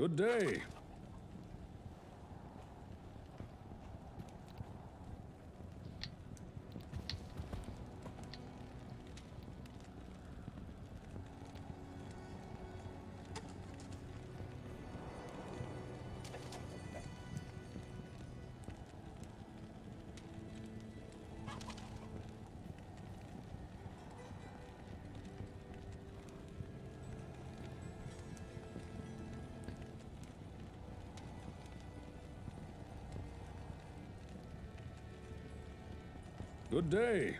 Good day. Good day.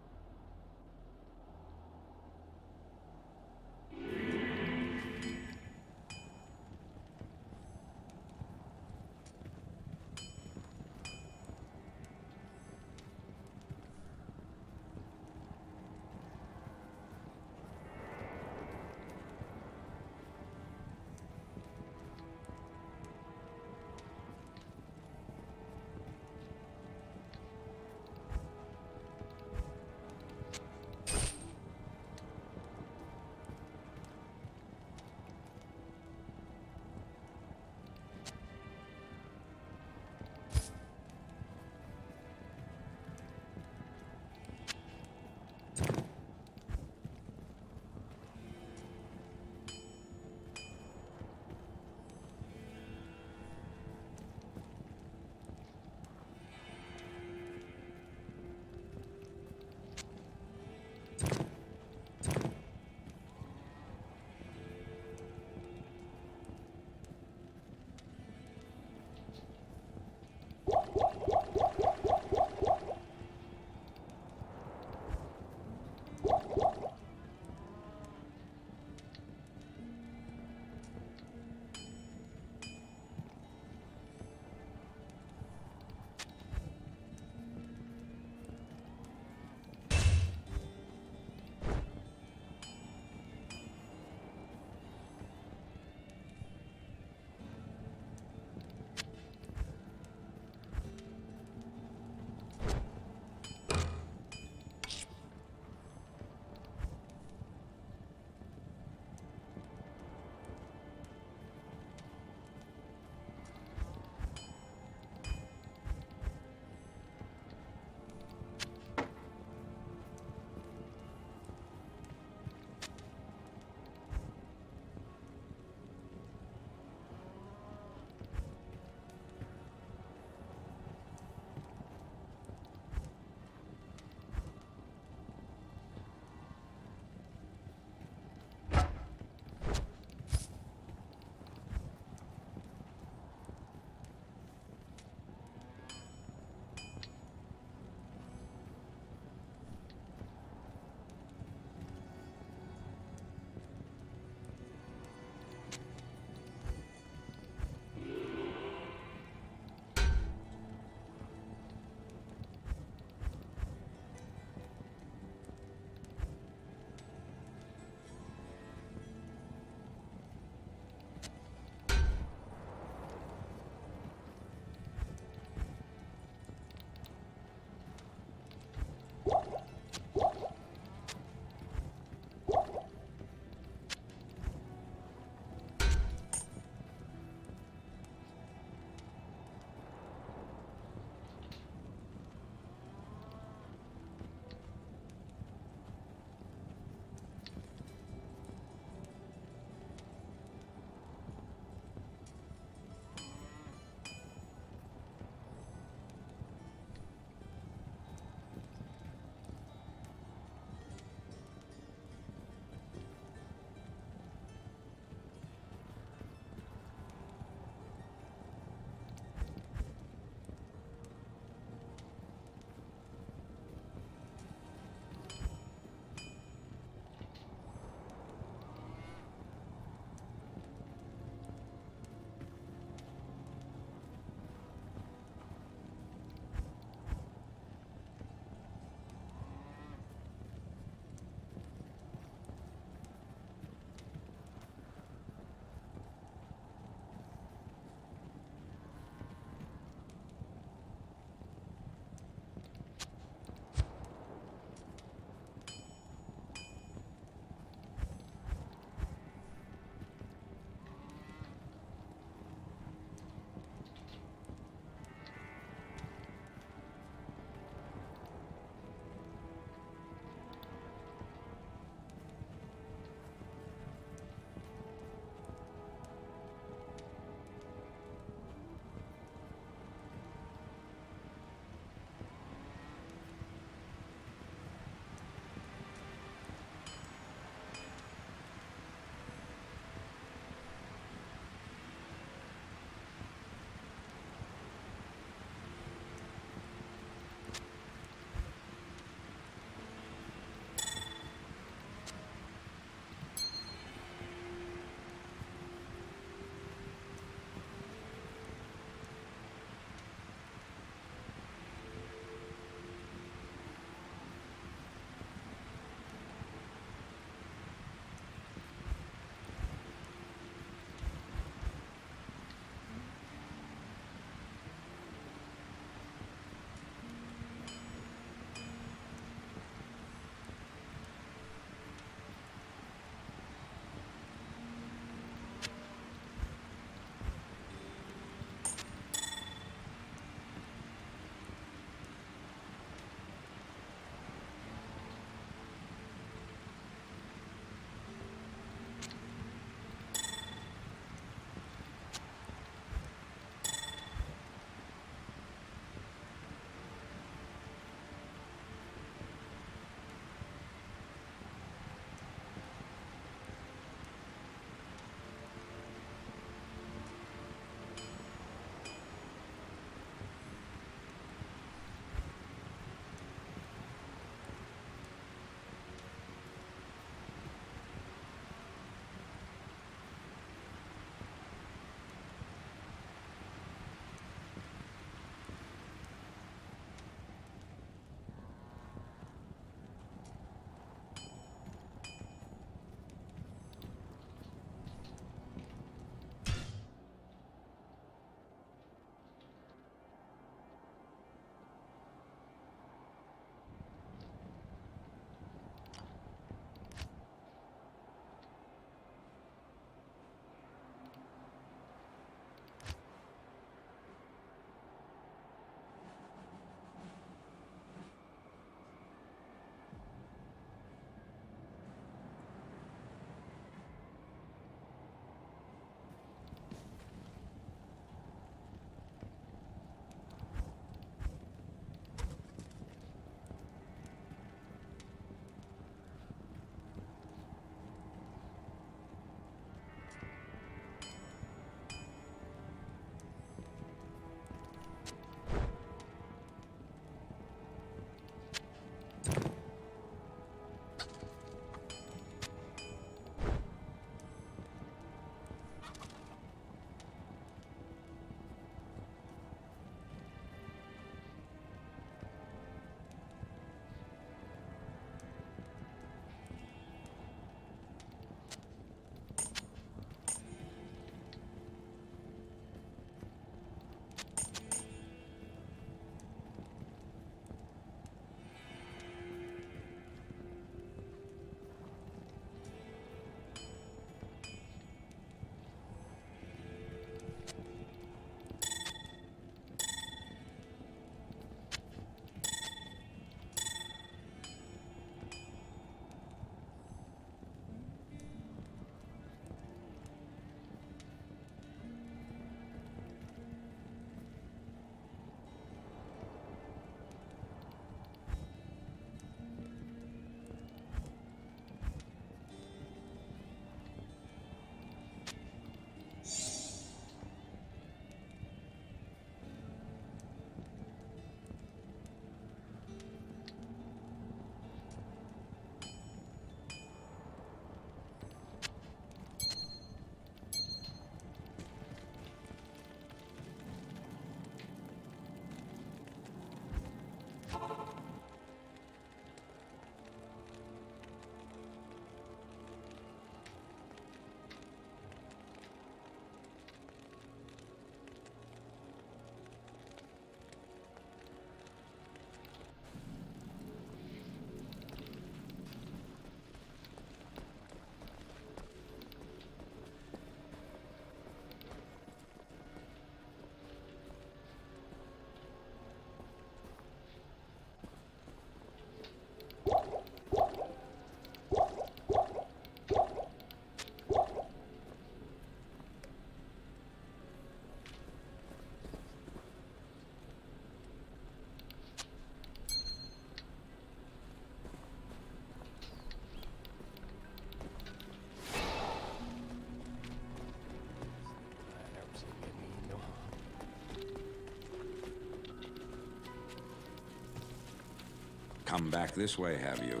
come back this way, have you?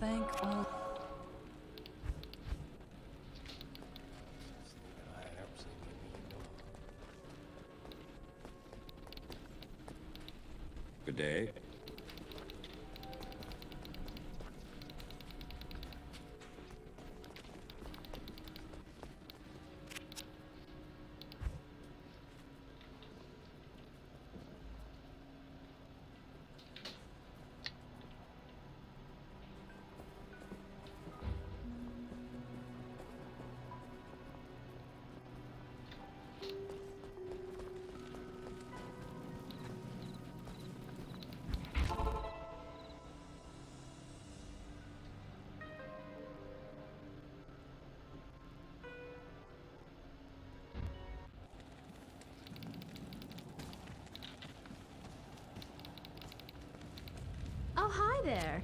Thank all. Good day. Oh, hi there.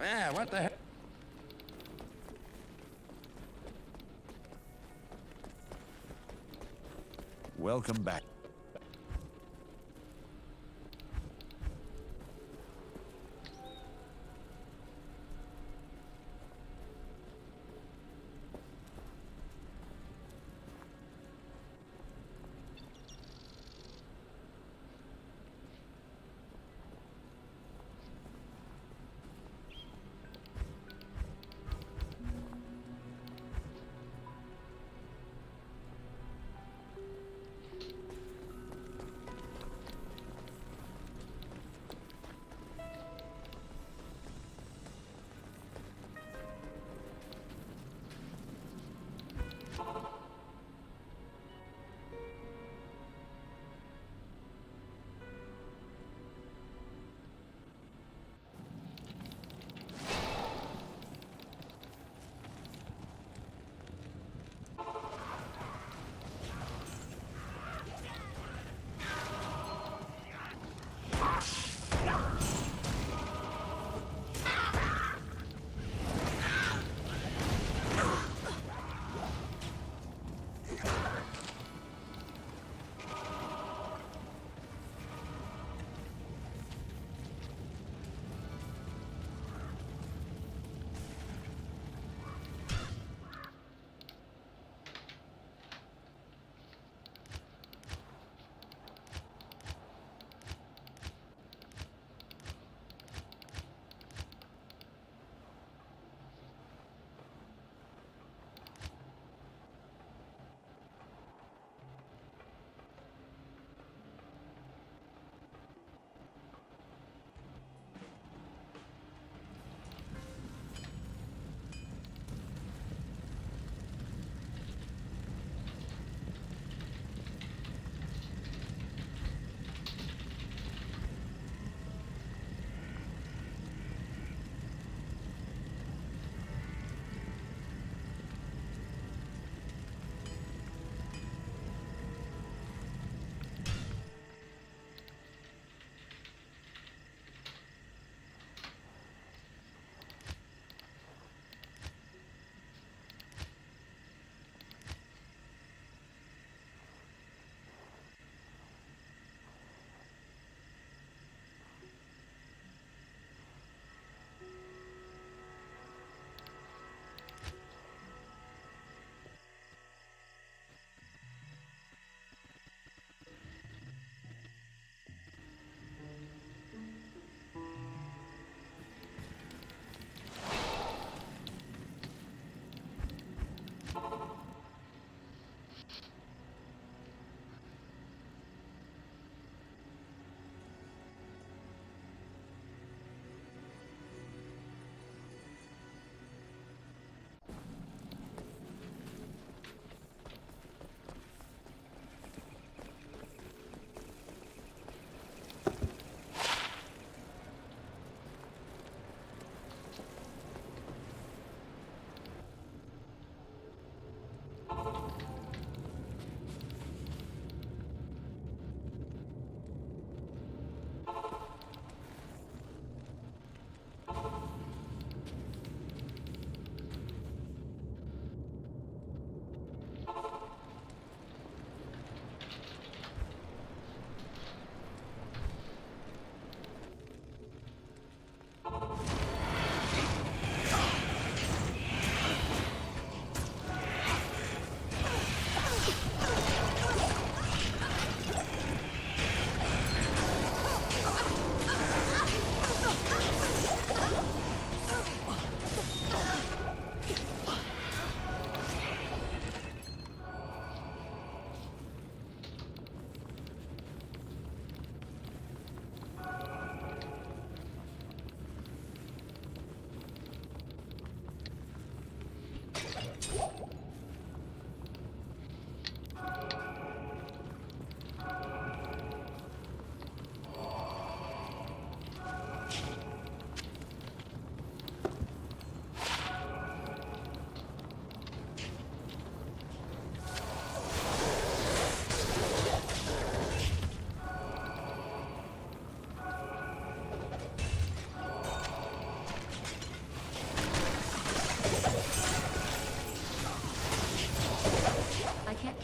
Yeah, what the heck? Welcome back.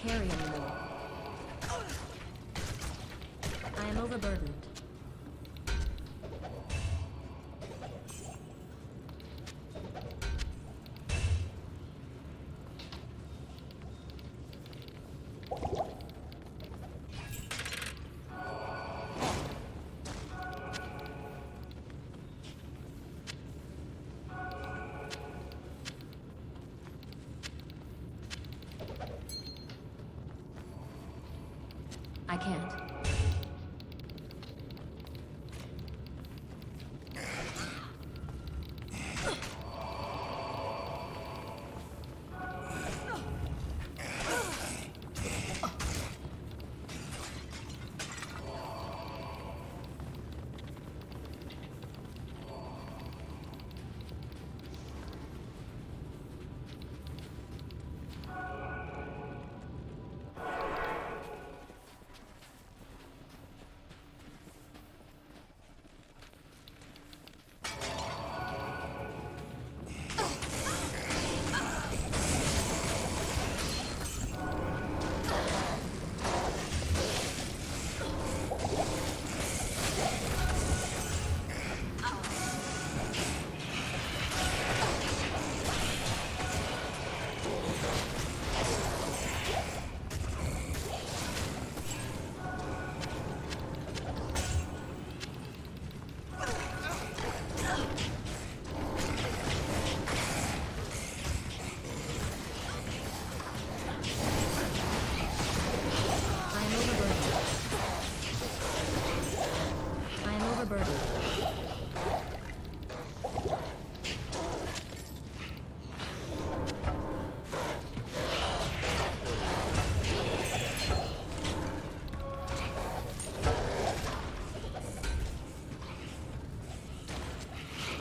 carry anymore. I am overburdened. I can't.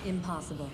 Impossible.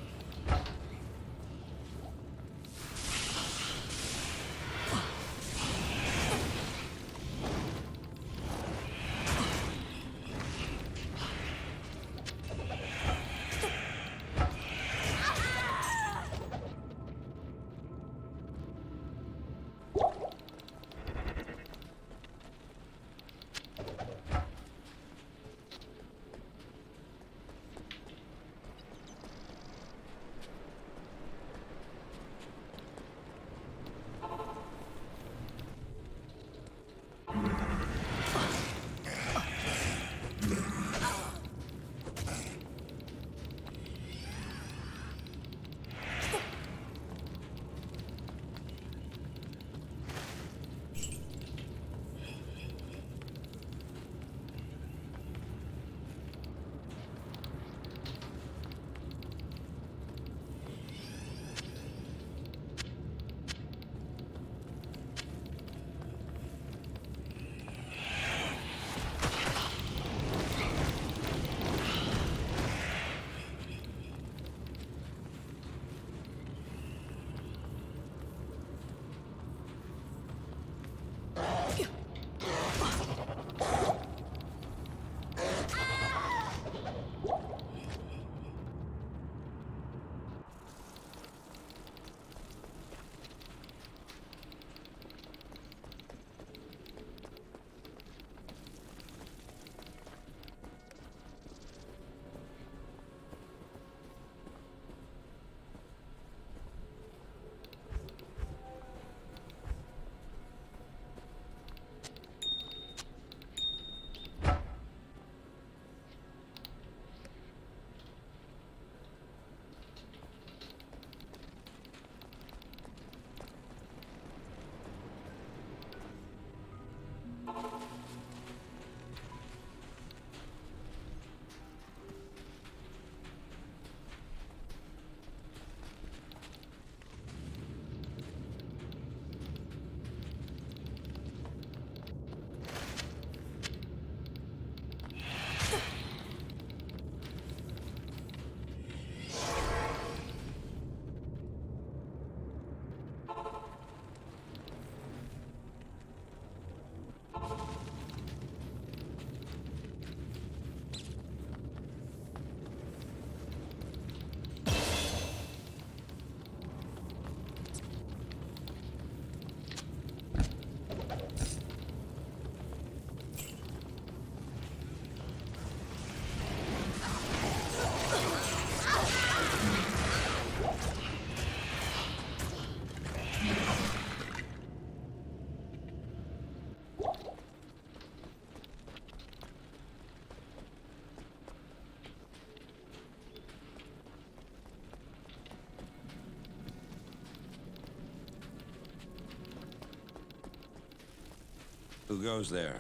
Who goes there?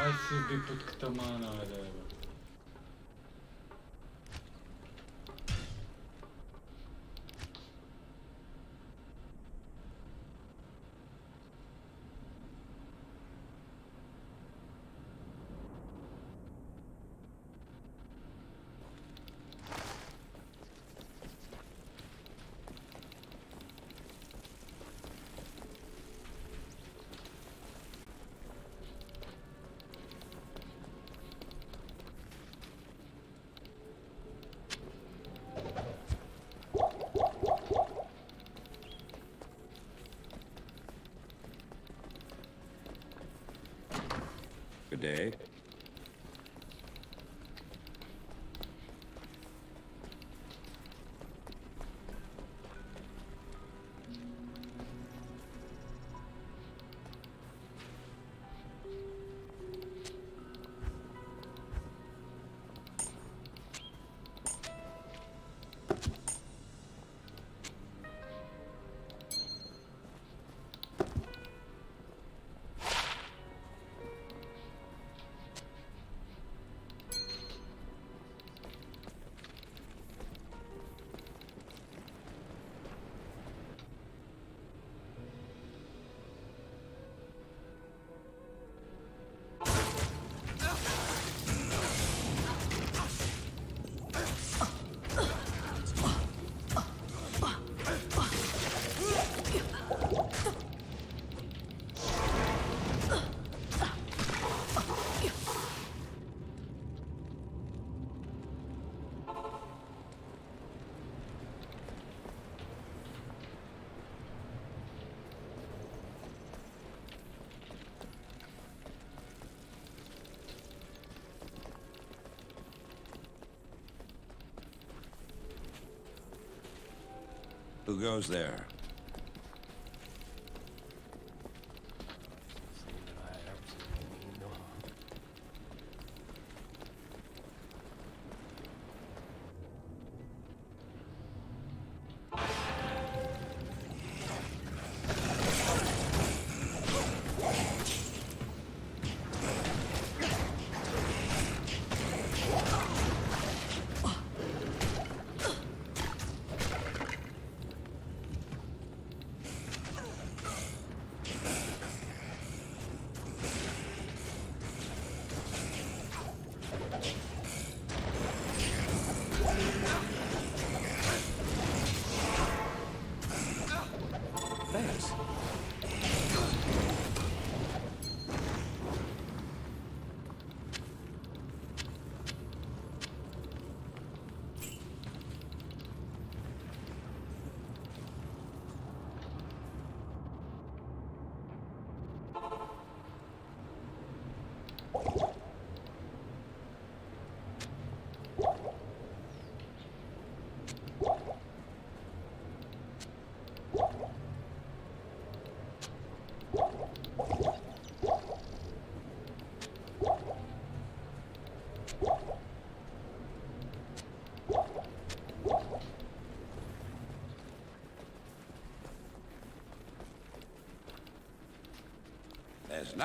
Aj si vypud ktamaana vedeva. Good day. Who goes there?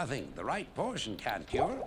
Nothing the right portion can't cure.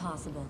Impossible.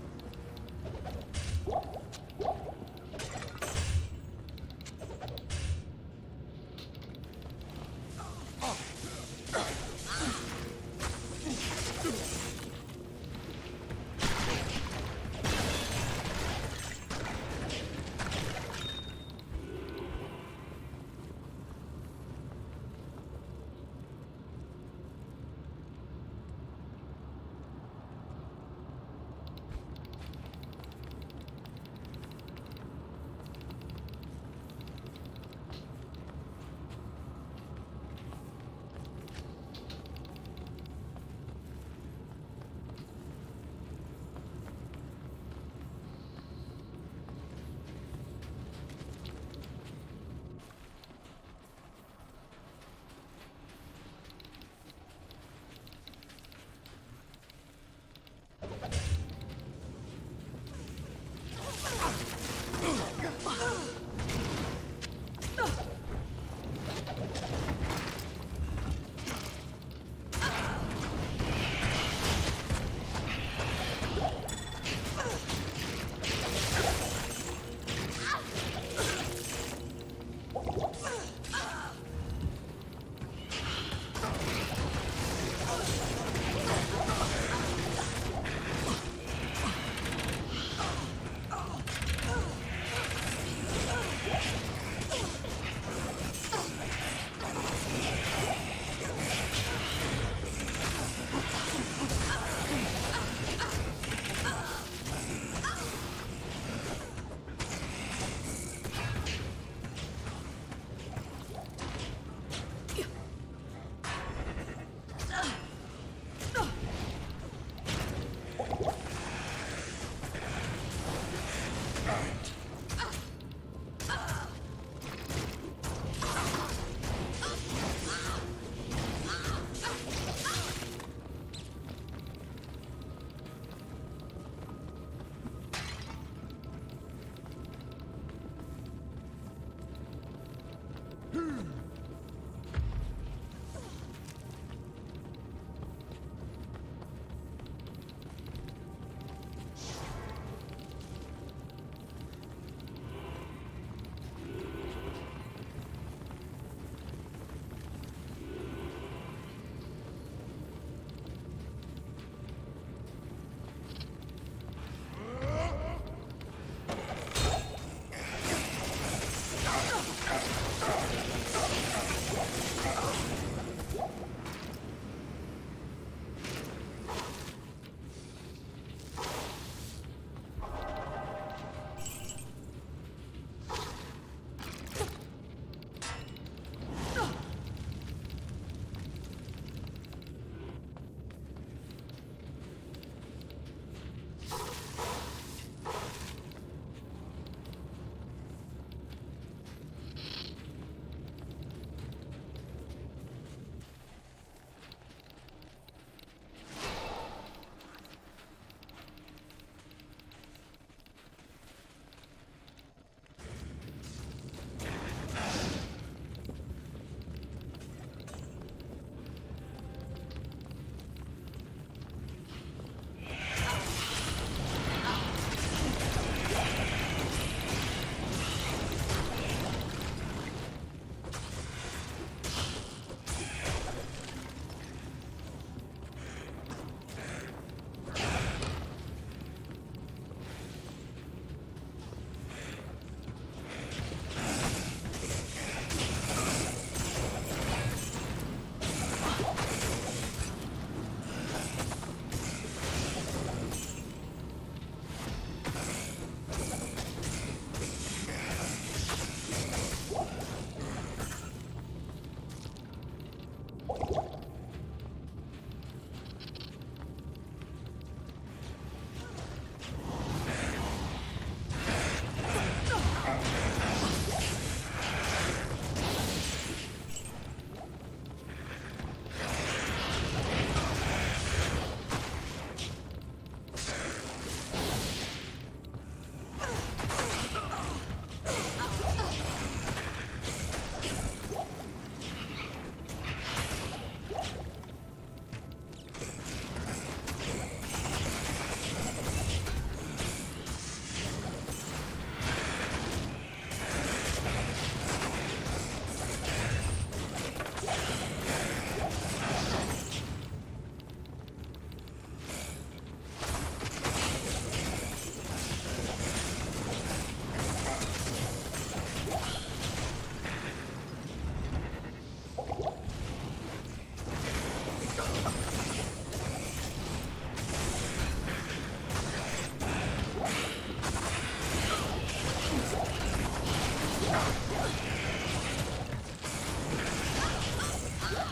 Not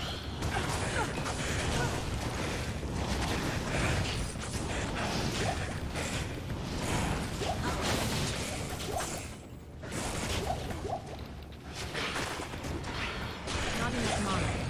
enough mana.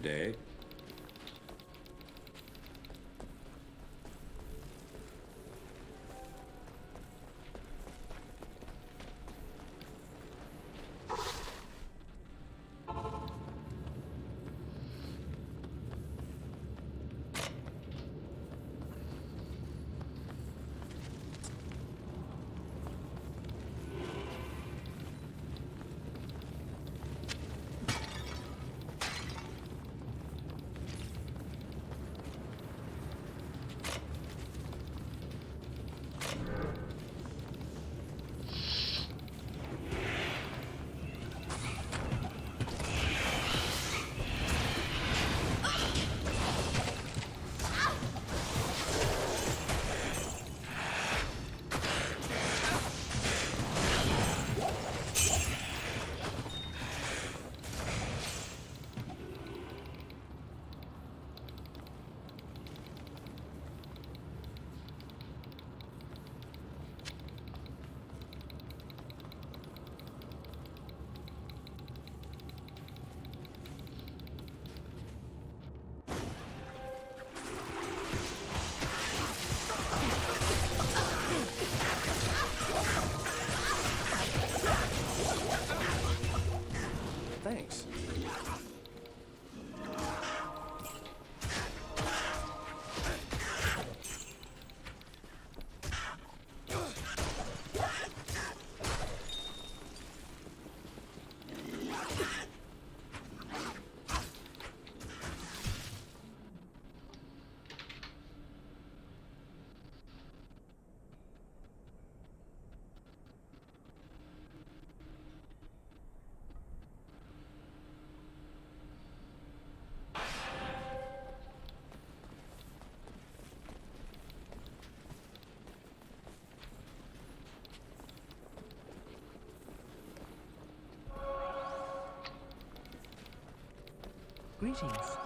today. Thanks. Greetings.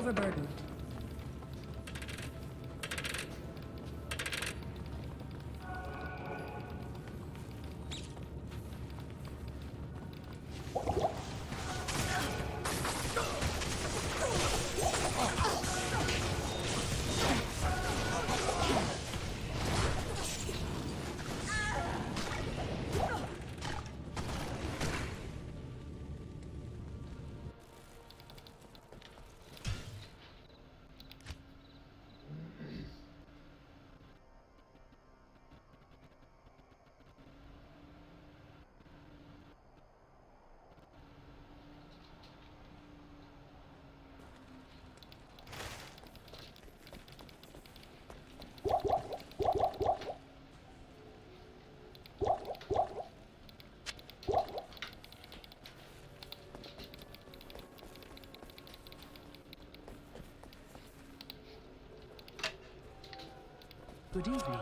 overburdened. Good evening.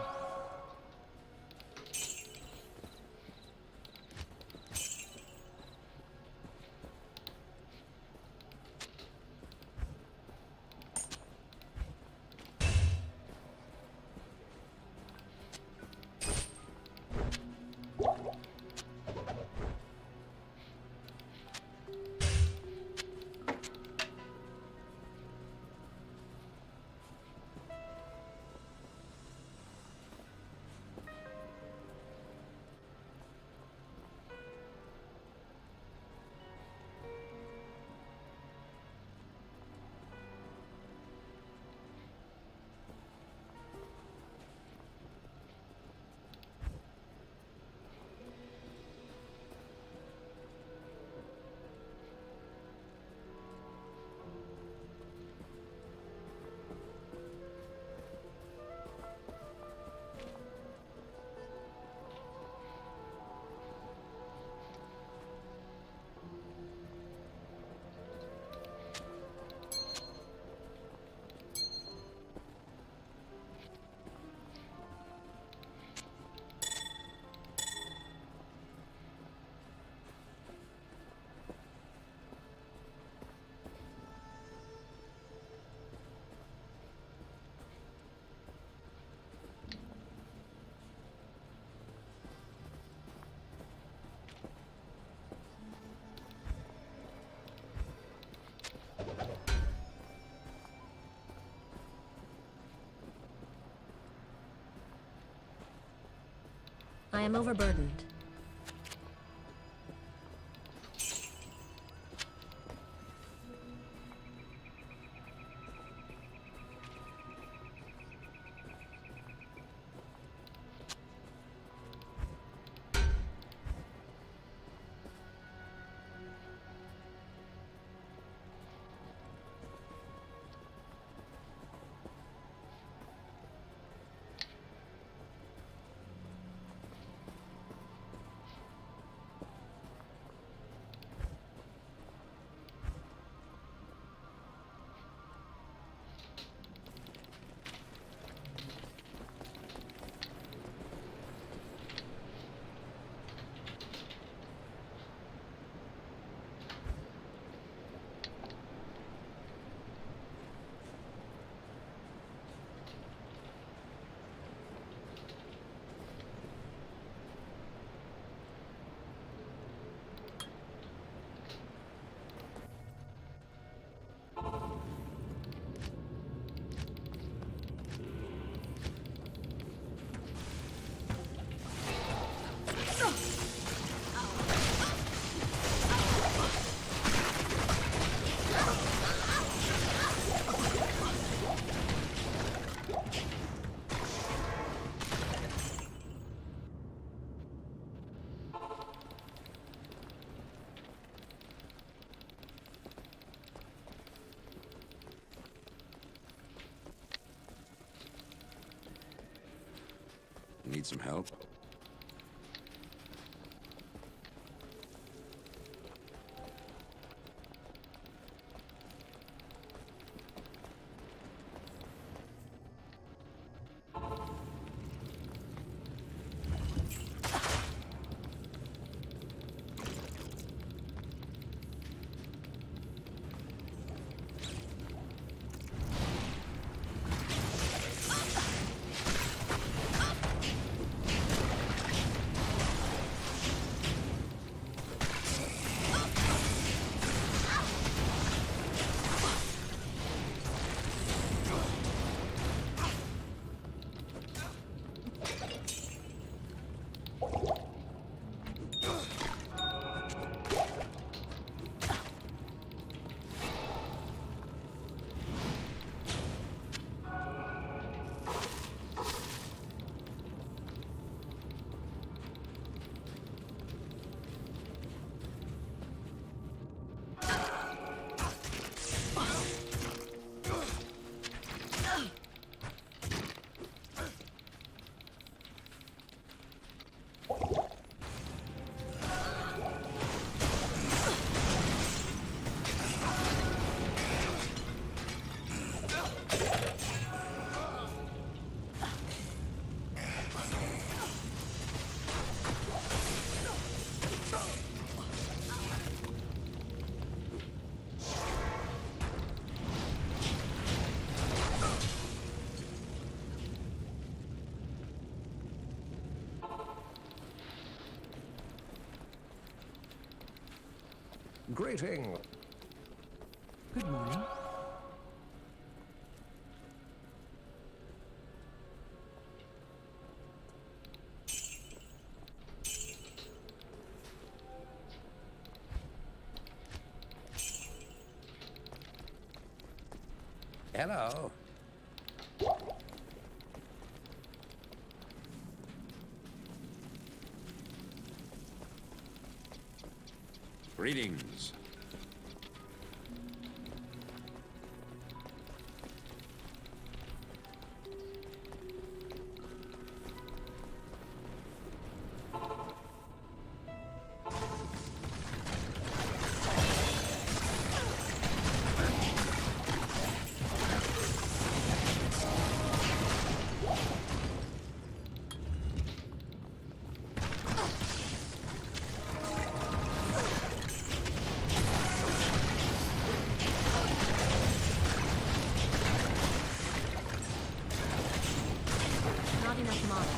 I am overburdened. Need some help? Greeting. Good morning. Hello. Greetings. Not enough mana.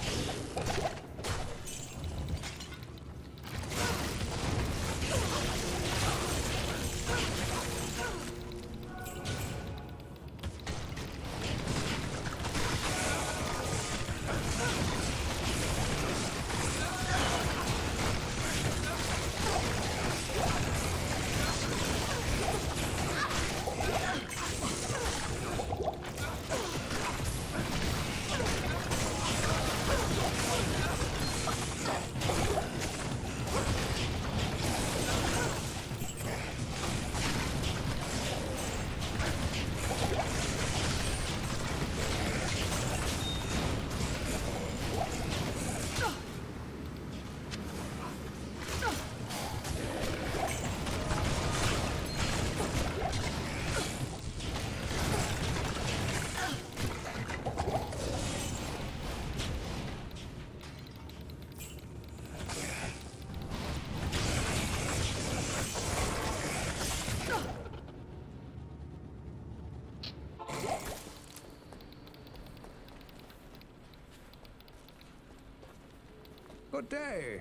Good day.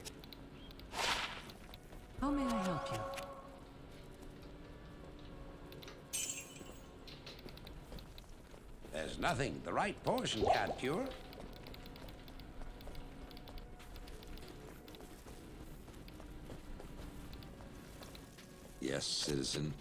How may I help you? There's nothing the right poison can't cure. Yes, citizen.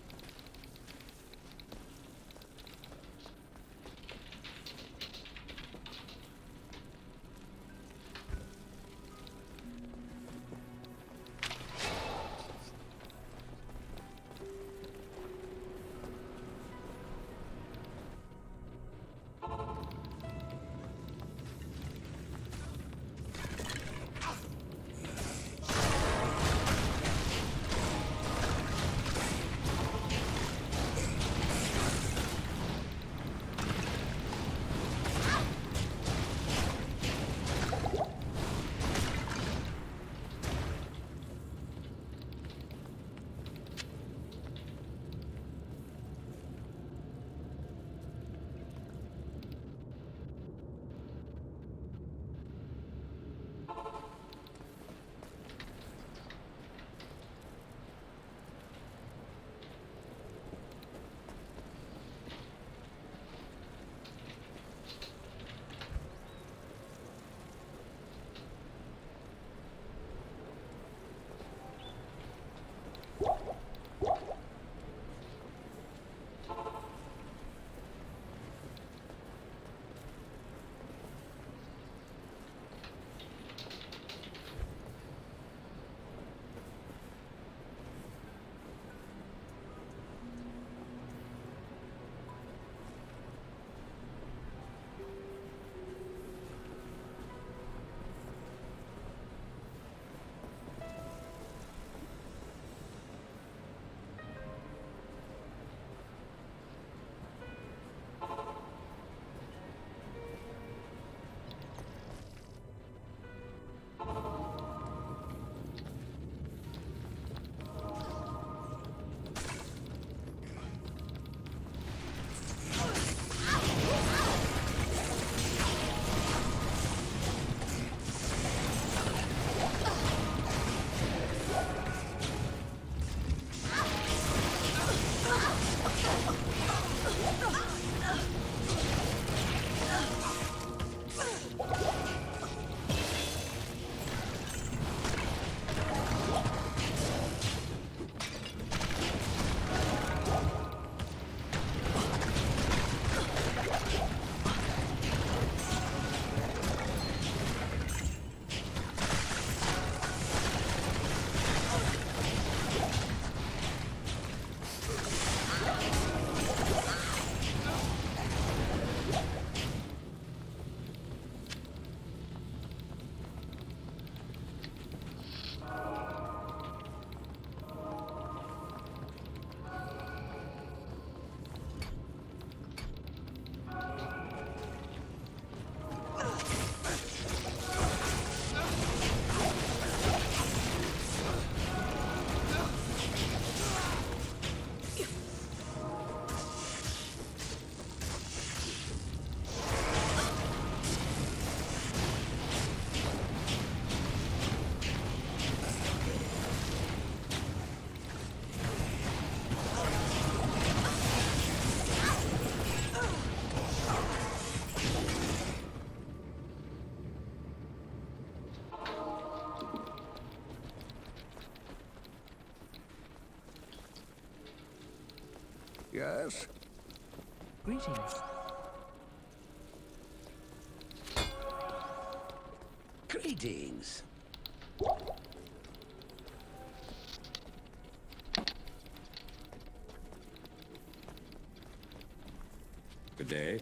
Yes? Greetings. Greetings. Good day.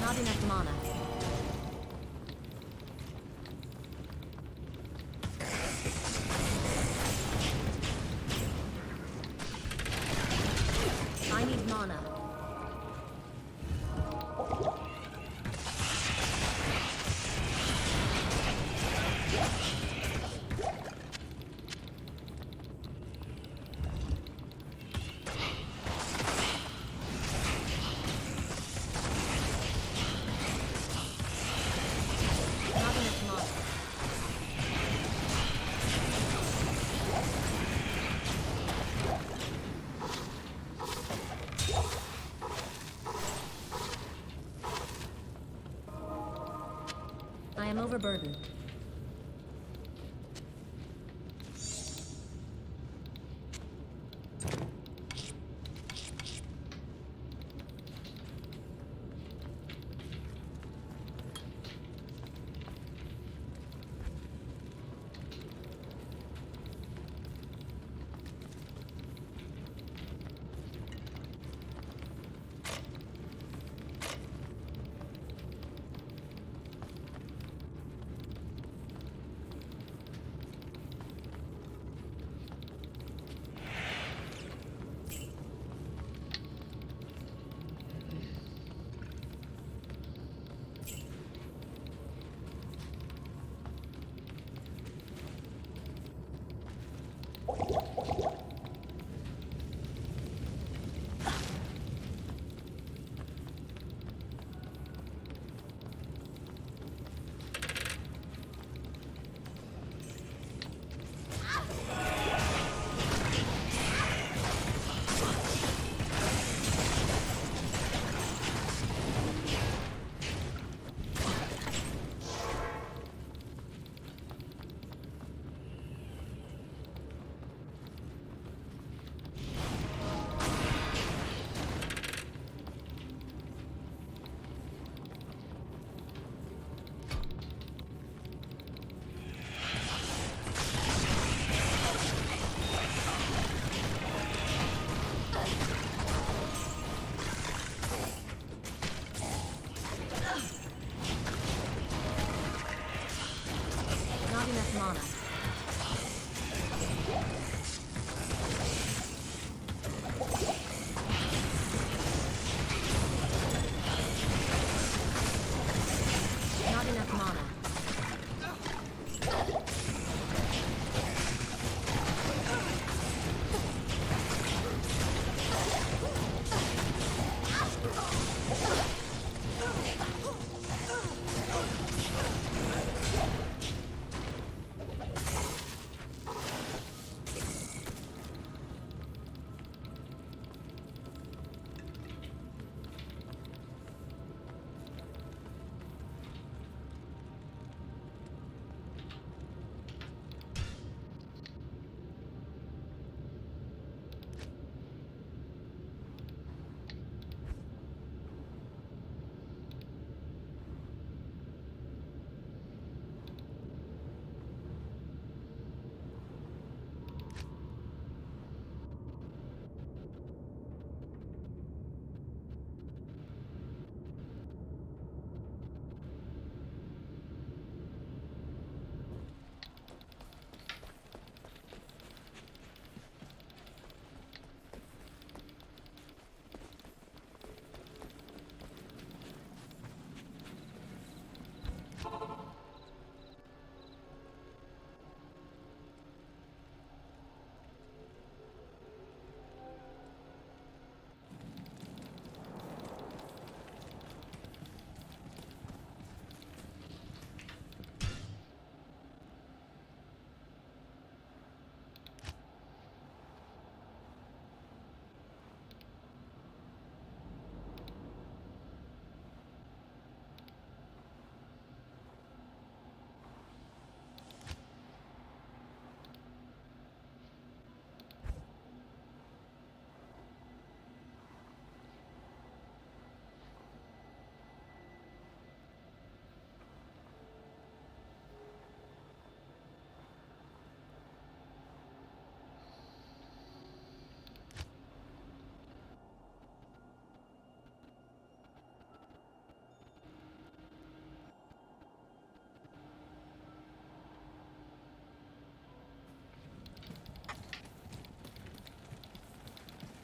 Not enough mana. I need mana. Not enough mana. I am overburdened.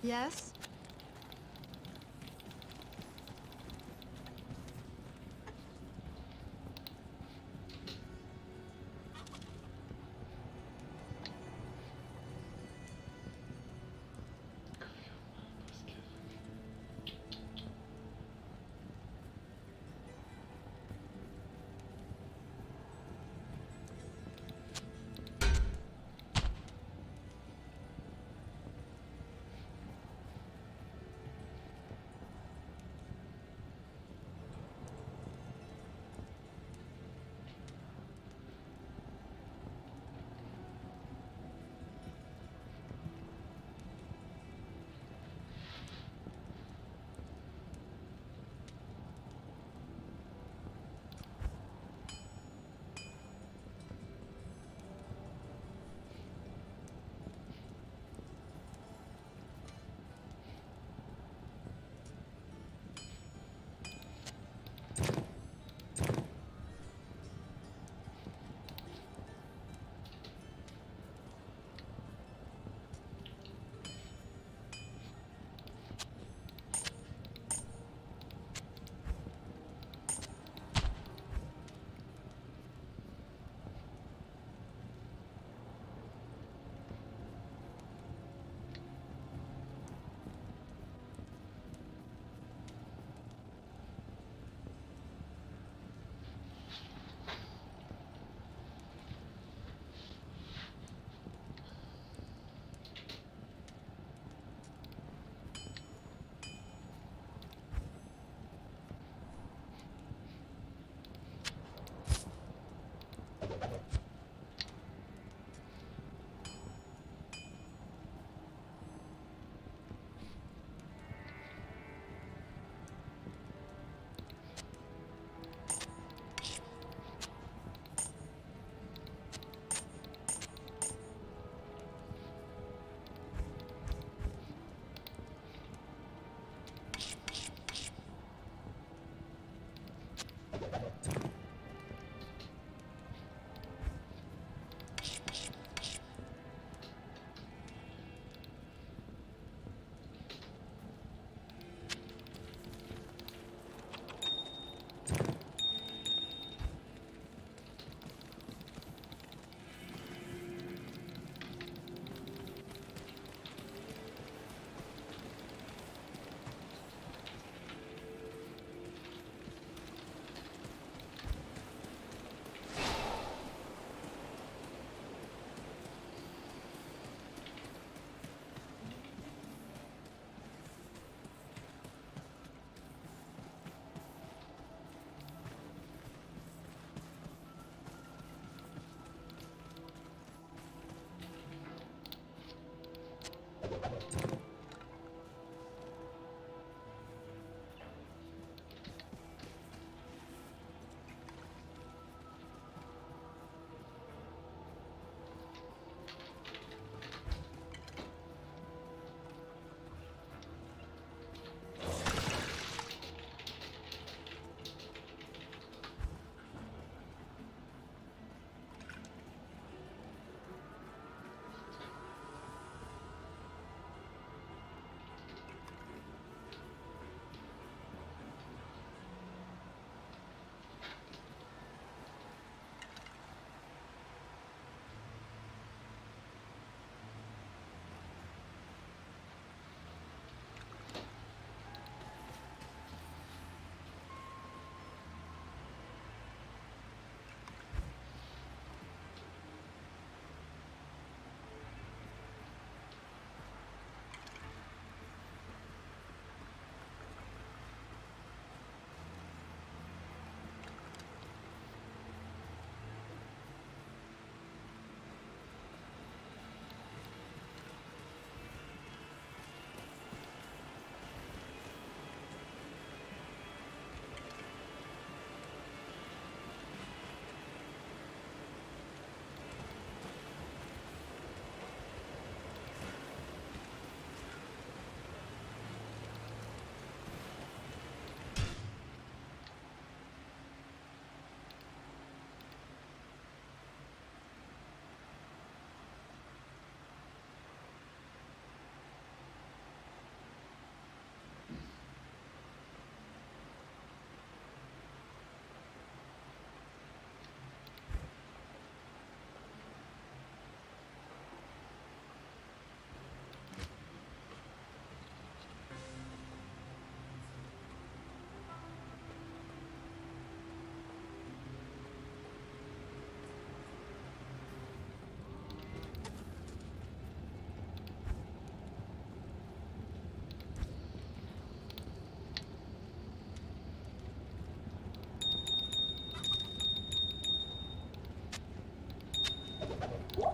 Yes?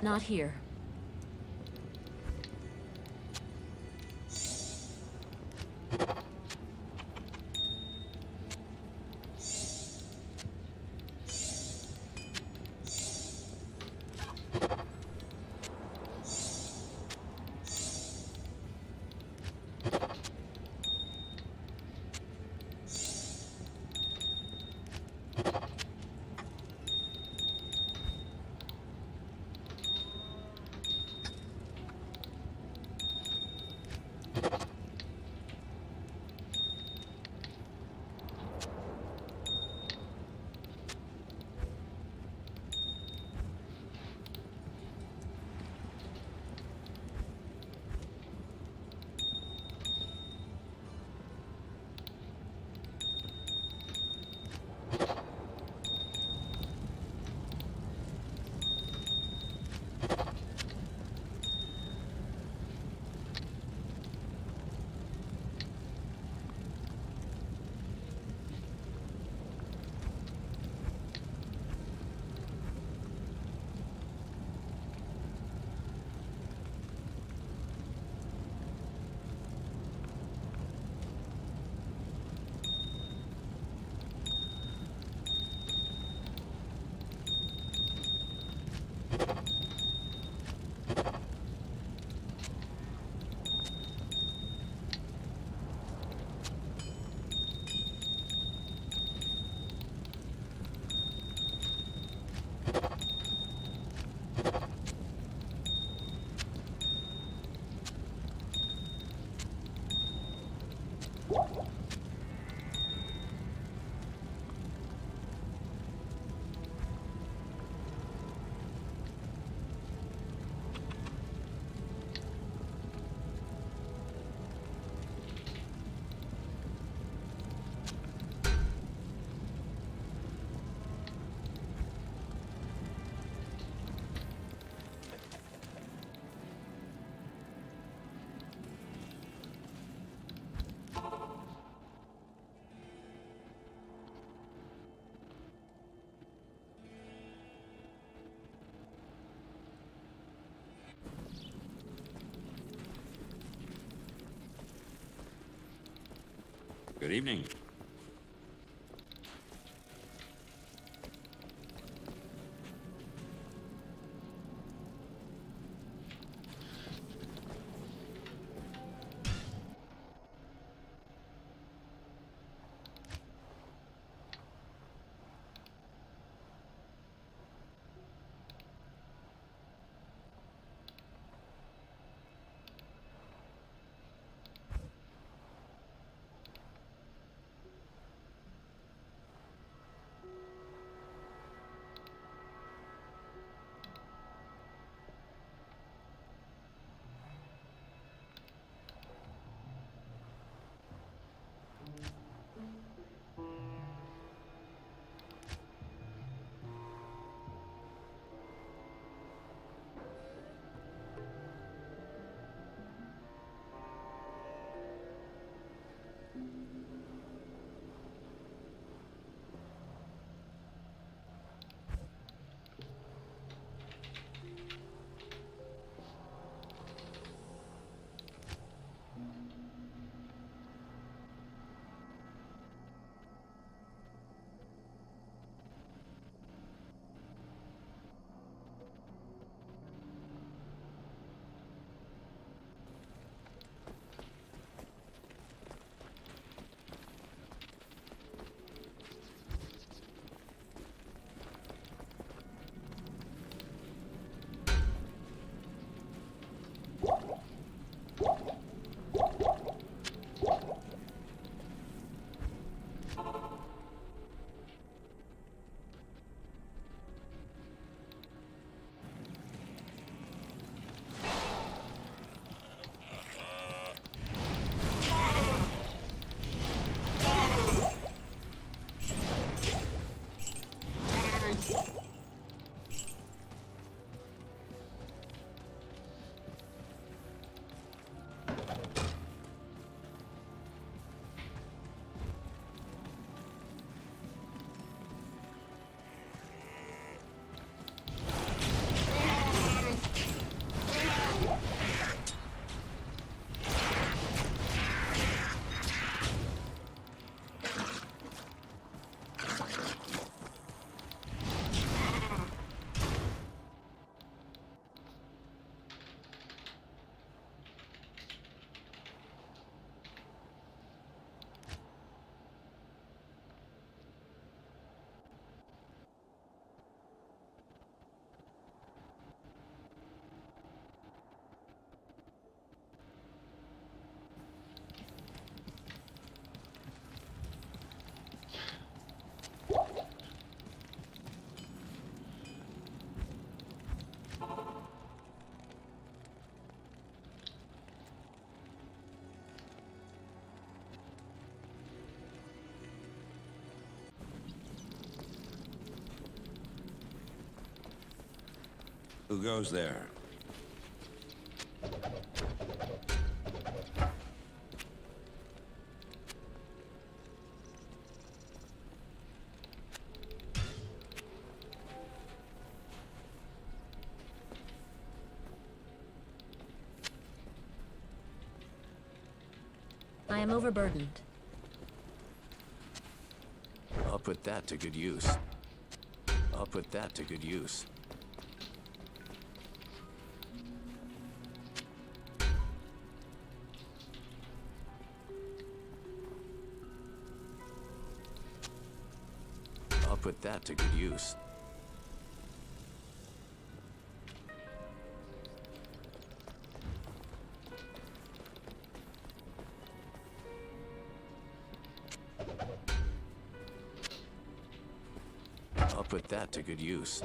Not here. Good evening. Who goes there? I am overburdened. I'll put that to good use. I'll put that to good use. I'll put that to good use. I'll put that to good use.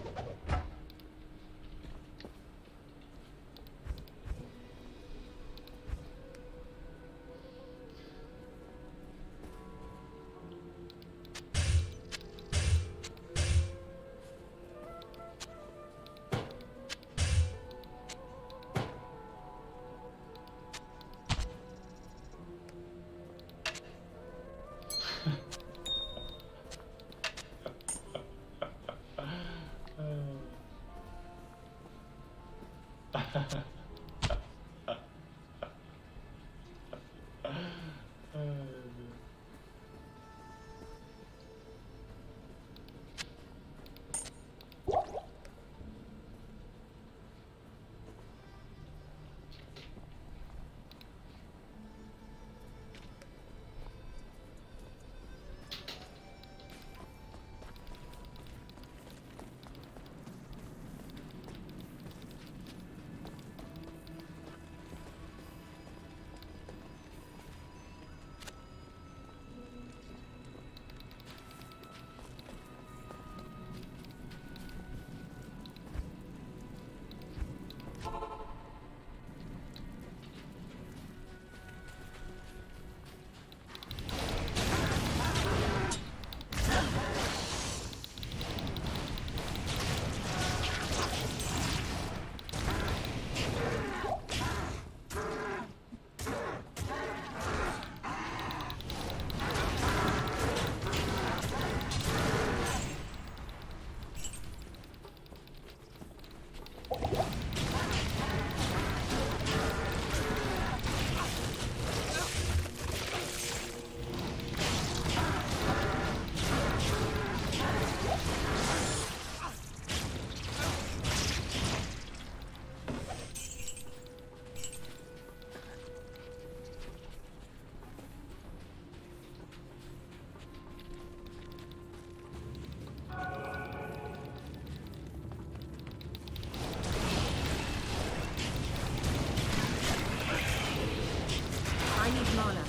I need mana.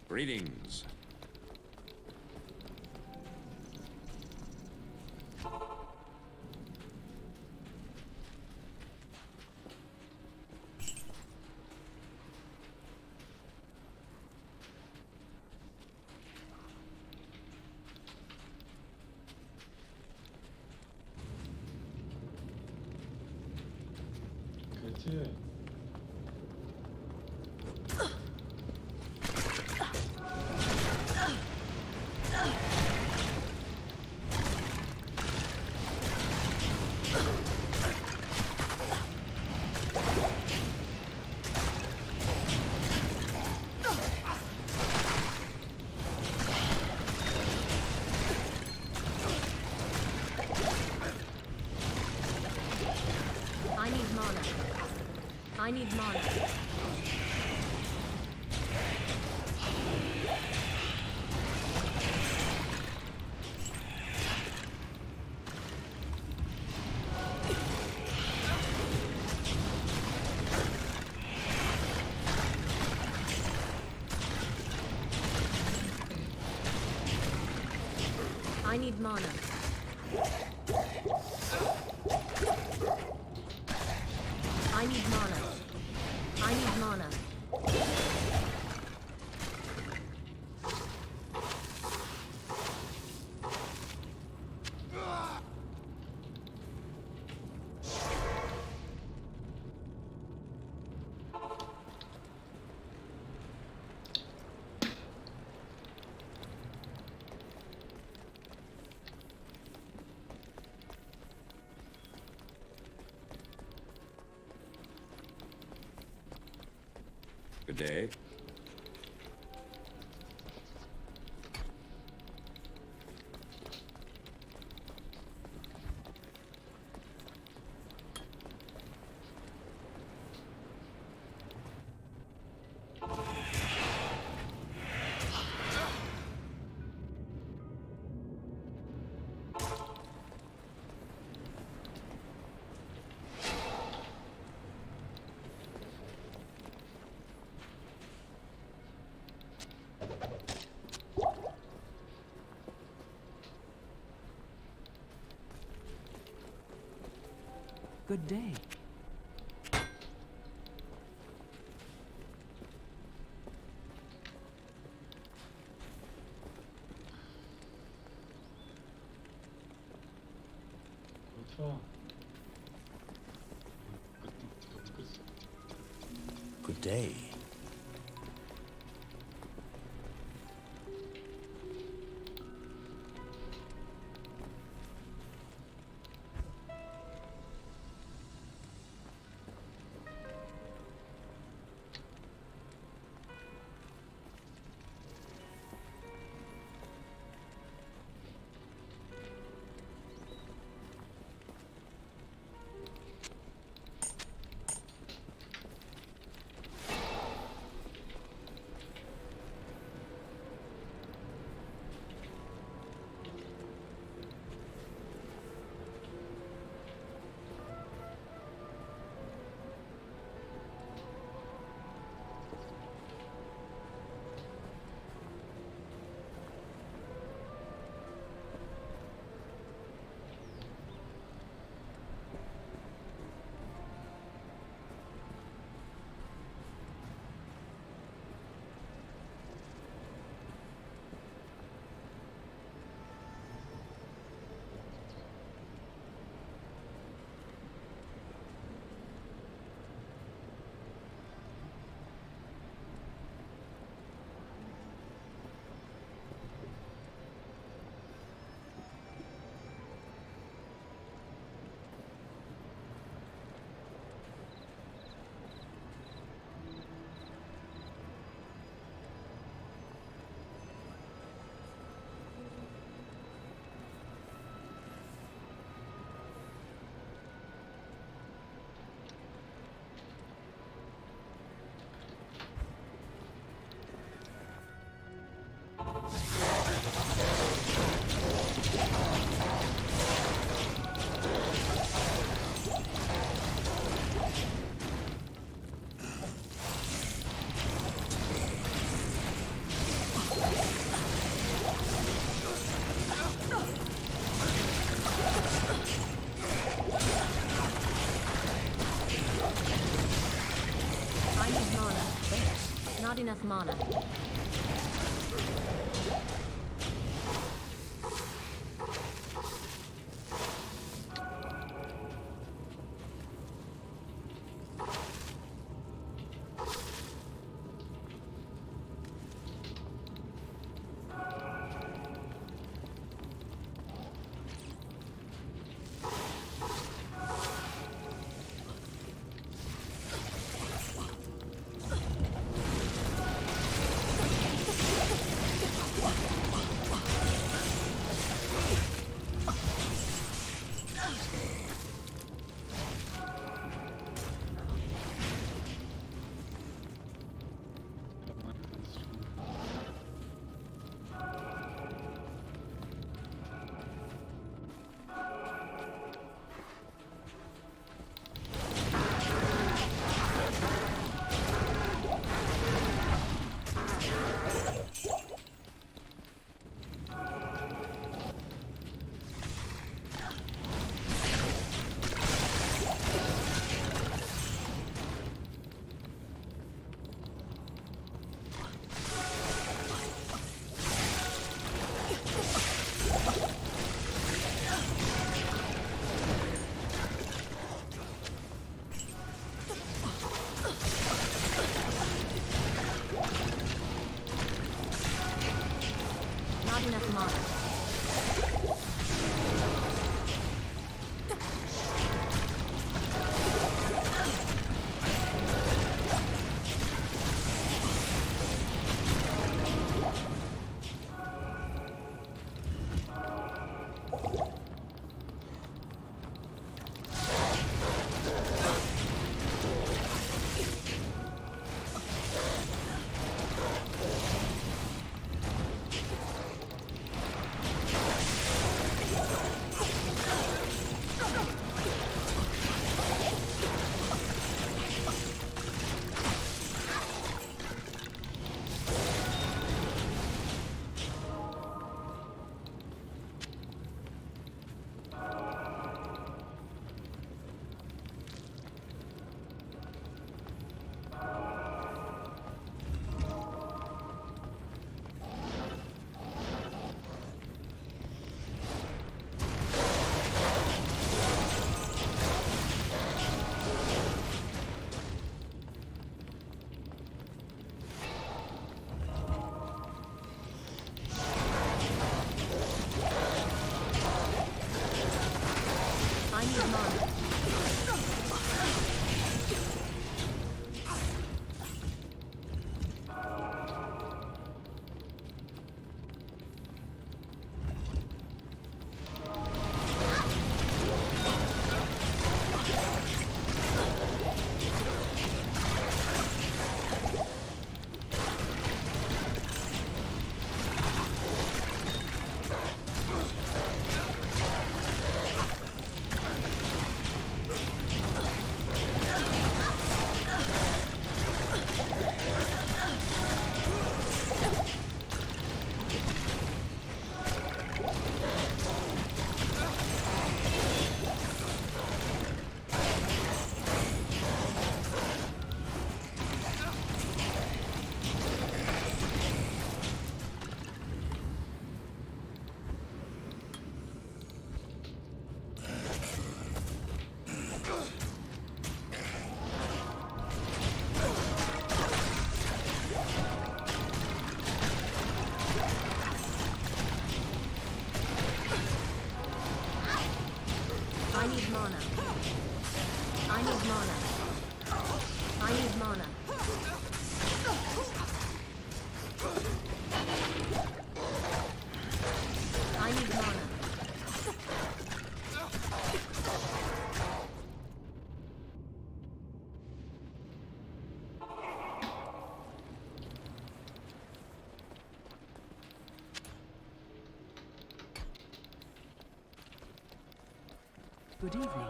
Greetings. Где? I need I need mana. I need mana. I need mana. I need mana. Good day. Good day. Lütfen. Good day. I need mana. Not enough mana. I need mana. I need mana. I need mana. I need mana. I need mana. Good evening.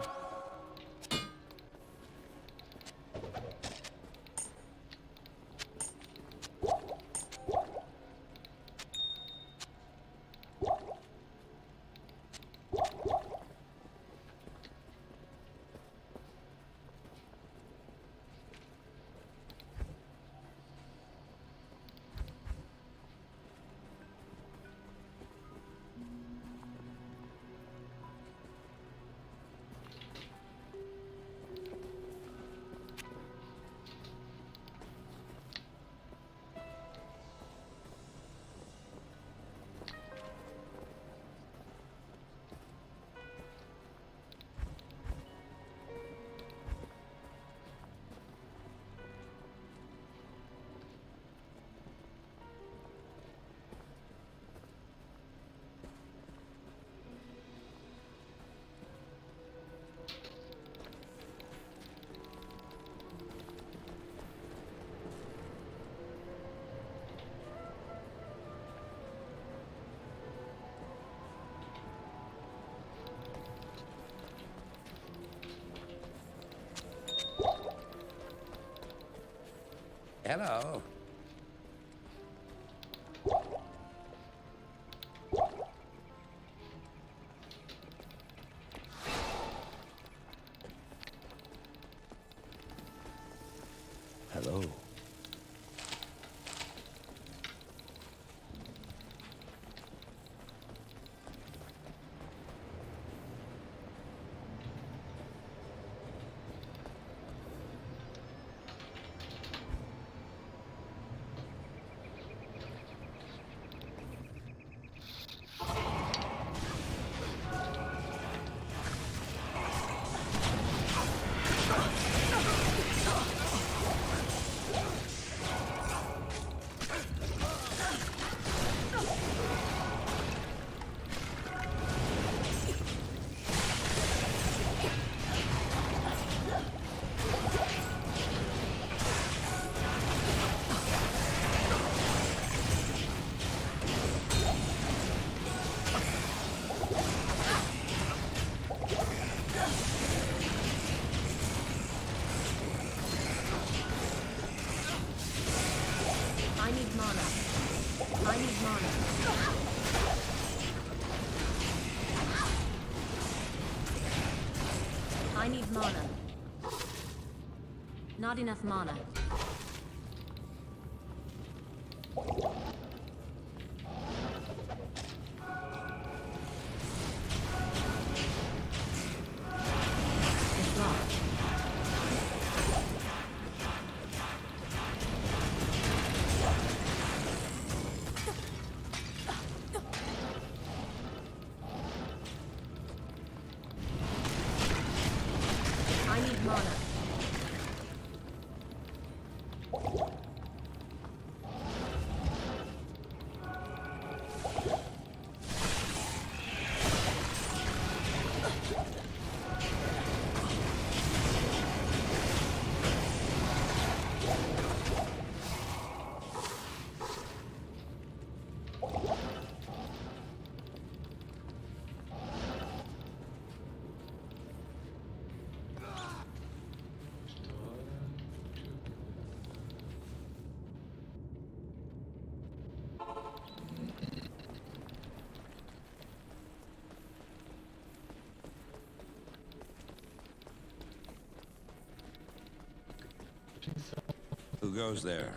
Hello. Hello. I need mana. I need mana. I need mana. Not enough mana. It's locked. I need mana. Who goes there?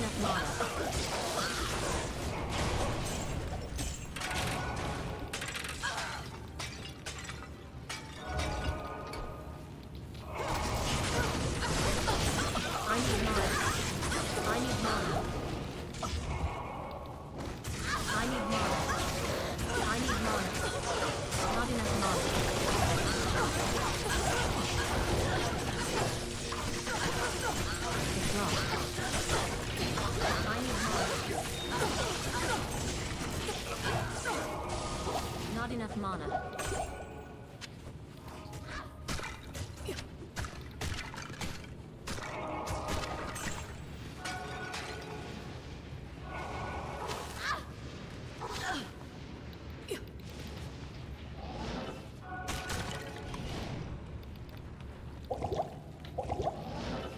enough mana. I need mana. I need mana. I need mana. I need mana. Not enough mana. It's wrong.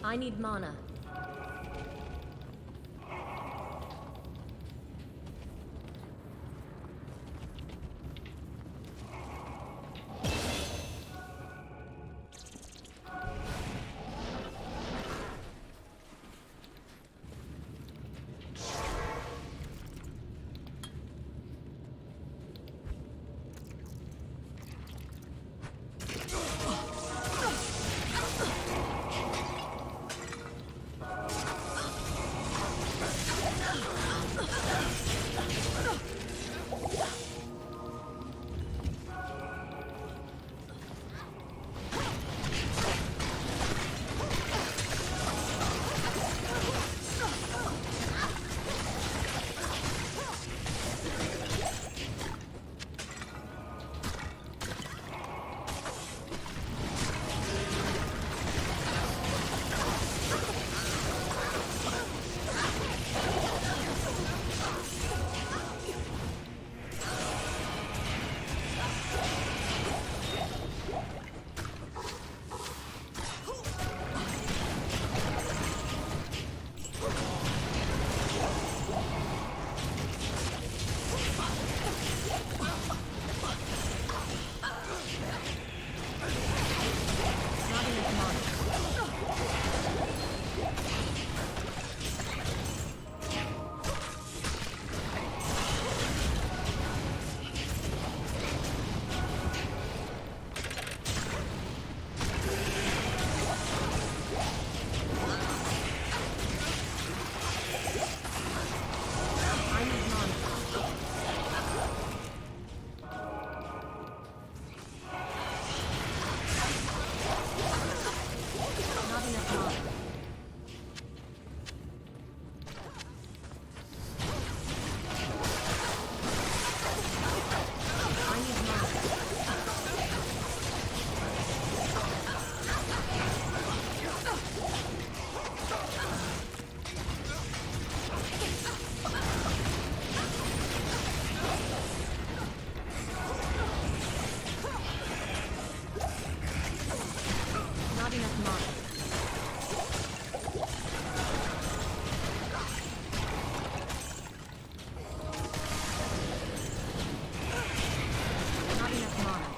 I need mana. Not enough mana. I need mana.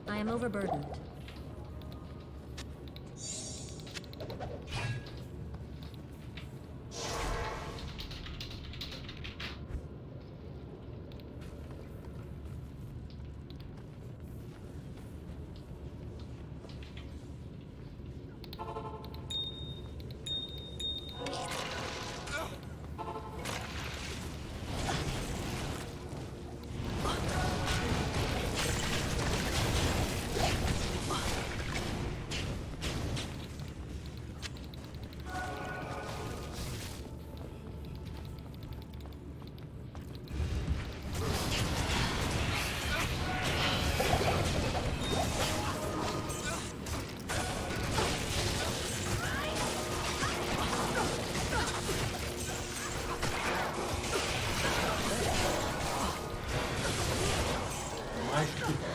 I am overburdened.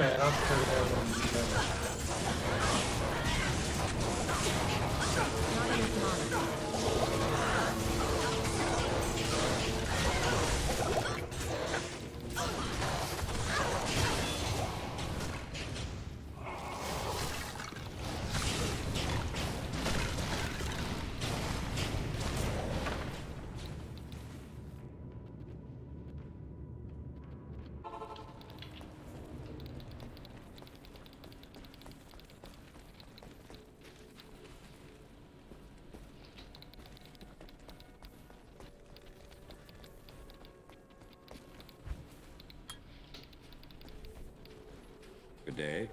sperato che era un Not enough mana. Good day.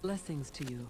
Blessings to you.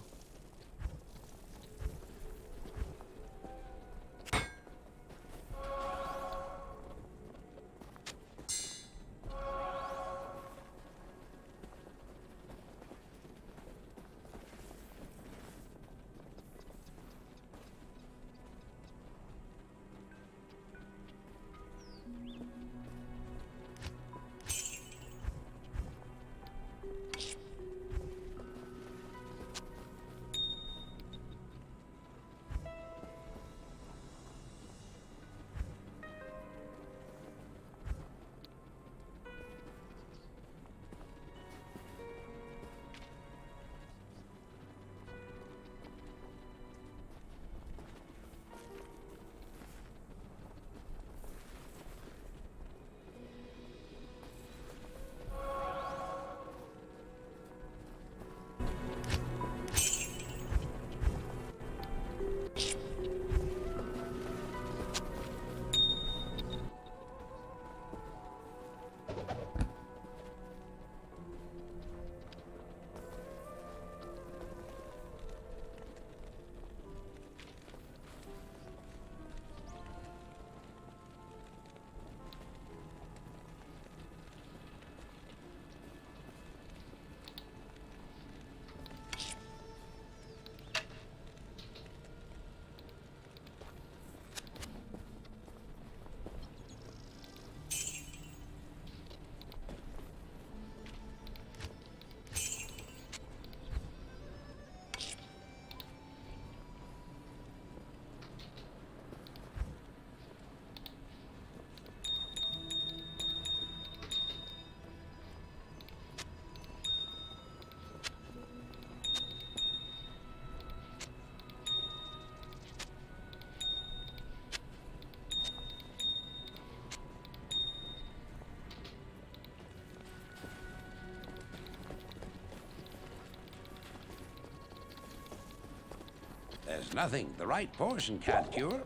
There's nothing the right portion can't cure.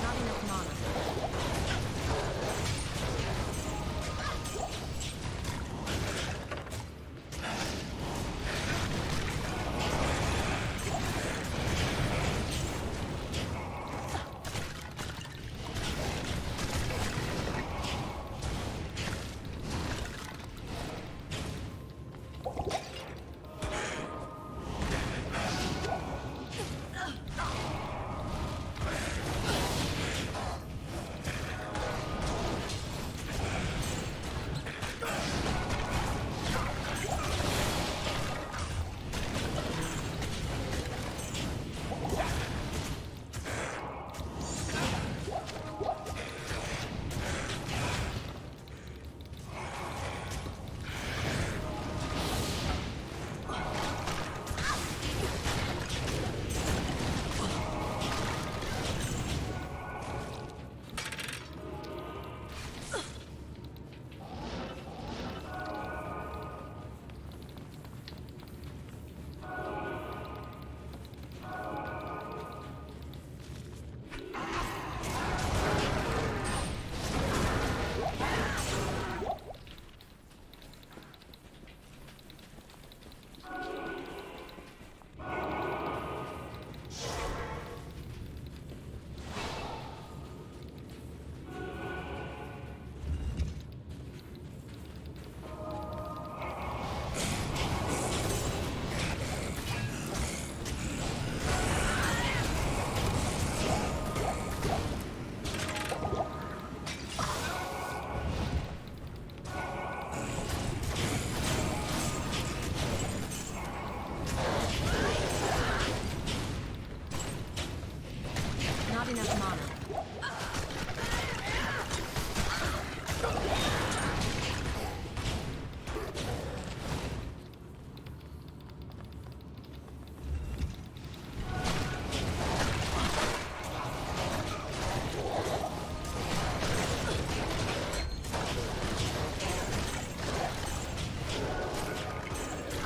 Not enough mana. Not enough mana.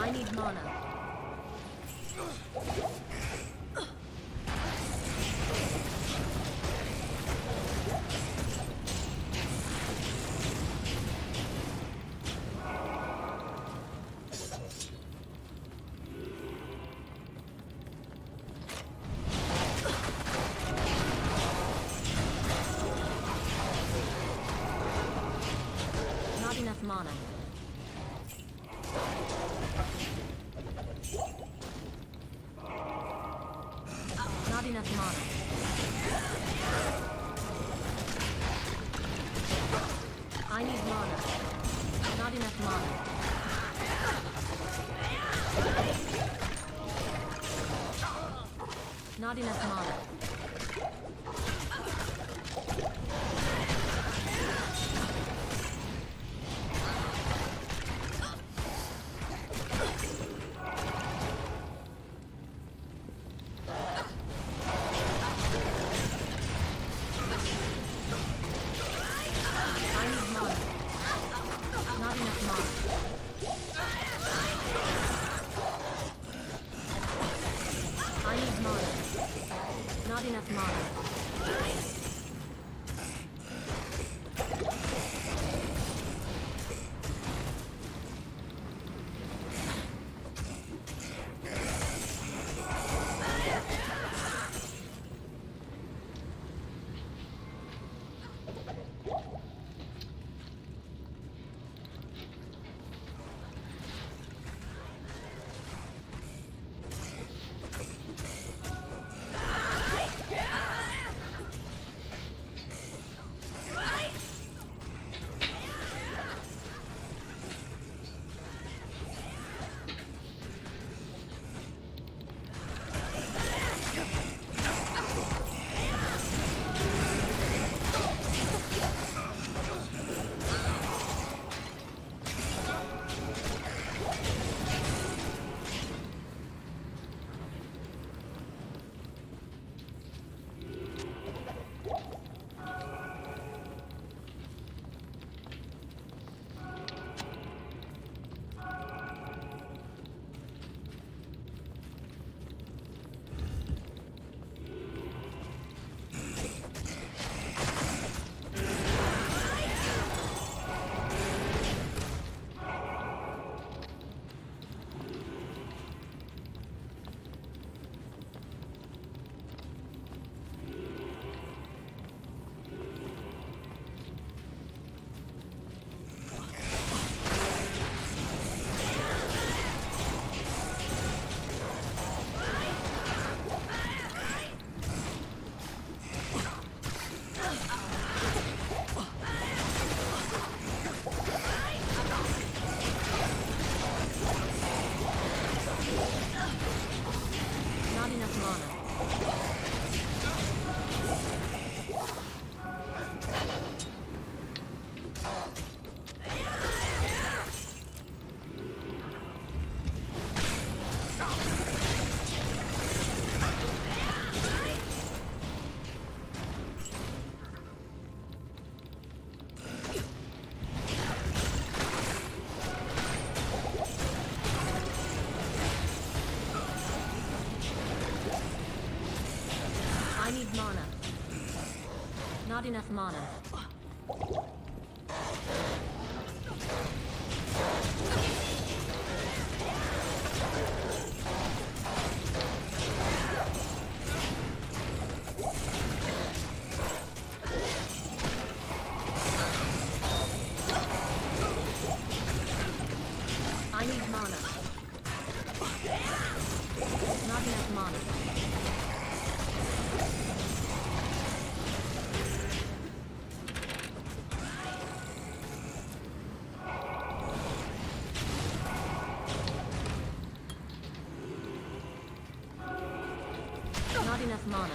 I need mana. Not enough mana. Not enough mana. I need mana. Not enough mana. Not enough mana. I need mana. Not enough mana. I need mana. Not enough mana. Not enough mana. I need mana. Not enough mana. Not enough mana.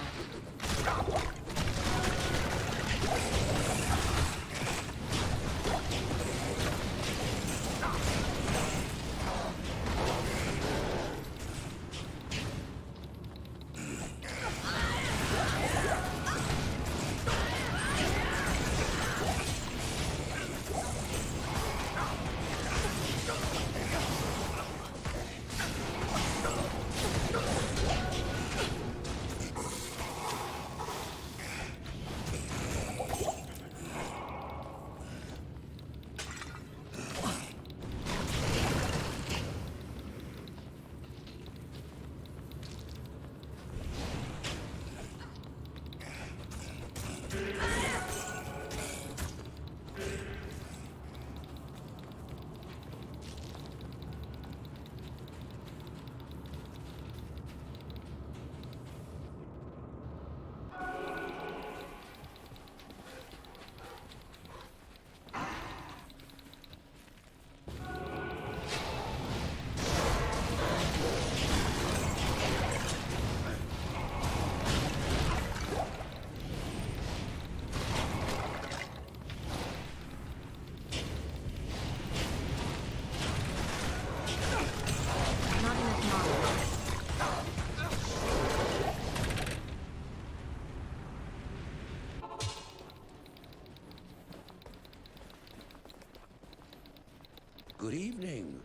Not enough mana. Good evening.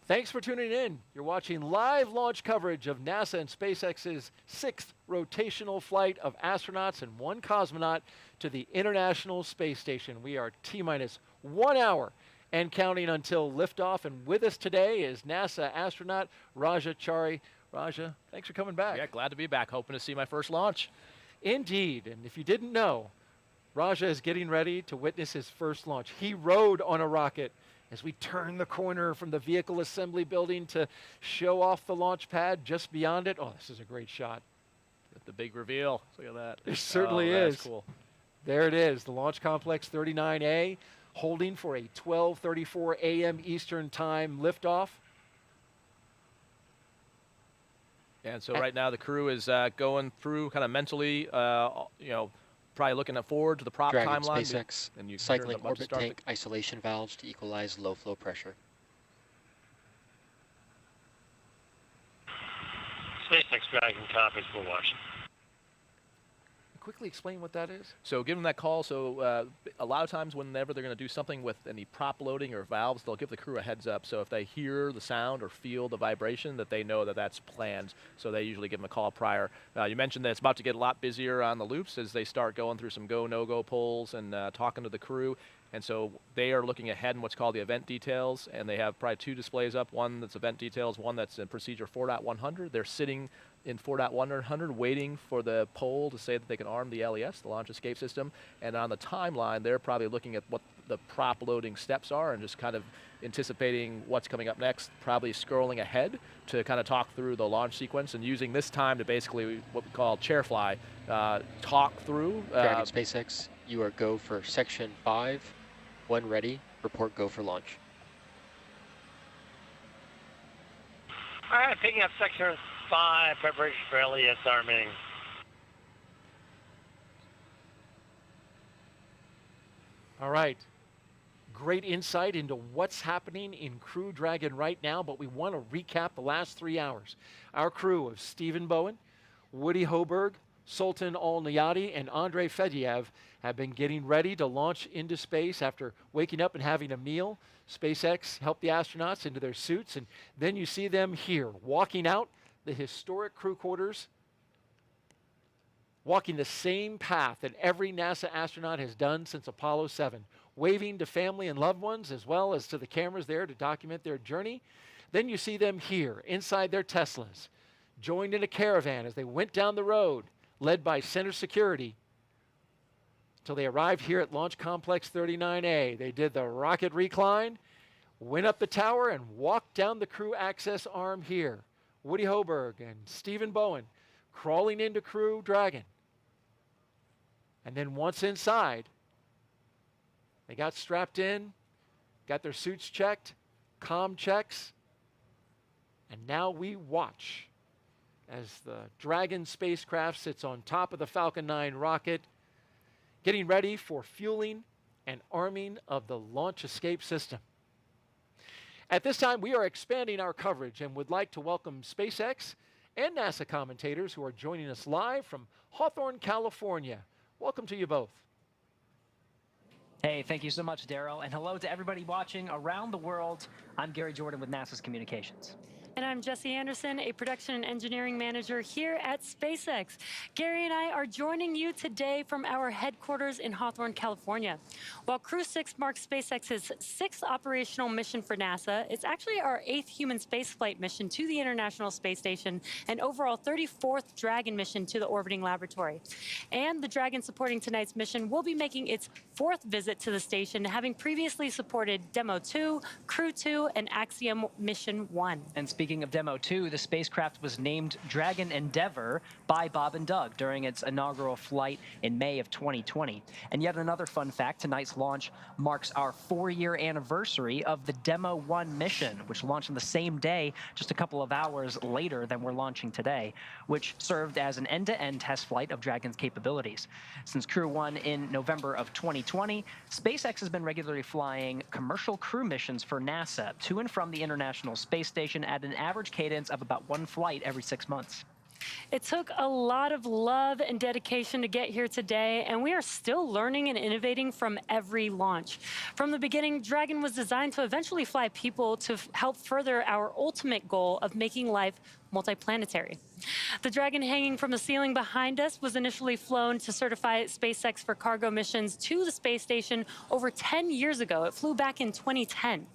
Thanks for tuning in. You're watching live launch coverage of NASA and SpaceX's 6th rotational flight of astronauts and 1 cosmonaut to the International Space Station. We are T-minus 1 hour and counting until liftoff. And with us today is NASA astronaut Raja Chari. Raja, thanks for coming back. Yeah, glad to be back. Hoping to see my first launch. Indeed. And if you didn't know, Raja is getting ready to witness his first launch. He rode on a rocket as we turn the corner from the vehicle assembly building to show off the launch pad just beyond it. Oh, this is a great shot. The big reveal. Look at that. It certainly is. That's cool. There it is, the Launch Complex 39A, holding for a 12:34 a.m. Eastern Time liftoff. And so right now the crew is going through kind of mentally, you know, probably looking forward to the prop Dragon timeline. SpaceX, And you cycling orbit tank isolation valves to equalize low flow pressure. SpaceX Dragon copies, we're watching. Quickly explain what that is. So give them that call. So a lot of times whenever they're going to do something with any prop loading or valves, they'll give the crew a heads up. So if they hear the sound or feel the vibration, that they know that that's planned. So they usually give them a call prior. You mentioned that it's about to get a lot busier on the loops as they start going through some go, no-go polls and talking to the crew. And so they are looking ahead in what's called the event details, and they have probably 2 displays up, one that's event details, one that's in procedure 4.100. They're sitting in 4.100 waiting for the poll to say that they can arm the LES, the launch escape system. And on the timeline, they're probably looking at what the prop loading steps are and just kind of anticipating what's coming up next, probably scrolling ahead to kind of talk through the launch sequence and using this time to basically what we call chair fly, talk through. Dragon SpaceX, you are go for section 5. When ready, report go for launch. All right, picking up section 5, preparation for LES arming. All right. Great insight into what's happening in Crew Dragon right now, but we want to recap the last 3 hours. Our crew of Stephen Bowen, Woody Hoberg, Sultan Al-Nayati, and Andrei Fedyev have been getting ready to launch into space after waking up and having a meal. SpaceX helped the astronauts into their suits, and then you see them here, walking out the historic crew quarters, walking the same path that every NASA astronaut has done since Apollo 7, waving to family and loved ones as well as to the cameras there to document their journey. Then you see them here, inside their Teslas, joined in a caravan as they went down the road, led by Center Security, till they arrived here at Launch Complex 39A. They did the rocket recline, went up the tower, and walked down the crew access arm here. Woody Hoberg and Stephen Bowen crawling into Crew Dragon. And then once inside, they got strapped in, got their suits checked, comm checks, and now we watch as the Dragon spacecraft sits on top of the Falcon 9 rocket, getting ready for fueling and arming of the launch escape system. At this time, we are expanding our coverage and would like to welcome SpaceX and NASA commentators who are joining us live from Hawthorne, California. Welcome to you both. Hey, thank you so much, Daryl, and hello to everybody watching around the world. I'm Gary Jordan with NASA's Communications. And I'm Jesse Anderson, a production and engineering manager here at SpaceX. Gary and I are joining you today from our headquarters in Hawthorne, California. While Crew 6 marks SpaceX's 6th operational mission for NASA, it's actually our 8th human spaceflight mission to the International Space Station and overall 34th Dragon mission to the orbiting laboratory. And the Dragon supporting tonight's mission will be making its 4th visit to the station, having previously supported Demo 2, Crew 2, and Axiom Mission 1. And speaking of Demo 2, the spacecraft was named Dragon Endeavour by Bob and Doug during its inaugural flight in May of 2020. And yet another fun fact, tonight's launch marks our 4-year anniversary of the Demo 1 mission, which launched on the same day, just a couple of hours later than we're launching today, which served as an end-to-end test flight of Dragon's capabilities. Since Crew 1 in November of 2020, SpaceX has been regularly flying commercial crew missions for NASA to and from the International Space Station at an average cadence of about 1 flight every 6 months. It took a lot of love and dedication to get here today, and we are still learning and innovating from every launch. From the beginning, Dragon was designed to eventually fly people to help further our ultimate goal of making life multiplanetary. The Dragon hanging from the ceiling behind us was initially flown to certify SpaceX for cargo missions to the space station over 10 years ago. It flew back in 2010,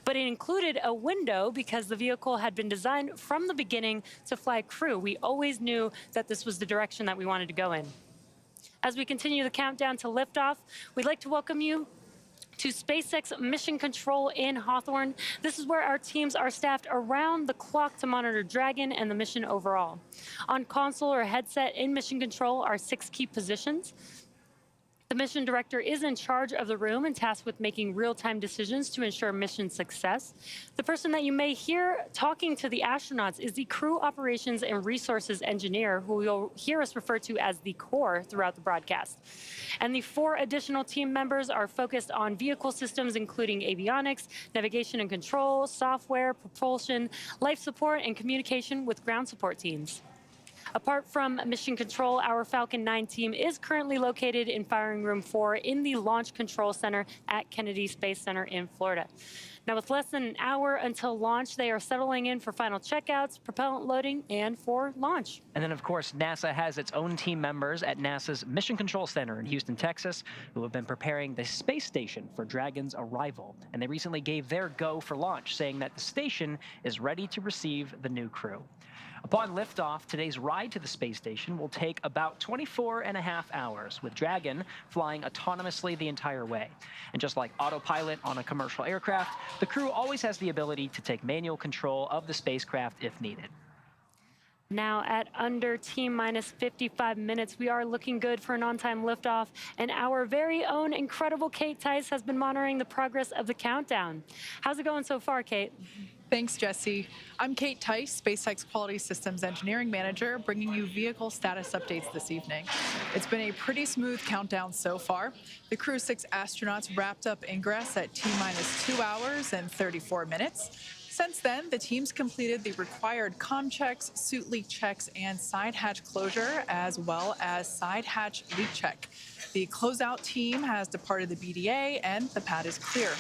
but it included a window because the vehicle had been designed from the beginning to fly crew. We always knew that this was the direction that we wanted to go in. As we continue the countdown to liftoff, we'd like to welcome you to SpaceX Mission Control in Hawthorne. This is where our teams are staffed around the clock to monitor Dragon and the mission overall. On console or headset in Mission Control are 6 key positions. The mission director is in charge of the room and tasked with making real-time decisions to ensure mission success. The person that you may hear talking to the astronauts is the crew operations and resources engineer, who you'll hear us refer to as the core throughout the broadcast. And the 4 additional team members are focused on vehicle systems, including avionics, navigation and control, software, propulsion, life support, and communication with ground support teams. Apart from Mission Control, our Falcon 9 team is currently located in Firing Room 4 in the Launch Control Center at Kennedy Space Center in Florida. Now, with less than an hour until launch, they are settling in for final checkouts, propellant loading, and for launch. And then, of course, NASA has its own team members at NASA's Mission Control Center in Houston, Texas, who have been preparing the space station for Dragon's arrival. And they recently gave their go for launch, saying that the station is ready to receive the new crew. Upon liftoff, today's ride to the space station will take about 24.5 hours, with Dragon flying autonomously the entire way. And just like autopilot on a commercial aircraft, the crew always has the ability to take manual control of the spacecraft if needed. Now at under T-minus 55 minutes, we are looking good for an on-time liftoff, and our very own incredible Kate Tice has been monitoring the progress of the countdown. How's it going so far, Kate? Thanks, Jesse. I'm Kate Tice, SpaceX Quality Systems Engineering Manager, bringing you vehicle status updates this evening. It's been a pretty smooth countdown so far. The Crew 6 astronauts wrapped up ingress at T-minus 2 hours and 34 minutes. Since then, the teams completed the required comm checks, suit leak checks, and side hatch closure, as well as side hatch leak check. The closeout team has departed the BDA, and the pad is clear.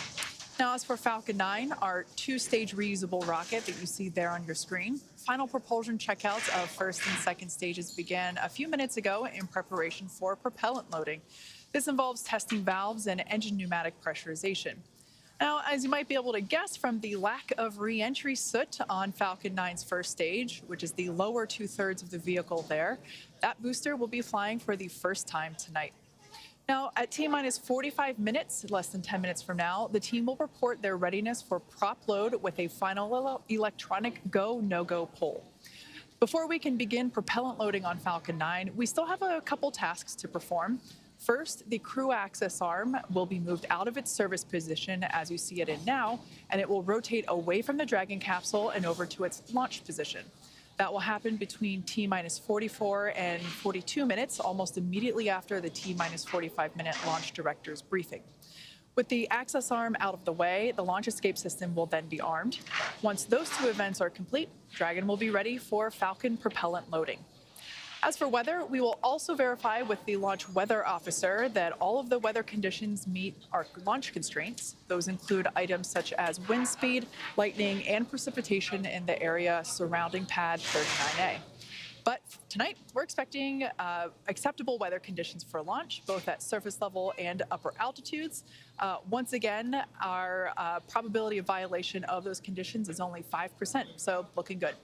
Now, as for Falcon 9, our 2-stage reusable rocket that you see there on your screen, final propulsion checkouts of first and second stages began a few minutes ago in preparation for propellant loading. This involves testing valves and engine pneumatic pressurization. Now, as you might be able to guess from the lack of re-entry soot on Falcon 9's first stage, which is the lower 2/3 of the vehicle there, that booster will be flying for the first time tonight. Now, at T-minus 45 minutes, less than 10 minutes from now, the team will report their readiness for prop load with a final electronic go, no-go poll. Before we can begin propellant loading on Falcon 9, we still have a couple tasks to perform. First, the crew access arm will be moved out of its service position as you see it in now, and it will rotate away from the Dragon capsule and over to its launch position. That will happen between T-minus 44 and 42 minutes, almost immediately after the T-minus 45-minute launch director's briefing. With the access arm out of the way, the launch escape system will then be armed. Once those 2 events are complete, Dragon will be ready for Falcon propellant loading. As for weather, we will also verify with the launch weather officer that all of the weather conditions meet our launch constraints. Those include items such as wind speed, lightning, and precipitation in the area surrounding pad 39A. But tonight, we're expecting acceptable weather conditions for launch, both at surface level and upper altitudes. Once again, our probability of violation of those conditions is only 5%, so looking good.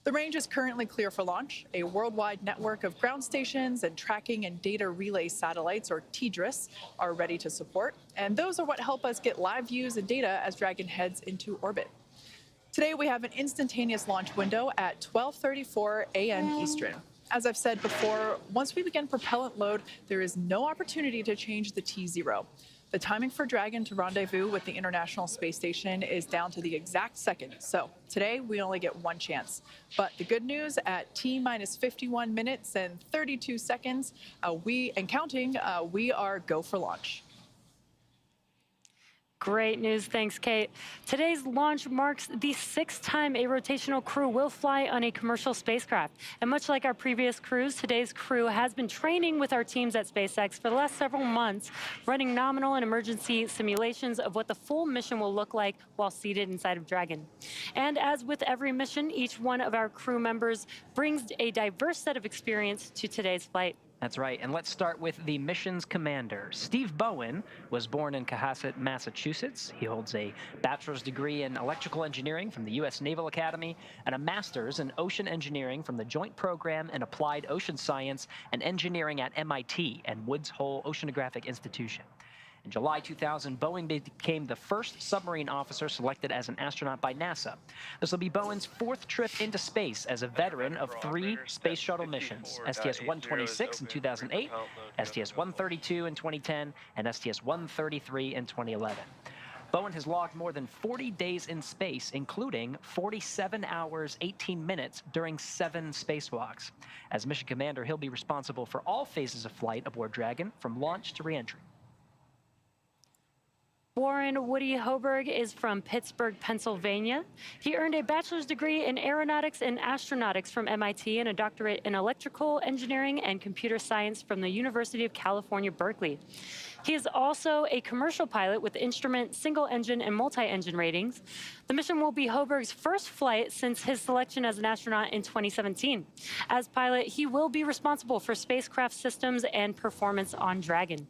The range is currently clear for launch. A worldwide network of ground stations and tracking and data relay satellites, or TDRS, are ready to support. And those are what help us get live views and data as Dragon heads into orbit. Today, we have an instantaneous launch window at 12:34 a.m. Eastern. As I've said before, once we begin propellant load, there is no opportunity to change the T0. The timing for Dragon to rendezvous with the International Space Station is down to the exact second. So today, we only get one chance. But the good news, at T-minus 51 minutes and 32 seconds, we are go for launch. Great news. Thanks, Kate. Today's launch marks the 6th time a rotational crew will fly on a commercial spacecraft. And much like our previous crews, today's crew has been training with our teams at SpaceX for the last several months, running nominal and emergency simulations of what the full mission will look like while seated inside of Dragon. And as with every mission, each one of our crew members brings a diverse set of experience to today's flight. That's right, and let's start with the mission's commander. Steve Bowen was born in Cohasset, Massachusetts. He holds a bachelor's degree in electrical engineering from the U.S. Naval Academy and a master's in ocean engineering from the Joint Program in Applied Ocean Science and Engineering at MIT and Woods Hole Oceanographic Institution. In July 2000, Bowen became the first submarine officer selected as an astronaut by NASA. This will be Bowen's 4th trip into space as a veteran of 3 space shuttle missions, STS-126 in 2008, STS-132 in 2010, and STS-133 in 2011. Bowen has logged more than 40 days in space, including 47 hours, 18 minutes during 7 spacewalks. As mission commander, he'll be responsible for all phases of flight aboard Dragon, from launch to reentry. Warren Woody Hoberg is from Pittsburgh, Pennsylvania. He earned a bachelor's degree in aeronautics and astronautics from MIT and a doctorate in electrical engineering and computer science from the University of California, Berkeley. He is also a commercial pilot with instrument, single engine, and multi-engine ratings. The mission will be Hoberg's first flight since his selection as an astronaut in 2017. As pilot, he will be responsible for spacecraft systems and performance on Dragon.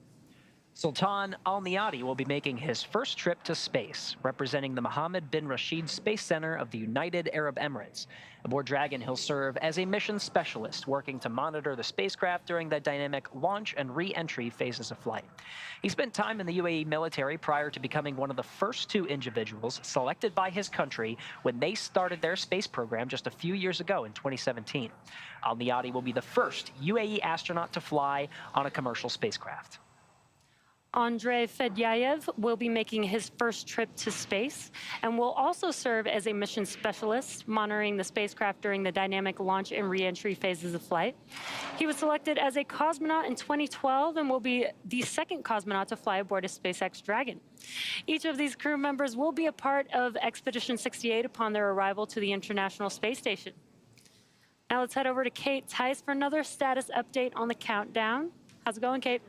Sultan Al Niyadi will be making his first trip to space, representing the Mohammed bin Rashid Space Center of the United Arab Emirates. Aboard Dragon, he'll serve as a mission specialist, working to monitor the spacecraft during the dynamic launch and re-entry phases of flight. He spent time in the UAE military prior to becoming one of the first 2 individuals selected by his country when they started their space program just a few years ago in 2017. Al Niyadi will be the first UAE astronaut to fly on a commercial spacecraft. Andrei Fedyayev will be making his first trip to space and will also serve as a mission specialist, monitoring the spacecraft during the dynamic launch and re-entry phases of flight. He was selected as a cosmonaut in 2012 and will be the 2nd cosmonaut to fly aboard a SpaceX Dragon. Each of these crew members will be a part of Expedition 68 upon their arrival to the International Space Station. Now let's head over to Kate Tice for another status update on the countdown. How's it going, Kate?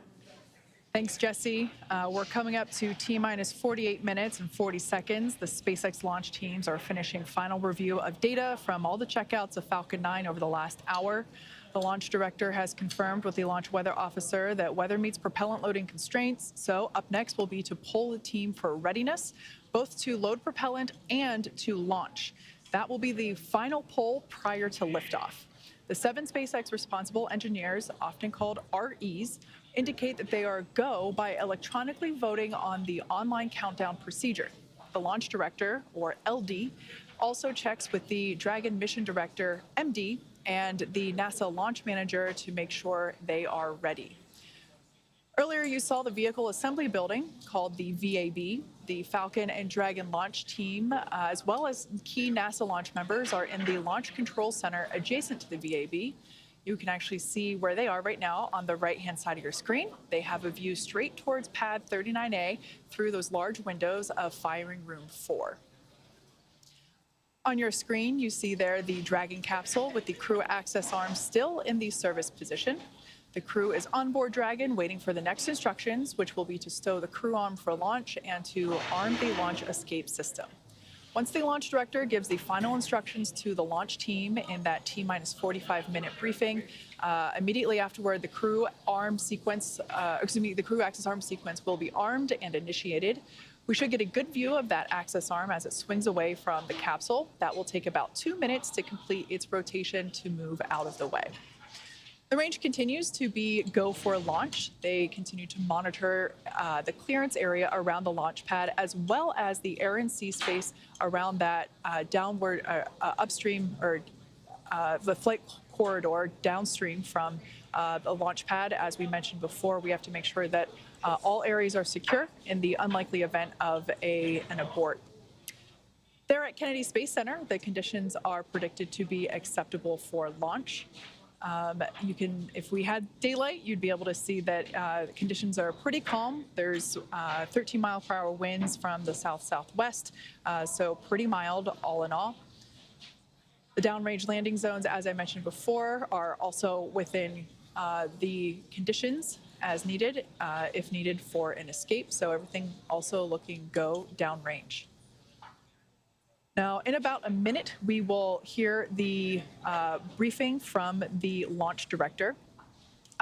Thanks, Jesse. We're coming up to T-minus 48 minutes and 40 seconds. The SpaceX launch teams are finishing final review of data from all the checkouts of Falcon 9 over the last hour. The launch director has confirmed with the launch weather officer that weather meets propellant loading constraints. So up next will be to poll the team for readiness, both to load propellant and to launch. That will be the final poll prior to liftoff. The 7 SpaceX responsible engineers, often called REs, indicate that they are go by electronically voting on the online countdown procedure. The launch director, or LD, also checks with the Dragon mission director, MD, and the NASA launch manager to make sure they are ready. Earlier, you saw the vehicle assembly building called the VAB. The Falcon and Dragon launch team, as well as key NASA launch members, are in the Launch Control Center adjacent to the VAB. You can actually see where they are right now on the right-hand side of your screen. They have a view straight towards pad 39A through those large windows of firing room 4. On your screen, you see there the Dragon capsule with the crew access arm still in the service position. The crew is on board Dragon waiting for the next instructions, which will be to stow the crew arm for launch and to arm the launch escape system. Once the launch director gives the final instructions to the launch team in that T-minus 45-minute briefing, immediately afterward, the crew access arm sequence will be armed and initiated. We should get a good view of that access arm as it swings away from the capsule. That will take about 2 minutes to complete its rotation to move out of the way. The range continues to be go for launch. They continue to monitor the clearance area around the launch pad, as well as the air and sea space around that downward upstream, or the flight corridor downstream from the launch pad. As we mentioned before, we have to make sure that all areas are secure in the unlikely event of an abort. There at Kennedy Space Center, the conditions are predicted to be acceptable for launch. You can, if we had daylight, you'd be able to see that the conditions are pretty calm. There's 13-mile-per-hour winds from the south-southwest, so pretty mild all in all. The downrange landing zones, as I mentioned before, are also within the conditions as needed, if needed for an escape. So everything also looking go downrange. Now, in about a minute, we will hear the briefing from the launch director.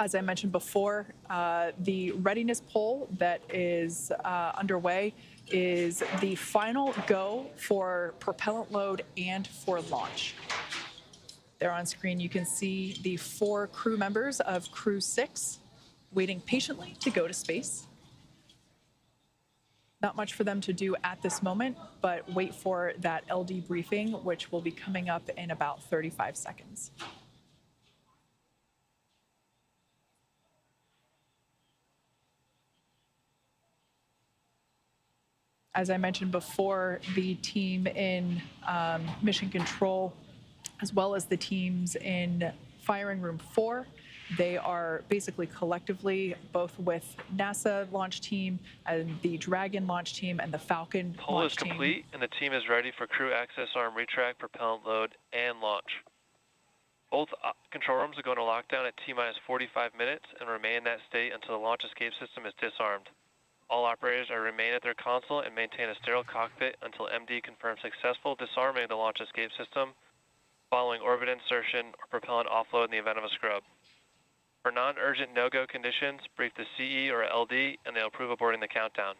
As I mentioned before, the readiness poll that is underway is the final go for propellant load and for launch. There on screen, you can see the 4 crew members of Crew 6 waiting patiently to go to space. Not much for them to do at this moment, but wait for that LD briefing, which will be coming up in about 35 seconds. As I mentioned before, the team in Mission Control, as well as the teams in Firing Room 4, they are basically collectively, both with NASA launch team and the Dragon launch team and the Falcon Poll launch is team. complete, and the team is ready for crew access arm retract, propellant load, and launch. Both control rooms will go into lockdown at T-minus 45 minutes and remain in that state until the launch escape system is disarmed. All operators are to remain at their console and maintain a sterile cockpit until MD confirms successful disarming of the launch escape system following orbit insertion or propellant offload in the event of a scrub. For non-urgent no-go conditions, brief the CE or LD and they'll approve aborting the countdown.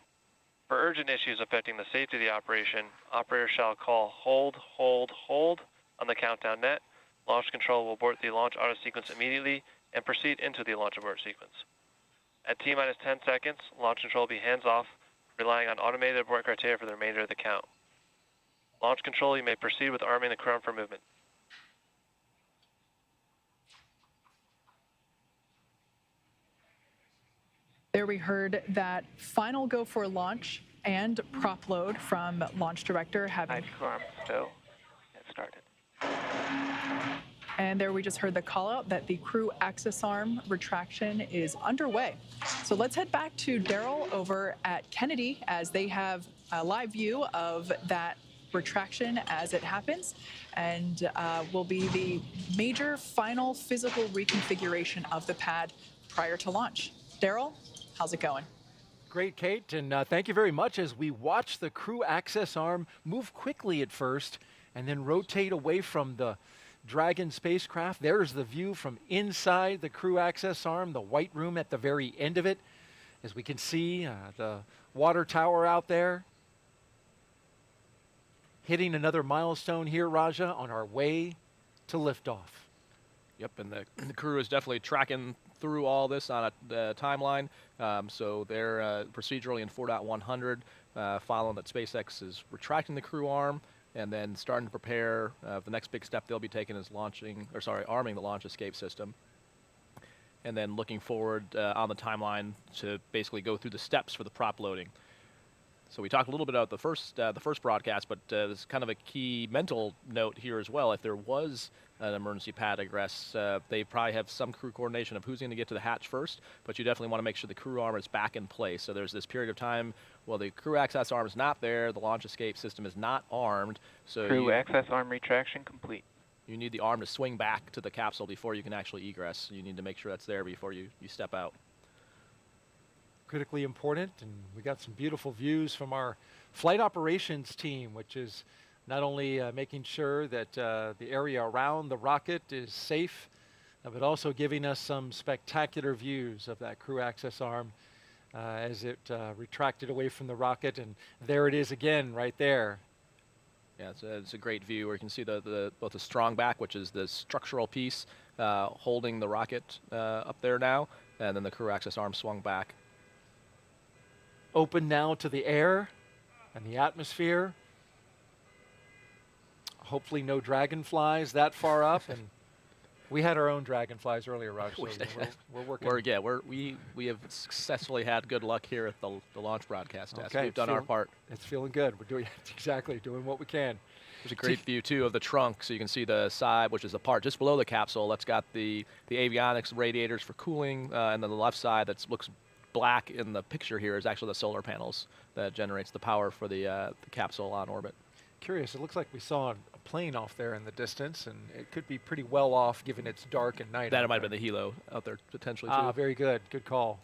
For urgent issues affecting the safety of the operation, operators shall call hold, hold, hold on the countdown net. Launch control will abort the launch auto sequence immediately and proceed into the launch abort sequence. At T-minus 10 seconds, launch control will be hands-off, relying on automated abort criteria for the remainder of the count. Launch control, you may proceed with arming the crew for movement. There we heard that final go for launch and prop load from launch director having. Crew arm, so get started. And there we just heard the call out that the crew access arm retraction is underway. So let's head back to Daryl over at Kennedy as they have a live view of that retraction as it happens, and will be the major final physical reconfiguration of the pad prior to launch. Daryl, how's it going? Great, Kate, and thank you very much as we watch the crew access arm move quickly at first and then rotate away from the Dragon spacecraft. There's the view from inside the crew access arm, the white room at the very end of it. As we can see, the water tower out there. Hitting another milestone here, Raja, on our way to liftoff. Yep, and the crew is definitely tracking through all this on a timeline. So they're procedurally in 4.100, following that SpaceX is retracting the crew arm and then starting to prepare. The next big step they'll be taking is arming the launch escape system. And then looking forward on the timeline to basically go through the steps for the prop loading. So we talked a little bit about the first broadcast, but there's kind of a key mental note here as well. If there was an emergency pad egress, they probably have some crew coordination of who's going to get to the hatch first, but you definitely want to make sure the crew arm is back in place. So there's this period of time while the crew access arm is not there, the launch escape system is not armed. So crew access arm retraction complete. You need the arm to swing back to the capsule before you can actually egress. You need to make sure that's there before you step out. Critically important, and we got some beautiful views from our flight operations team, which is not only making sure that the area around the rocket is safe, but also giving us some spectacular views of that crew access arm as it retracted away from the rocket, and there it is again right there. Yeah, it's a great view where you can see both the strong back, which is the structural piece holding the rocket up there now, and then the crew access arm swung back. Open now to the air and the atmosphere. Hopefully no dragonflies that far up, and we had our own dragonflies earlier, Raj, so we're working. We have successfully had good luck here at the launch broadcast test. Okay, We've done our part. It's feeling good. We're doing what we can. There's a great view, too, of the trunk, so you can see the side, which is the part just below the capsule. That's got the avionics radiators for cooling, and then the left side that looks black in the picture here is actually the solar panels that generates the power for the capsule on orbit. Curious, it looks like we saw a plane off there in the distance, and it could be pretty well off given it's dark and night. That might have been the helo out there potentially, too. Ah, very good. Good call.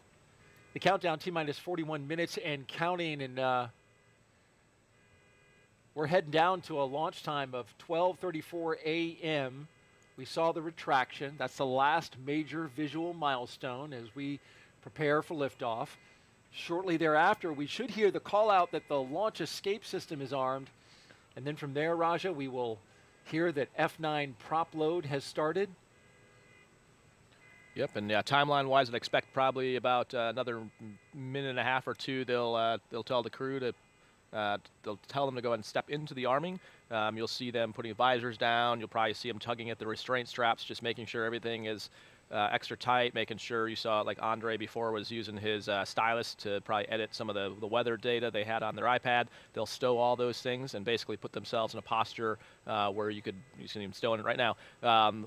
The countdown, T-minus 41 minutes and counting, and we're heading down to a launch time of 12:34 a.m. We saw the retraction. That's the last major visual milestone as we prepare for liftoff. Shortly thereafter, we should hear the call out that the launch escape system is armed. And then from there, Raja, we will hear that F9 prop load has started. Yep, and timeline-wise, I'd expect probably about another minute and a half or two. They'll tell the crew to they'll tell them to go ahead and step into the arming. You'll see them putting visors down. You'll probably see them tugging at the restraint straps, just making sure everything is extra tight, making sure you saw, like Andre before was using his stylus to probably edit some of the weather data they had on their iPad. They'll stow all those things and basically put themselves in a posture where you see them stowing it right now,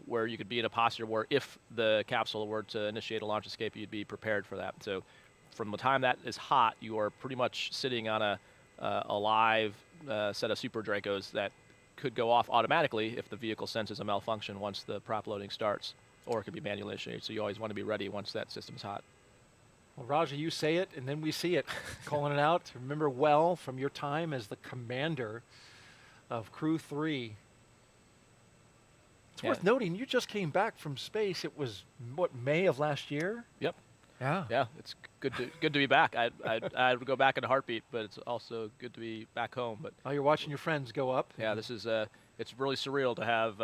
where you could be in a posture where if the capsule were to initiate a launch escape, you'd be prepared for that. So from the time that is hot, you are pretty much sitting on a live set of Super Dracos that could go off automatically if the vehicle senses a malfunction once the prop loading starts. Or it could be manually initiated, so you always want to be ready once that system's hot. Well, Raja, you say it, and then we see it. Calling it out. Remember well from your time as the commander of Crew 3. It's worth noting, you just came back from space. It was, what, May of last year? Yep. Yeah. Yeah, it's good to be back. I would go back in a heartbeat, but it's also good to be back home. But oh, you're watching your friends go up. Yeah, this is it's really surreal to have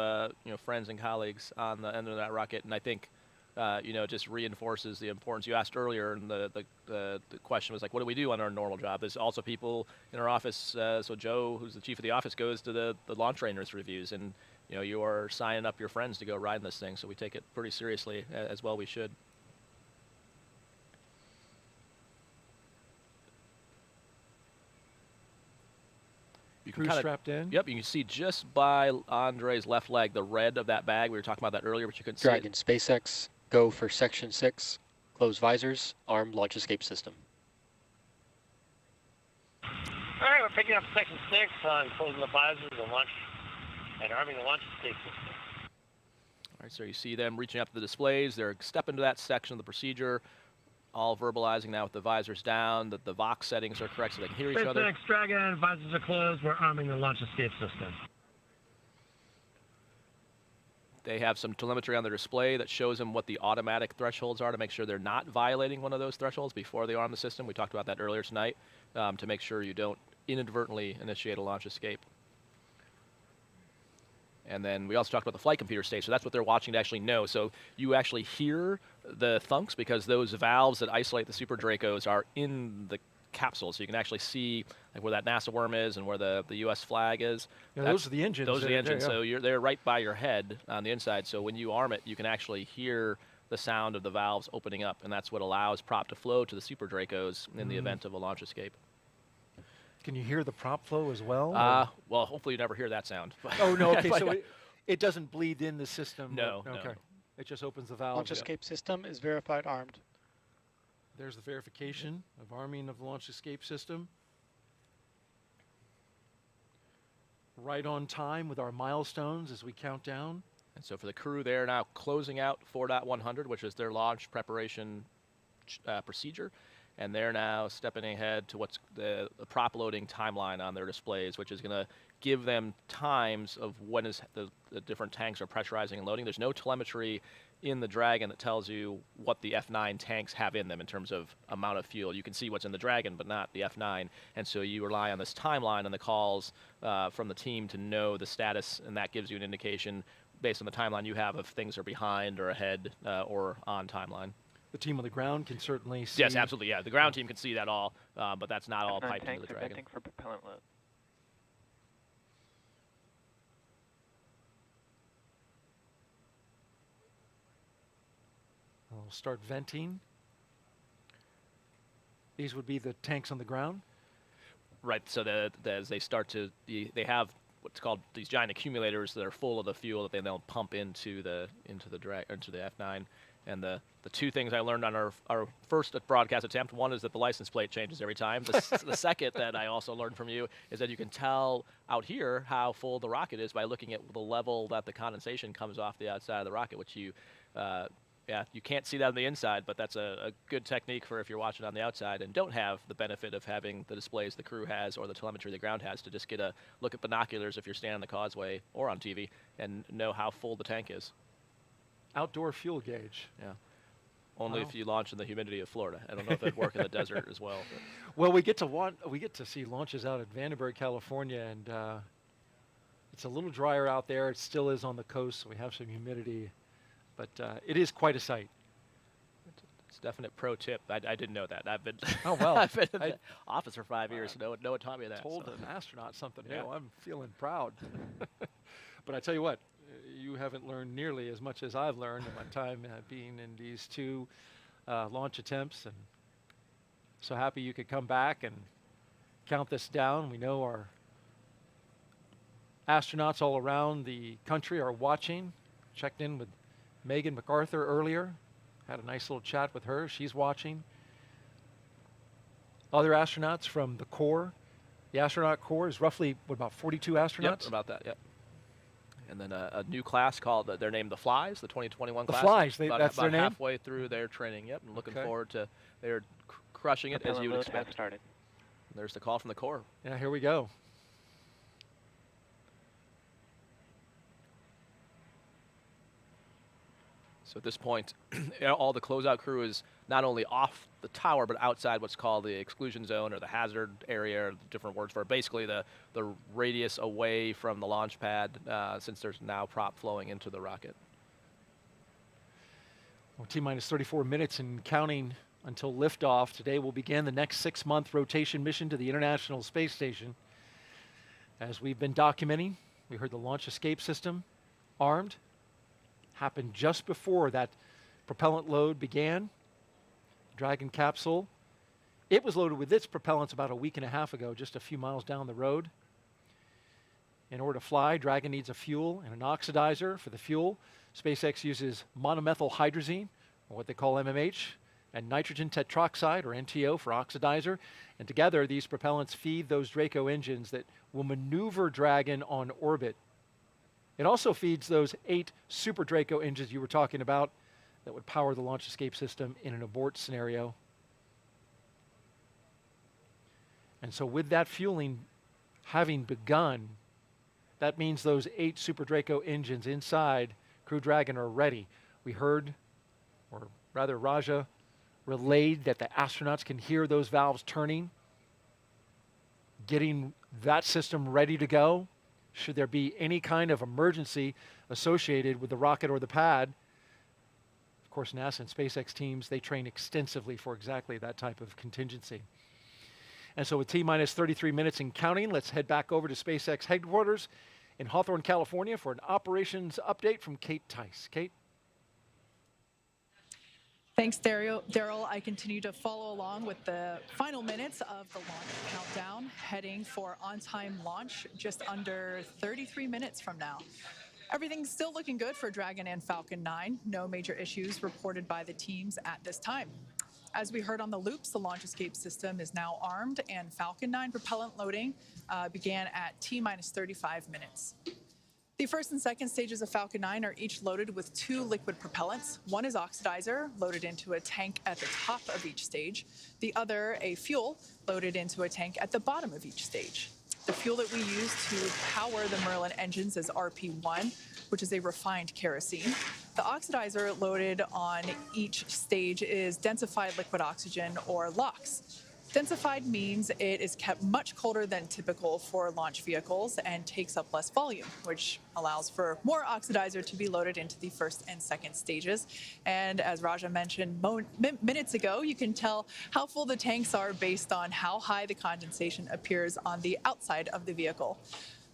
friends and colleagues on the end of that rocket, and I think it just reinforces the importance. You asked earlier, and the question was like, what do we do on our normal job? There's also people in our office. So Joe, who's the chief of the office, goes to the launch trainers reviews, and you are signing up your friends to go ride in this thing. So we take it pretty seriously, as well we should. You can Crew strapped in? Yep, you can see just by Andre's left leg the red of that bag. We were talking about that earlier, but you couldn't see it. Dragon SpaceX, go for Section 6, close visors, armed launch escape system. All right, we're picking up Section 6 on closing the visors and arming the launch escape system. All right, so you see them reaching up to the displays. They're stepping into that section of the procedure. All verbalizing now with the visors down, that the Vox settings are correct so they can hear each other. SpaceX, Dragon, visors are closed. We're arming the launch escape system. They have some telemetry on their display that shows them what the automatic thresholds are to make sure they're not violating one of those thresholds before they arm the system. We talked about that earlier tonight to make sure you don't inadvertently initiate a launch escape. And then we also talked about the flight computer state, so that's what they're watching to actually know. So you actually hear the thunks because those valves that isolate the Super Dracos are in the capsule, so you can actually see like where that NASA worm is and where the U.S. flag is. Yeah, those are the engines. Those are the engines, there, yeah. so they're right by your head on the inside. So when you arm it, you can actually hear the sound of the valves opening up, and that's what allows prop to flow to the Super Dracos in the event of a launch escape. Can you hear the prop flow as well? Well, hopefully you never hear that sound. Oh, no, okay, so it doesn't bleed in the system? No, okay. No. It just opens the valve. Launch escape system is verified armed. There's the verification of arming of the launch escape system. Right on time with our milestones as we count down. And so for the crew, they're now closing out 4.100, which is their launch preparation procedure. And they're now stepping ahead to what's the prop loading timeline on their displays, which is going to give them times of when is the different tanks are pressurizing and loading. There's no telemetry in the Dragon that tells you what the F9 tanks have in them in terms of amount of fuel. You can see what's in the Dragon, but not the F9. And so you rely on this timeline and the calls from the team to know the status, and that gives you an indication based on the timeline you have if things are behind or ahead or on timeline. The team on the ground can certainly see. Yes, absolutely. Yeah, the ground team can see that all, but that's not all piped into the Dragon. Venting for propellant load. We'll start venting. These would be the tanks on the ground. Right. So as they start to, they have what's called these giant accumulators that are full of the fuel that they then pump into the F9. And the two things I learned on our first broadcast attempt, one is that the license plate changes every time. The second that I also learned from you is that you can tell out here how full the rocket is by looking at the level that the condensation comes off the outside of the rocket, which you can't see that on the inside, but that's a good technique for if you're watching on the outside and don't have the benefit of having the displays the crew has or the telemetry the ground has to just get a look at binoculars if you're standing on the causeway or on TV and know how full the tank is. Outdoor fuel gauge. Yeah. Only if you launch in the humidity of Florida. I don't know if it'd work in the desert as well. But. Well, we get to see launches out at Vandenberg, California, and it's a little drier out there. It still is on the coast, so we have some humidity, but it is quite a sight. It's a definite pro tip. I didn't know that. I've been I've been in the office for 5 years. No one taught me that. Told an astronaut something Yeah. new. I'm feeling proud. But I tell you what. You haven't learned nearly as much as I've learned in my time being in these two launch attempts, and so happy you could come back and count this down. We know our astronauts all around the country are watching. Checked in with Megan MacArthur earlier, had a nice little chat with her. She's watching. Other astronauts from the Corps. The astronaut Corps is roughly, what, about 42 astronauts? Yep, about that, yep. And then a new class called, they're named the Flies, the 2021 class. The Flies, that's their name? halfway through their training, yep, and looking forward to, they're crushing it as you would expect. Started. And there's the call from the Corps. Yeah, here we go. So at this point, all the closeout crew is not only off the tower, but outside what's called the exclusion zone or the hazard area, or different words for it. Basically the radius away from the launch pad, since there's now prop flowing into the rocket. Well, T-minus 34 minutes and counting until liftoff. Today will begin the next 6-month rotation mission to the International Space Station. As we've been documenting, we heard the launch escape system armed. Happened just before that propellant load began. Dragon capsule. It was loaded with its propellants about a week and a half ago, just a few miles down the road. In order to fly, Dragon needs a fuel and an oxidizer for the fuel. SpaceX uses monomethyl hydrazine, or what they call MMH, and nitrogen tetroxide, or NTO, for oxidizer. And together, these propellants feed those Draco engines that will maneuver Dragon on orbit. It also feeds those 8 Super Draco engines you were talking about that would power the launch escape system in an abort scenario. And so with that fueling having begun, that means those 8 Super Draco engines inside Crew Dragon are ready. We heard, or rather Raja relayed, that the astronauts can hear those valves turning, getting that system ready to go. Should there be any kind of emergency associated with the rocket or the pad. Of course, NASA and SpaceX teams, they train extensively for exactly that type of contingency. And so with T-minus 33 minutes and counting, let's head back over to SpaceX headquarters in Hawthorne, California for an operations update from Kate Tice. Kate? Thanks, Daryl. I continue to follow along with the final minutes of the launch countdown, heading for on-time launch just under 33 minutes from now. Everything's still looking good for Dragon and Falcon 9. No major issues reported by the teams at this time. As we heard on the loops, the launch escape system is now armed, and Falcon 9 propellant loading began at T-minus 35 minutes. The first and second stages of Falcon 9 are each loaded with 2 liquid propellants. One is oxidizer, loaded into a tank at the top of each stage. The other, a fuel, loaded into a tank at the bottom of each stage. The fuel that we use to power the Merlin engines is RP1, which is a refined kerosene. The oxidizer loaded on each stage is densified liquid oxygen, or LOX. Densified means it is kept much colder than typical for launch vehicles and takes up less volume, which allows for more oxidizer to be loaded into the first and second stages. And as Raja mentioned minutes ago, you can tell how full the tanks are based on how high the condensation appears on the outside of the vehicle.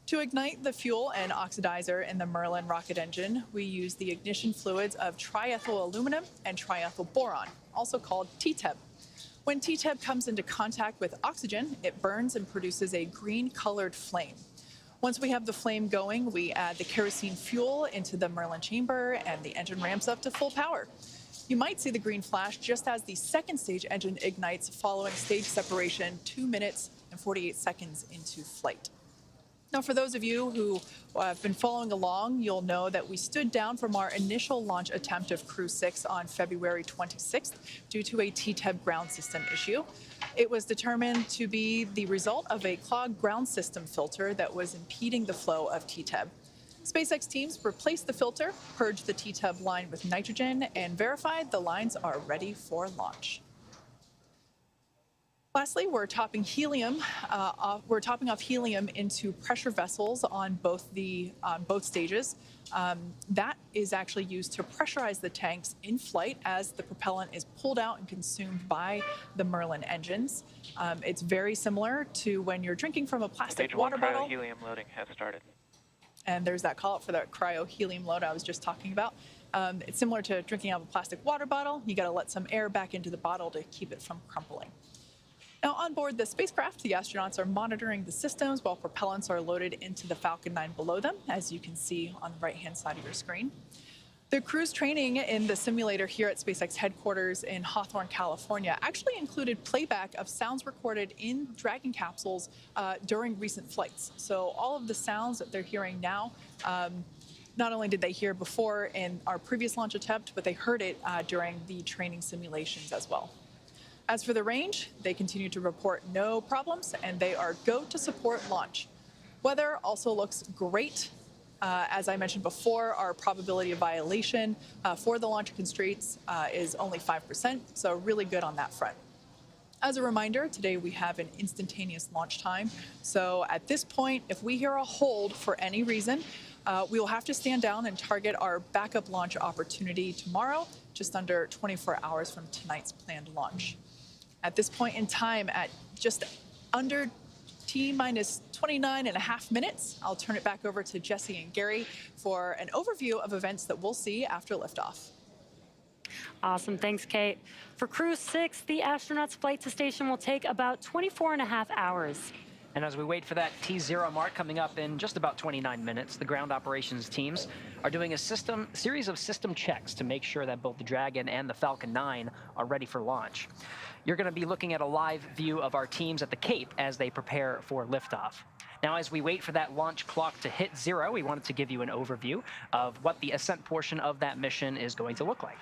To ignite the fuel and oxidizer in the Merlin rocket engine, we use the ignition fluids of triethyl aluminum and triethyl boron, also called TTEB. When TTEB comes into contact with oxygen, it burns and produces a green-colored flame. Once we have the flame going, we add the kerosene fuel into the Merlin chamber and the engine ramps up to full power. You might see the green flash just as the second stage engine ignites following stage separation 2 minutes and 48 seconds into flight. Now, for those of you who have been following along, you'll know that we stood down from our initial launch attempt of Crew 6 on February 26th due to a TTEB ground system issue. It was determined to be the result of a clogged ground system filter that was impeding the flow of TTEB. SpaceX teams replaced the filter, purged the TTEB line with nitrogen, and verified the lines are ready for launch. Lastly, we're topping off helium into pressure vessels on both stages. That is actually used to pressurize the tanks in flight as the propellant is pulled out and consumed by the Merlin engines. It's very similar to when you're drinking from a plastic water bottle. Stage 1 cryo-helium loading has started. And there's that call out for that cryo-helium load I was just talking about. It's similar to drinking out of a plastic water bottle. You got to let some air back into the bottle to keep it from crumpling. Now, on board the spacecraft, the astronauts are monitoring the systems while propellants are loaded into the Falcon 9 below them, as you can see on the right-hand side of your screen. The crew's training in the simulator here at SpaceX headquarters in Hawthorne, California, actually included playback of sounds recorded in Dragon capsules during recent flights. So all of the sounds that they're hearing now, not only did they hear before in our previous launch attempt, but they heard it during the training simulations as well. As for the range, they continue to report no problems, and they are go to support launch. Weather also looks great. As I mentioned before, our probability of violation for the launch constraints is only 5%, so really good on that front. As a reminder, today we have an instantaneous launch time. So at this point, if we hear a hold for any reason, we will have to stand down and target our backup launch opportunity tomorrow, just under 24 hours from tonight's planned launch. At this point in time, at just under T-minus 29.5 minutes, I'll turn it back over to Jesse and Gary for an overview of events that we'll see after liftoff. Awesome. Thanks, Kate. For Crew 6, the astronauts' flight to station will take about 24.5 hours. And as we wait for that T0 mark coming up in just about 29 minutes, the ground operations teams are doing a series of system checks to make sure that both the Dragon and the Falcon 9 are ready for launch. You're going to be looking at a live view of our teams at the Cape as they prepare for liftoff. Now, as we wait for that launch clock to hit 0, we wanted to give you an overview of what the ascent portion of that mission is going to look like.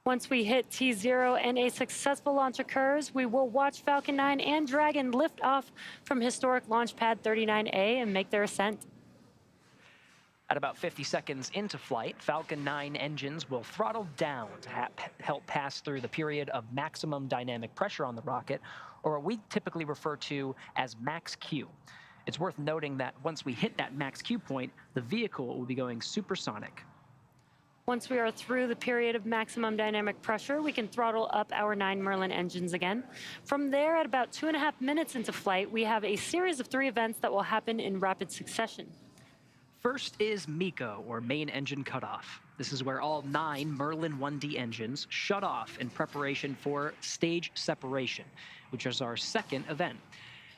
Once we hit T0 and a successful launch occurs, we will watch Falcon 9 and Dragon lift off from historic launch pad 39A and make their ascent. At about 50 seconds into flight, Falcon 9 engines will throttle down to help pass through the period of maximum dynamic pressure on the rocket, or what we typically refer to as max Q. It's worth noting that once we hit that max Q point, the vehicle will be going supersonic. Once we are through the period of maximum dynamic pressure, we can throttle up our 9 Merlin engines again. From there, at about 2.5 minutes into flight, we have a series of 3 events that will happen in rapid succession. First is MECO, or main engine cutoff. This is where all 9 Merlin 1D engines shut off in preparation for stage separation, which is our second event.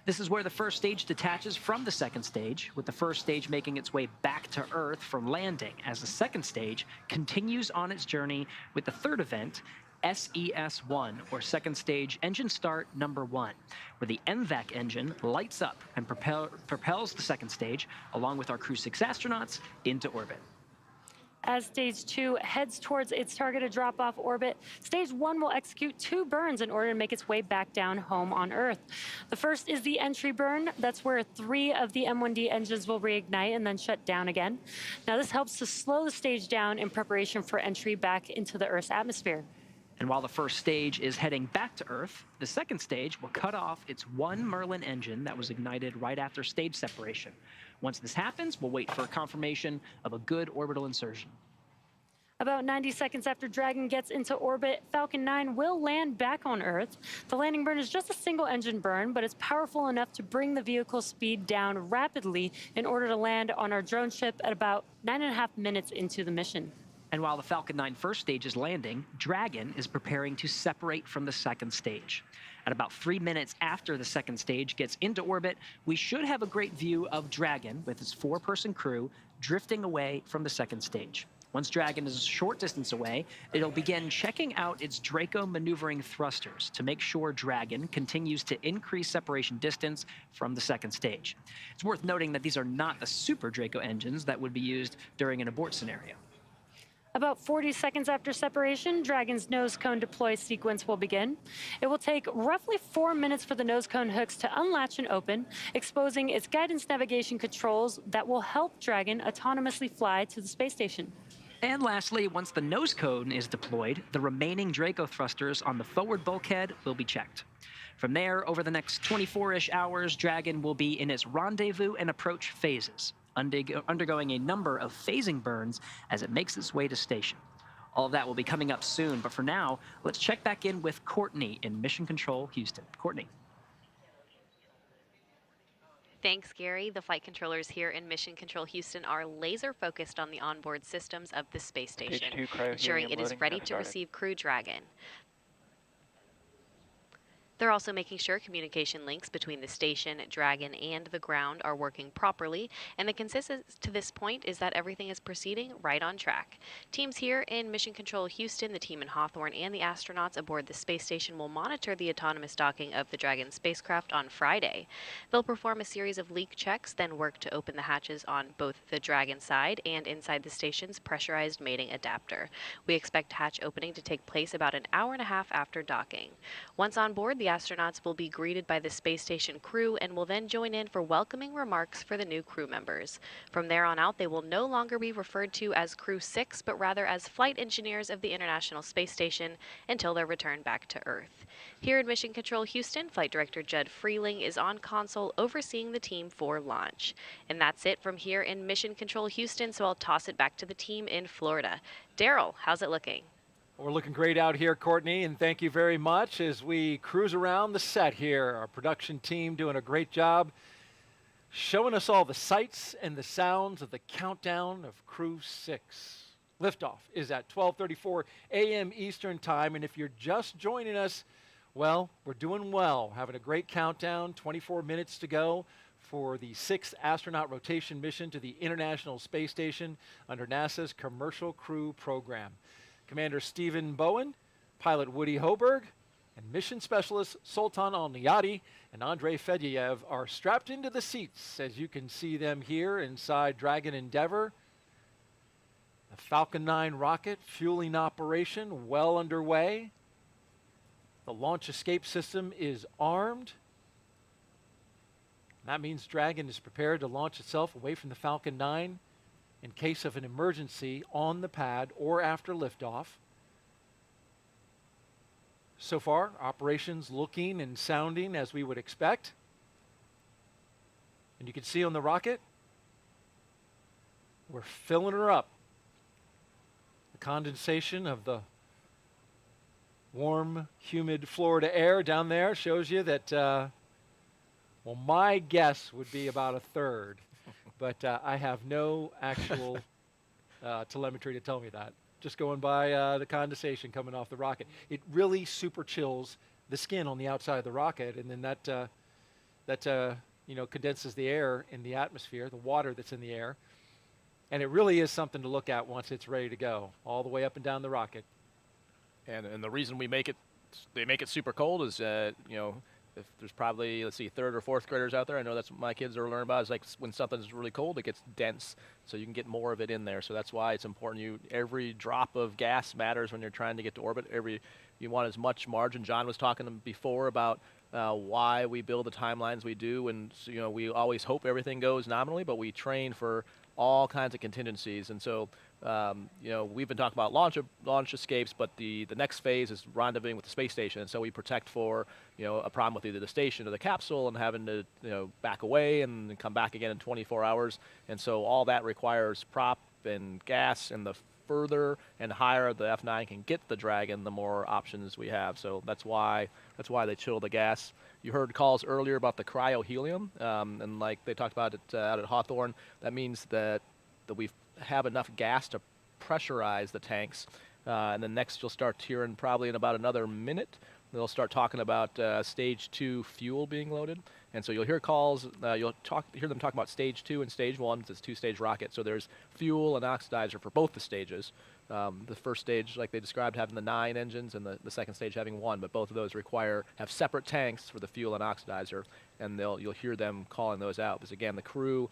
This is where the first stage detaches from the second stage, with the first stage making its way back to Earth from landing, as the second stage continues on its journey with the third event, SES-1, or second stage engine start number 1, where the MVAC engine lights up and propels the second stage, along with our Crew 6 astronauts, into orbit. As Stage 2 heads towards its targeted drop-off orbit, Stage 1 will execute 2 burns in order to make its way back down home on Earth. The first is the entry burn. That's where 3 of the M1D engines will reignite and then shut down again. Now, this helps to slow the stage down in preparation for entry back into the Earth's atmosphere. And while the first stage is heading back to Earth, the second stage will cut off its 1 Merlin engine that was ignited right after stage separation. Once this happens, we'll wait for confirmation of a good orbital insertion. About 90 seconds after Dragon gets into orbit, Falcon 9 will land back on Earth. The landing burn is just a single engine burn, but it's powerful enough to bring the vehicle's speed down rapidly in order to land on our drone ship at about 9.5 minutes into the mission. And while the Falcon 9 first stage is landing, Dragon is preparing to separate from the second stage. At about 3 minutes after the second stage gets into orbit, we should have a great view of Dragon with its 4-person crew drifting away from the second stage. Once Dragon is a short distance away, it'll begin checking out its Draco maneuvering thrusters to make sure Dragon continues to increase separation distance from the second stage. It's worth noting that these are not the Super Draco engines that would be used during an abort scenario. About 40 seconds after separation, Dragon's nose cone deploy sequence will begin. It will take roughly 4 minutes for the nose cone hooks to unlatch and open, exposing its guidance navigation controls that will help Dragon autonomously fly to the space station. And lastly, once the nose cone is deployed, the remaining Draco thrusters on the forward bulkhead will be checked. From there, over the next 24-ish hours, Dragon will be in its rendezvous and approach phases, undergoing a number of phasing burns as it makes its way to station. All of that will be coming up soon, but for now, let's check back in with Courtney in Mission Control Houston. Courtney. Thanks, Gary. The flight controllers here in Mission Control Houston are laser focused on the onboard systems of the space station, ensuring it is ready to receive Crew Dragon. They're also making sure communication links between the station, Dragon, and the ground are working properly, and the consensus to this point is that everything is proceeding right on track. Teams here in Mission Control Houston, the team in Hawthorne, and the astronauts aboard the space station will monitor the autonomous docking of the Dragon spacecraft on Friday. They'll perform a series of leak checks, then work to open the hatches on both the Dragon side and inside the station's pressurized mating adapter. We expect hatch opening to take place about an hour and a half after docking. Once on board, the astronauts will be greeted by the space station crew and will then join in for welcoming remarks for the new crew members. From there on out, they will no longer be referred to as Crew 6, but rather as flight engineers of the International Space Station until their return back to Earth. Here in Mission Control Houston, Flight Director Judd Freeling is on console overseeing the team for launch. And that's it from here in Mission Control Houston, so I'll toss it back to the team in Florida. Daryl, how's it looking? We're looking great out here, Courtney, and thank you very much as we cruise around the set here. Our production team doing a great job showing us all the sights and the sounds of the countdown of Crew 6. Liftoff is at 12:34 a.m. Eastern Time, and if you're just joining us, well, we're doing well. Having a great countdown, 24 minutes to go for the 6th astronaut rotation mission to the International Space Station under NASA's Commercial Crew Program. Commander Stephen Bowen, pilot Woody Hoberg, and mission specialists Sultan Al-Niyadi and Andrei Fedyayev are strapped into the seats, as you can see them here inside Dragon Endeavour. The Falcon 9 rocket fueling operation well underway. The launch escape system is armed. That means Dragon is prepared to launch itself away from the Falcon 9 in case of an emergency on the pad or after liftoff. So far, operations looking and sounding as we would expect. And you can see on the rocket, we're filling her up. The condensation of the warm, humid Florida air down there shows you that, well, my guess would be about a third. But I have no actual telemetry to tell me that. Just going by the condensation coming off the rocket. It really super chills the skin on the outside of the rocket, and then that condenses the air in the atmosphere, the water that's in the air. And it really is something to look at once it's ready to go, all the way up and down the rocket. And the reason they make it super cold is, if there's probably, let's see, 3rd or 4th graders out there, I know that's what my kids are learning about, is like when something's really cold, it gets dense, so you can get more of it in there. So that's why it's important. Every drop of gas matters when you're trying to get to orbit. You want as much margin. John was talking before about why we build the timelines we do, and so, we always hope everything goes nominally, but we train for all kinds of contingencies. And so we've been talking about launch escapes, but the next phase is rendezvousing with the space station. And so we protect for a problem with either the station or the capsule and having to back away and come back again in 24 hours. And so all that requires prop and gas, and the further and higher the F9 can get the Dragon, the more options we have. So that's why they chill the gas. You heard calls earlier about the cryohelium, and like they talked about it out at Hawthorne. That means that we have enough gas to pressurize the tanks, and then next you'll start hearing probably in about another minute they'll start talking about stage 2 fuel being loaded. And so you'll hear calls, you'll hear them talk about stage 2 and stage 1. It's a 2-stage rocket. So there's fuel and oxidizer for both the stages. The first stage, like they described, having the 9 engines, and the second stage having 1. But both of those have separate tanks for the fuel and oxidizer. And you'll hear them calling those out. Because again, the crew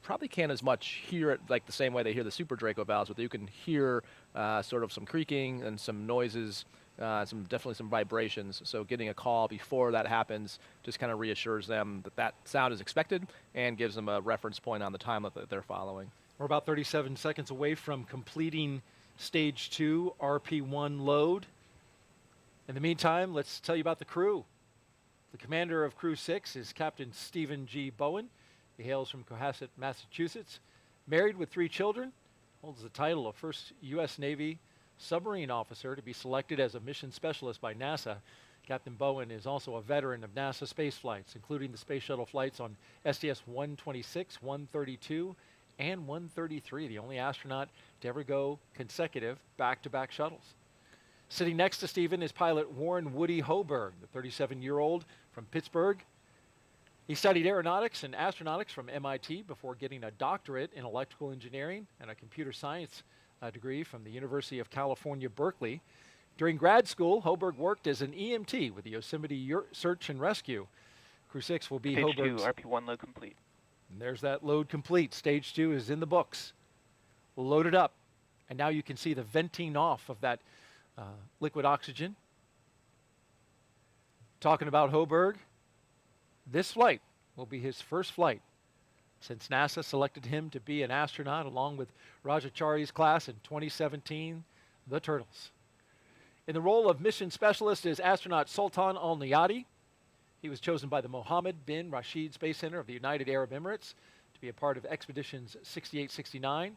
probably can't as much hear it like the same way they hear the Super Draco valves, but you can hear sort of some creaking and some noises, definitely some vibrations. So getting a call before that happens just kind of reassures them that sound is expected and gives them a reference point on the time that they're following. We're about 37 seconds away from completing stage 2 RP1 load. In the meantime, let's tell you about the crew. The commander of Crew 6 is Captain Stephen G. Bowen. He hails from Cohasset, Massachusetts. Married with 3 children, holds the title of first U.S. Navy submarine officer to be selected as a mission specialist by NASA. Captain Bowen is also a veteran of NASA space flights, including the space shuttle flights on STS-126, 132, and 133, the only astronaut to ever go consecutive back-to-back shuttles. Sitting next to Stephen is pilot Warren Woody Hoberg, the 37-year-old from Pittsburgh. He studied aeronautics and astronautics from MIT before getting a doctorate in electrical engineering and a computer science degree from the University of California, Berkeley. During grad school, Hoberg worked as an EMT with the Yosemite Search and Rescue. Crew 6 will be Stage 2, Hoberg's... RP1 load complete. And there's that load complete. Stage 2 is in the books. We'll load it up. And now you can see the venting off of that liquid oxygen. Talking about Hoberg, this flight will be his first flight since NASA selected him to be an astronaut along with Rajachari's class in 2017, the Turtles. In the role of mission specialist is astronaut Sultan Al-Niyadi. He was chosen by the Mohammed bin Rashid Space Center of the United Arab Emirates to be a part of Expeditions 68-69.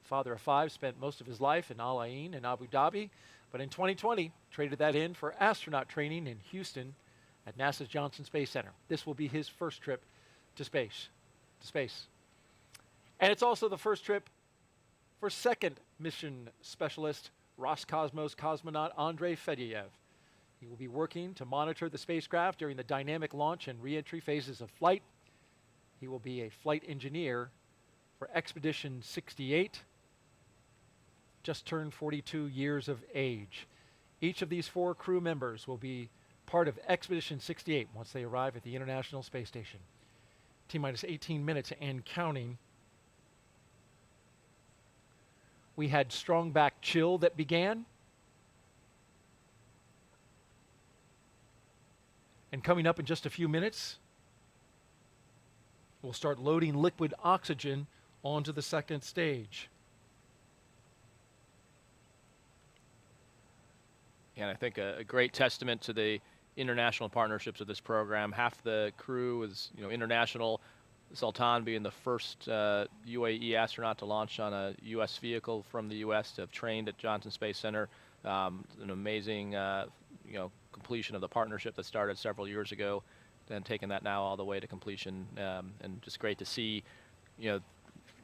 Father of 5, spent most of his life in Al Ain and Abu Dhabi, but in 2020 traded that in for astronaut training in Houston at NASA's Johnson Space Center. This will be his first trip to space. And it's also the first trip for second mission specialist Roscosmos cosmonaut Andrei Fedyaev. He will be working to monitor the spacecraft during the dynamic launch and re-entry phases of flight. He will be a flight engineer for Expedition 68, just turned 42 years of age. Each of these 4 crew members will be part of Expedition 68 once they arrive at the International Space Station. T-minus 18 minutes and counting. We had strong back chill that began. And coming up in just a few minutes, we'll start loading liquid oxygen onto the second stage. And I think a great testament to the international partnerships of this program. Half the crew is international. Sultan being the first UAE astronaut to launch on a U.S. vehicle from the U.S. to have trained at Johnson Space Center. An amazing completion of the partnership that started several years ago, and taking that now all the way to completion. And just great to see,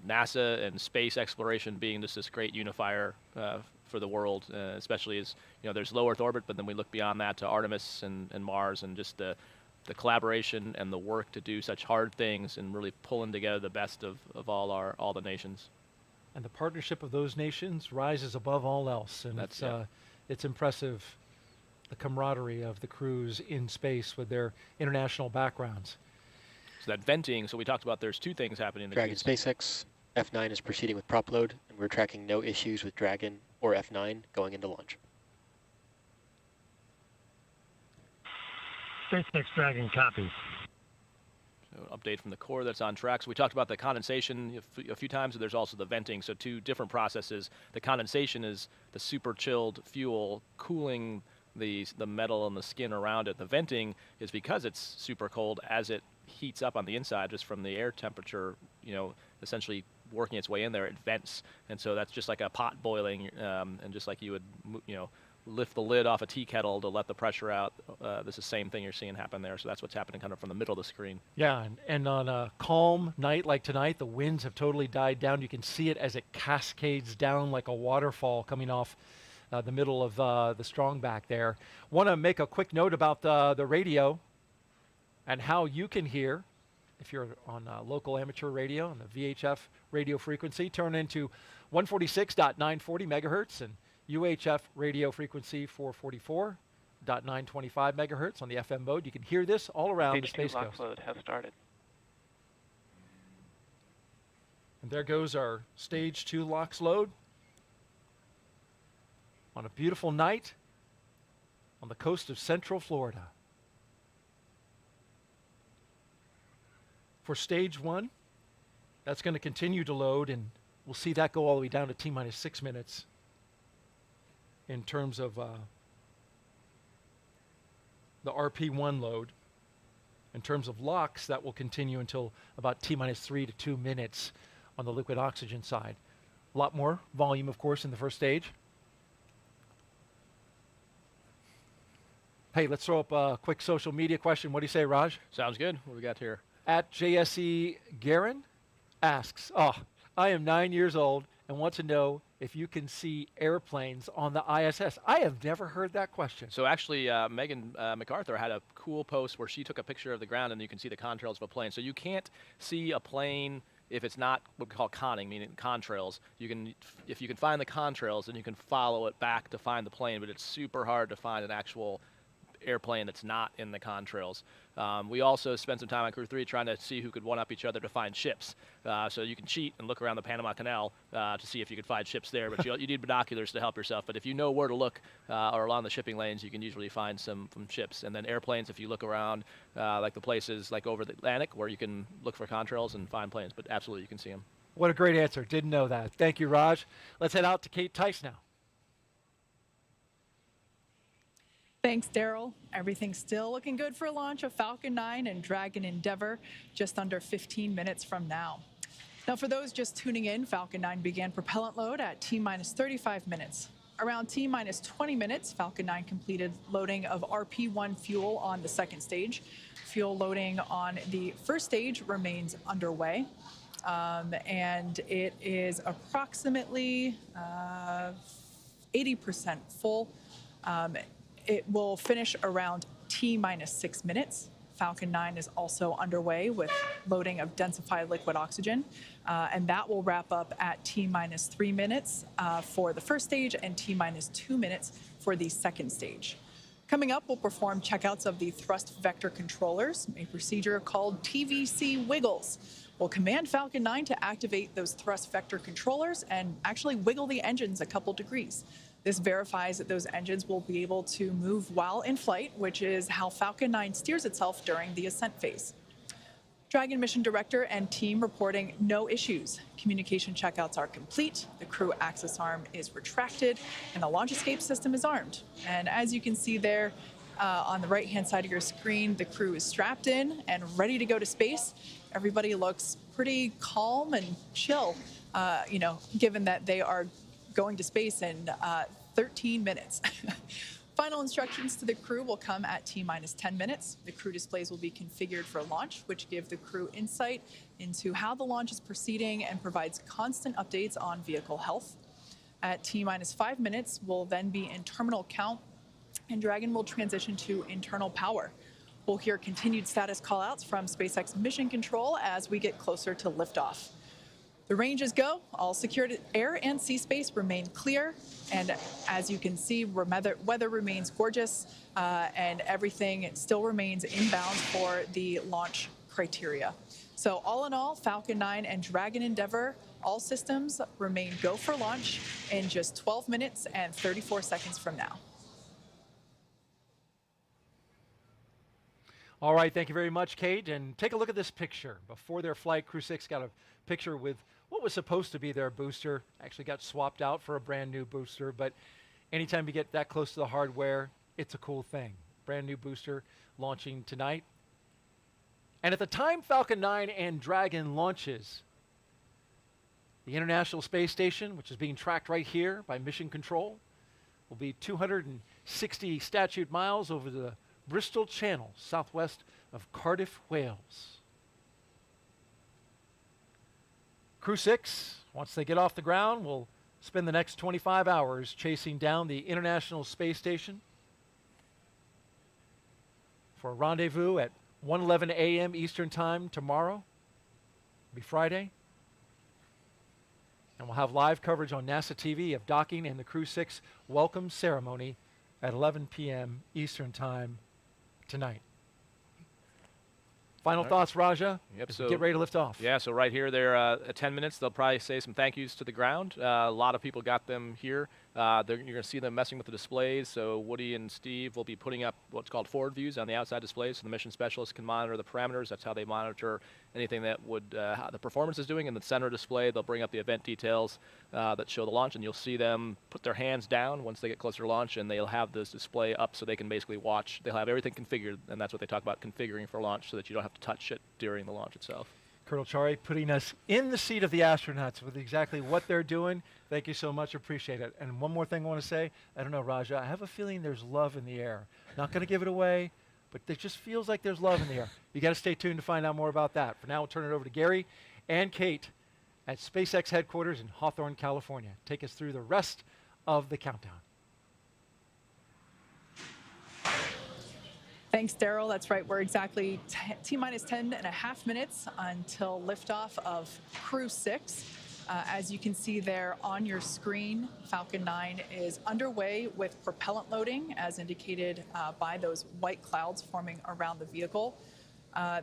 NASA and space exploration being just this great unifier for the world, especially as there's low Earth orbit, but then we look beyond that to Artemis and Mars, and just the collaboration and the work to do such hard things and really pulling together the best of all the nations. And the partnership of those nations rises above all else, and it's impressive, the camaraderie of the crews in space with their international backgrounds. So that venting, so we talked about there's 2 things happening in the Dragon SpaceX, F9 is proceeding with prop load, and we're tracking no issues with Dragon or F9 going into launch. SpaceX Dragon copy. So update from the core that's on track. So we talked about the condensation a few times, and there's also the venting. So 2 different processes. The condensation is the super chilled fuel cooling the metal and the skin around it. The venting is because it's super cold as it heats up on the inside just from the air temperature, essentially working its way in there, it vents. And so that's just like a pot boiling, and just like you would, lift the lid off a tea kettle to let the pressure out. This is the same thing you're seeing happen there. So that's what's happening kind of from the middle of the screen. Yeah, and on a calm night like tonight, the winds have totally died down. You can see it as it cascades down like a waterfall coming off the middle of the strong back there. Want to make a quick note about the radio and how you can hear. If you're on local amateur radio on the VHF radio frequency, turn into 146.940 megahertz and UHF radio frequency 444.925 megahertz on the FM mode. You can hear this all around the Space Coast. Stage 2 lock load has started. And there goes our Stage 2 LOX load on a beautiful night on the coast of Central Florida. For Stage 1, that's going to continue to load, and we'll see that go all the way down to T-minus 6 minutes in terms of the RP1 load. In terms of LOX, that will continue until about T-minus 3 to 2 minutes on the liquid oxygen side. A lot more volume, of course, in the first stage. Hey, let's throw up a quick social media question. What do you say, Raj? Sounds good. What do we got here? At JSE Garin asks, I am 9 years old and want to know if you can see airplanes on the ISS. I have never heard that question. So actually, Megan MacArthur had a cool post where she took a picture of the ground and you can see the contrails of a plane. So you can't see a plane if it's not what we call conning, meaning contrails. You can, if you can find the contrails, then you can follow it back to find the plane, but it's super hard to find an actual airplane that's not in the contrails. We also spent some time on Crew 3 trying to see who could one-up each other to find ships. So you can cheat and look around the Panama Canal to see if you could find ships there, but you need binoculars to help yourself. But if you know where to look or along the shipping lanes, you can usually find some ships. And then airplanes, if you look around like the places like over the Atlantic where you can look for contrails and find planes, but absolutely you can see them. What a great answer. Didn't know that. Thank you, Raj. Let's head out to Kate Tice now. Thanks, Daryl. Everything's still looking good for launch of Falcon 9 and Dragon Endeavour just under 15 minutes from now. Now, for those just tuning in, Falcon 9 began propellant load at T-minus 35 minutes. Around T-minus 20 minutes, Falcon 9 completed loading of RP1 fuel on the second stage. Fuel loading on the first stage remains underway, and it is approximately 80% full. It will finish around T-minus 6 minutes. Falcon 9 is also underway with loading of densified liquid oxygen, and that will wrap up at T-minus 3 minutes for the first stage and T-minus 2 minutes for the second stage. Coming up, we'll perform checkouts of the thrust vector controllers, a procedure called TVC wiggles. We'll command Falcon 9 to activate those thrust vector controllers and actually wiggle the engines a couple degrees. This verifies that those engines will be able to move while in flight, which is how Falcon 9 steers itself during the ascent phase. Dragon mission director and team reporting no issues. Communication checkouts are complete, the crew access arm is retracted, and the launch escape system is armed. And as you can see there on the right-hand side of your screen, the crew is strapped in and ready to go to space. Everybody looks pretty calm and chill, given that they are going to space in 13 minutes. Final instructions to the crew will come at T-minus 10 minutes. The crew displays will be configured for launch, which give the crew insight into how the launch is proceeding and provides constant updates on vehicle health. At T-minus 5 minutes, we'll then be in terminal count, and Dragon will transition to internal power. We'll hear continued status callouts from SpaceX Mission Control as we get closer to liftoff. The ranges go. All secured air and sea space remain clear. And as you can see, weather remains gorgeous and everything still remains inbound for the launch criteria. So all in all, Falcon 9 and Dragon Endeavour, all systems remain go for launch in just 12 minutes and 34 seconds from now. All right, thank you very much, Kate. And take a look at this picture. Before their flight, Crew 6 got a picture with what was supposed to be their booster. Actually got swapped out for a brand new booster, but anytime you get that close to the hardware, it's a cool thing. Brand new booster launching tonight. And at the time Falcon 9 and Dragon launches, the International Space Station, which is being tracked right here by Mission Control, will be 260 statute miles over the Bristol Channel, southwest of Cardiff, Wales. Crew 6, once they get off the ground, will spend the next 25 hours chasing down the International Space Station for a rendezvous at 1:11 a.m. Eastern Time tomorrow. It'll be Friday. And we'll have live coverage on NASA TV of docking and the Crew 6 welcome ceremony at 11 p.m. Eastern Time tonight. Final thoughts, Raja? Yep, as we get ready to lift off. Yeah, so right here, they're at 10 minutes. They'll probably say some thank yous to the ground. A lot of people got them here. You're going to see them messing with the displays. So Woody and Steve will be putting up what's called forward views on the outside displays, so the mission specialists can monitor the parameters. That's how they monitor anything that would how the performance is doing. In the center display, they'll bring up the event details that show the launch, and you'll see them put their hands down once they get closer to launch, and they'll have this display up so they can basically watch. They'll have everything configured, and that's what they talk about, configuring for launch, so that you don't have to touch it during the launch itself. Colonel Chari putting us in the seat of the astronauts with exactly what they're doing. Thank you so much. Appreciate it. And one more thing I want to say. I don't know, Raja. I have a feeling there's love in the air. Not going to give it away, but it just feels like there's love in the air. You got to stay tuned to find out more about that. For now, we'll turn it over to Gary and Kate at SpaceX headquarters in Hawthorne, California. Take us through the rest of the countdown. Thanks, Daryl. That's right. We're exactly T-minus 10.5 minutes until liftoff of Crew 6. As you can see there on your screen, Falcon 9 is underway with propellant loading, as indicated by those white clouds forming around the vehicle.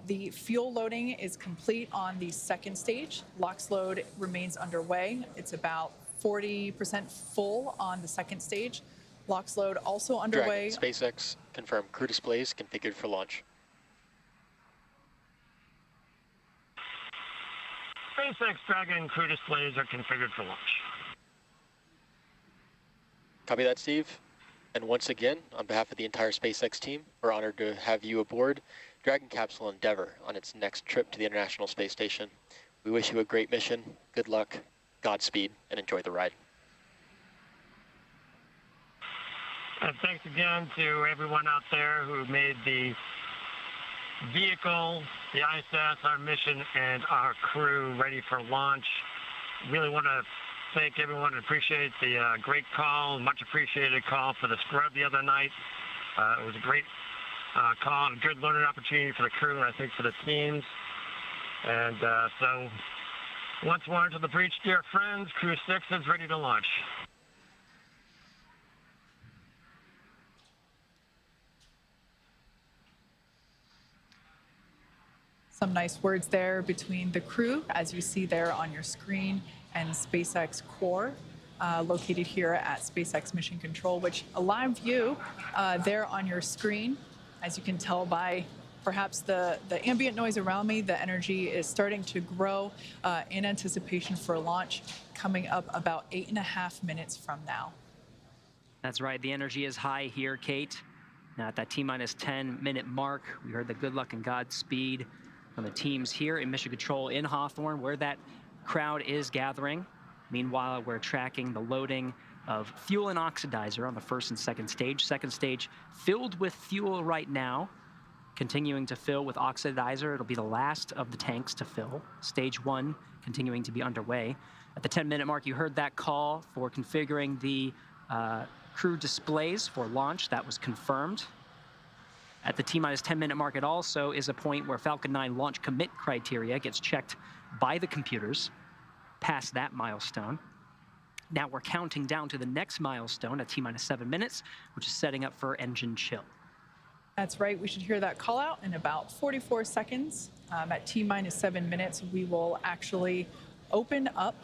The fuel loading is complete on the second stage. LOX load remains underway. It's about 40% full on the second stage. LOX load also underway. Dragon, SpaceX, confirm crew displays configured for launch. SpaceX Dragon crew displays are configured for launch. Copy that, Steve. And once again, on behalf of the entire SpaceX team, we're honored to have you aboard Dragon Capsule Endeavour on its next trip to the International Space Station. We wish you a great mission, good luck, Godspeed, and enjoy the ride. And thanks again to everyone out there who made the vehicle, the ISS, our mission, and our crew ready for launch. Really want to thank everyone and appreciate the great call, much appreciated call for the scrub the other night. It was a great call and a good learning opportunity for the crew and I think for the teams. And so once more into the breach, dear friends, Crew 6 is ready to launch. Some nice words there between the crew, as you see there on your screen, and SpaceX Core, located here at SpaceX Mission Control, which a live view there on your screen. As you can tell by perhaps the ambient noise around me, the energy is starting to grow in anticipation for launch, coming up about 8.5 minutes from now. That's right. The energy is high here, Kate. Now at that T-minus 10-minute mark, we heard the good luck and Godspeed from the teams here in Mission Control in Hawthorne, where that crowd is gathering. Meanwhile, we're tracking the loading of fuel and oxidizer on the first and second stage. Second stage filled with fuel right now, continuing to fill with oxidizer. It'll be the last of the tanks to fill. Stage 1 continuing to be underway. At the 10-minute mark, you heard that call for configuring the crew displays for launch. That was confirmed. At the T-minus 10-minute mark, it also is a point where Falcon 9 launch commit criteria gets checked by the computers past that milestone. Now we're counting down to the next milestone at T-minus 7 minutes, which is setting up for engine chill. That's right. We should hear that call out in about 44 seconds. At T-minus 7 minutes, we will actually open up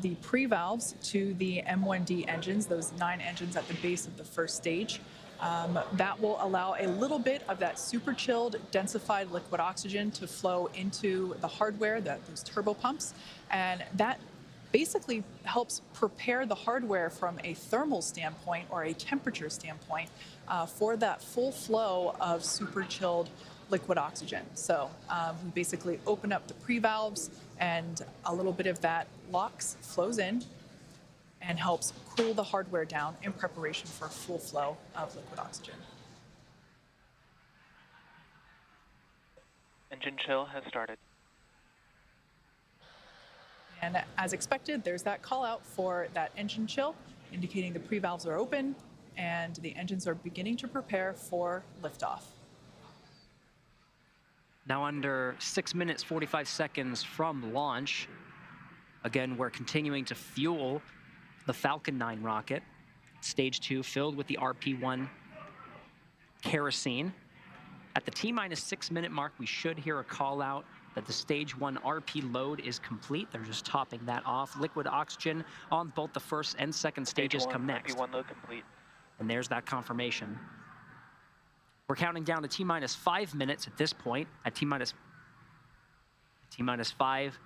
the pre-valves to the M1D engines, those 9 engines at the base of the first stage. That will allow a little bit of that super chilled, densified liquid oxygen to flow into the hardware, those turbo pumps. And that basically helps prepare the hardware from a thermal standpoint or a temperature standpoint for that full flow of super chilled liquid oxygen. So we basically open up the pre-valves and a little bit of that LOX flows in and helps cool the hardware down in preparation for full flow of liquid oxygen. Engine chill has started. And as expected, there's that call out for that engine chill, indicating the pre-valves are open and the engines are beginning to prepare for liftoff. Now under 6 minutes, 45 seconds from launch. Again, we're continuing to fuel the Falcon 9 rocket. Stage 2 filled with the RP-1 kerosene. At the T-minus 6 minute mark, we should hear a call out that the stage 1 RP load is complete. They're just topping that off. Liquid oxygen on both the first and second stages come next. RP1 load complete. And there's that confirmation. We're counting down to T-minus 5 minutes at this point. At T-minus 5,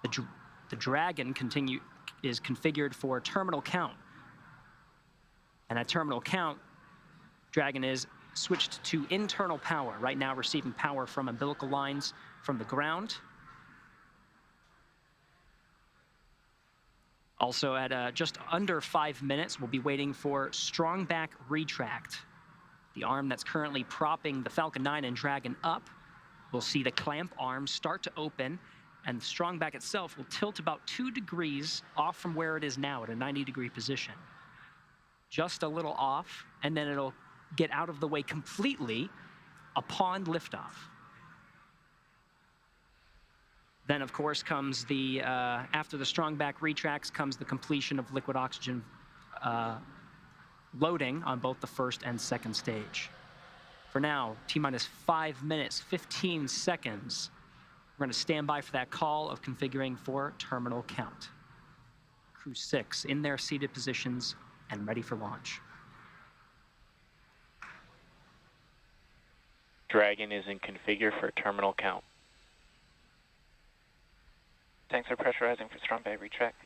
the Dragon is configured for terminal count. And at terminal count, Dragon is switched to internal power, right now receiving power from umbilical lines from the ground. Also at just under 5 minutes, we'll be waiting for strong back retract. The arm that's currently propping the Falcon 9 and Dragon up. We'll see the clamp arms start to open, and the strong back itself will tilt about 2 degrees off from where it is now at a 90-degree position. Just a little off, and then it'll get out of the way completely upon liftoff. Then, of course, comes the, after the strong back retracts, comes the completion of liquid oxygen loading on both the first and second stage. For now, T-minus 5 minutes, 15 seconds. We're going to stand by for that call of configuring for terminal count. Crew 6 in their seated positions and ready for launch. Dragon is in configure for terminal count. Tanks are pressurizing for strong back retract.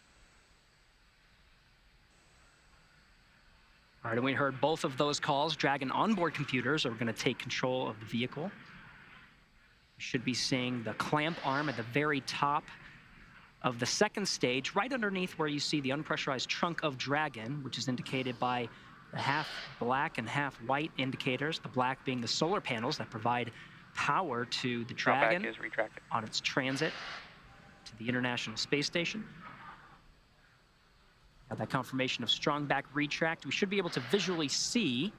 All right, and we heard both of those calls. Dragon onboard computers are going to take control of the vehicle. We should be seeing the clamp arm at the very top of the second stage, right underneath where you see the unpressurized trunk of Dragon, which is indicated by the half black and half white indicators, the black being the solar panels that provide power to the Dragon is retracted on its transit to the International Space Station. Got that confirmation of strong back retract. We should be able to visually see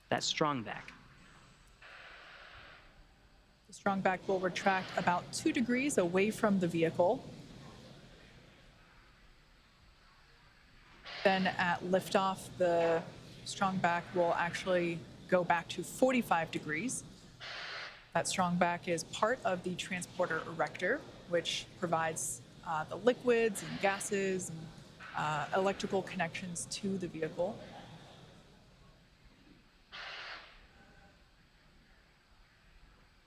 that strong back. The strong back will retract about 2 degrees away from the vehicle. Then at liftoff, the strong back will actually go back to 45 degrees. That strong back is part of the transporter erector, which provides the liquids and gases and electrical connections to the vehicle.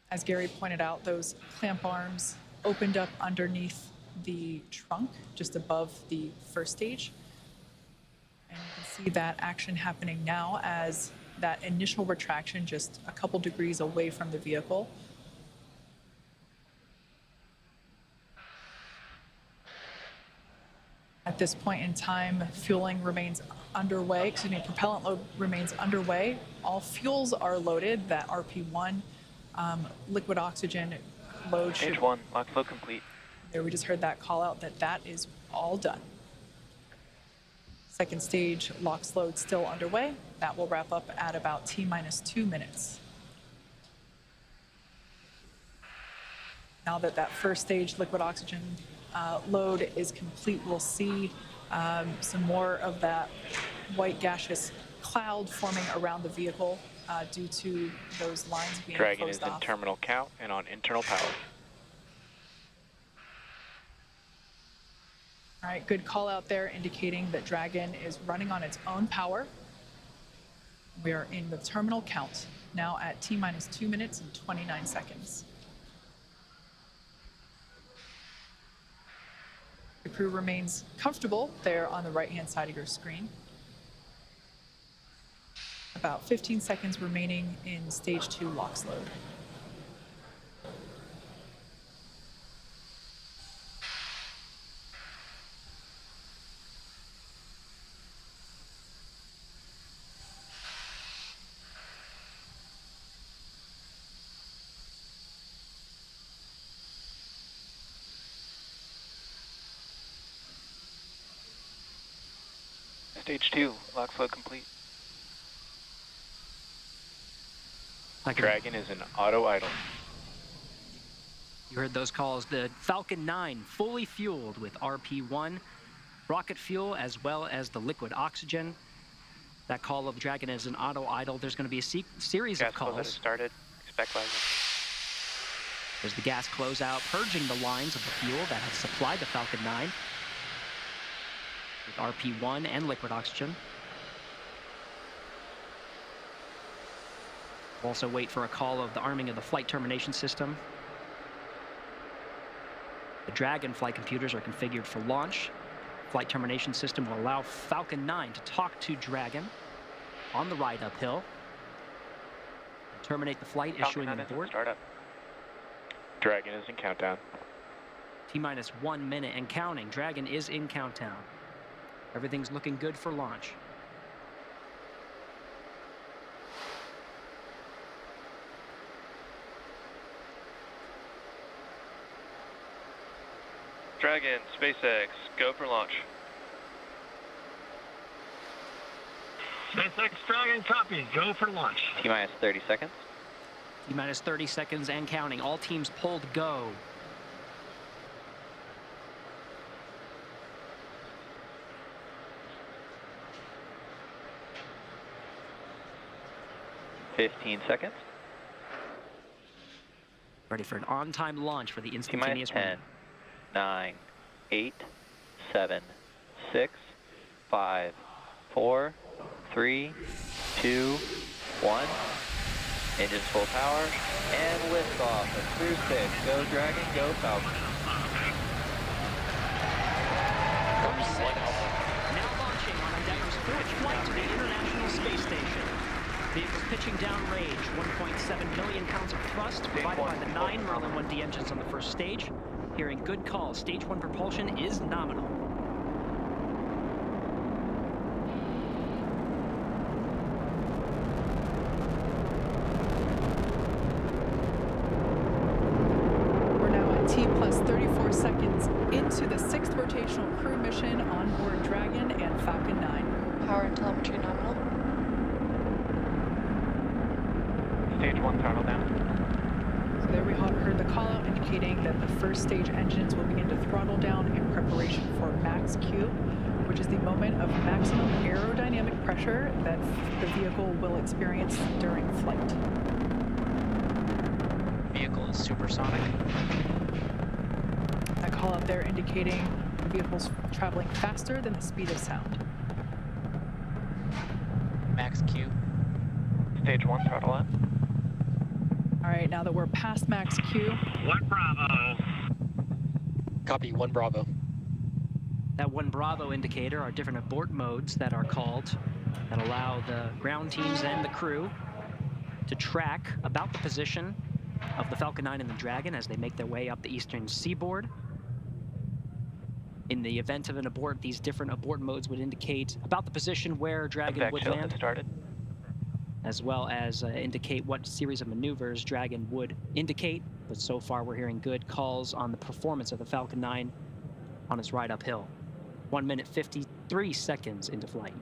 As Gary pointed out, those clamp arms opened up underneath the trunk, just above the first stage. And you can see that action happening now as that initial retraction just a couple degrees away from the vehicle. At this point in time, fueling remains underway, propellant load remains underway. All fuels are loaded. That RP-1 liquid oxygen load should... Stage 1, lock flow complete. There, we just heard that call out that is all done. Second stage LOX load still underway. That will wrap up at about T-minus 2 minutes. Now that that first stage liquid oxygen load is complete, we'll see some more of that white gaseous cloud forming around the vehicle due to those lines being Dragon closed is off. in terminal count and on internal power. All right, good call out there indicating that Dragon is running on its own power. We are in the terminal count now at T-minus 2 minutes and 29 seconds. The crew remains comfortable there on the right-hand side of your screen. About 15 seconds remaining in stage 2 LOX load. Stage 2, lock flow complete. Okay. Dragon is an auto idle. You heard those calls. The Falcon 9 fully fueled with RP-1, rocket fuel, as well as the liquid oxygen. That call of Dragon is an auto idle. There's going to be a series Gas of calls. has started. Expect rising. There's the gas closeout, purging the lines of the fuel that has supplied the Falcon 9 with RP-1 and liquid oxygen. We'll also wait for a call of the arming of the flight termination system. The Dragon flight computers are configured for launch. Flight termination system will allow Falcon 9 to talk to Dragon on the ride uphill. Terminate the flight, issuing an abort. Startup. Dragon is in countdown. T-minus 1 minute and counting. Dragon is in countdown. Everything's looking good for launch. Dragon, SpaceX, go for launch. SpaceX Dragon, copy. Go for launch. T-minus 30 seconds. T-minus 30 seconds and counting. All teams pulled go. Seconds. Ready for an on-time launch for the instantaneous T-minus 10, 9, 8, 7, 6, 5, 4, 3, 2, 1. Engines full power, and lift off at Crew 6. Go Dragon, go Falcon. Now launching on Endeavour's fourth flight to the International Space Station. Vehicles pitching downrange, 1.7 million pounds of thrust provided by the 9 Merlin 1D engines on the first stage. Hearing good calls, stage 1 propulsion is nominal. We're now at T plus 34 seconds into the 6th rotational crew mission on board Dragon and Falcon 9. Power and telemetry nominal. Stage 1 throttle down. So there we heard the call out indicating that the first stage engines will begin to throttle down in preparation for max Q, which is the moment of maximum aerodynamic pressure that the vehicle will experience during flight. Vehicle is supersonic. That call out there indicating the vehicle's traveling faster than the speed of sound. Max Q. Stage 1 throttle up. All right, now that we're past max Q. 1 Bravo. Copy, 1 Bravo. That 1 Bravo indicator are different abort modes that are called that allow the ground teams and the crew to track about the position of the Falcon 9 and the Dragon as they make their way up the eastern seaboard. In the event of an abort, these different abort modes would indicate about the position where Dragon would land, as well as indicate what series of maneuvers Dragon would indicate. But so far, we're hearing good calls on the performance of the Falcon 9 on its ride uphill. 1 minute 53 seconds into flight.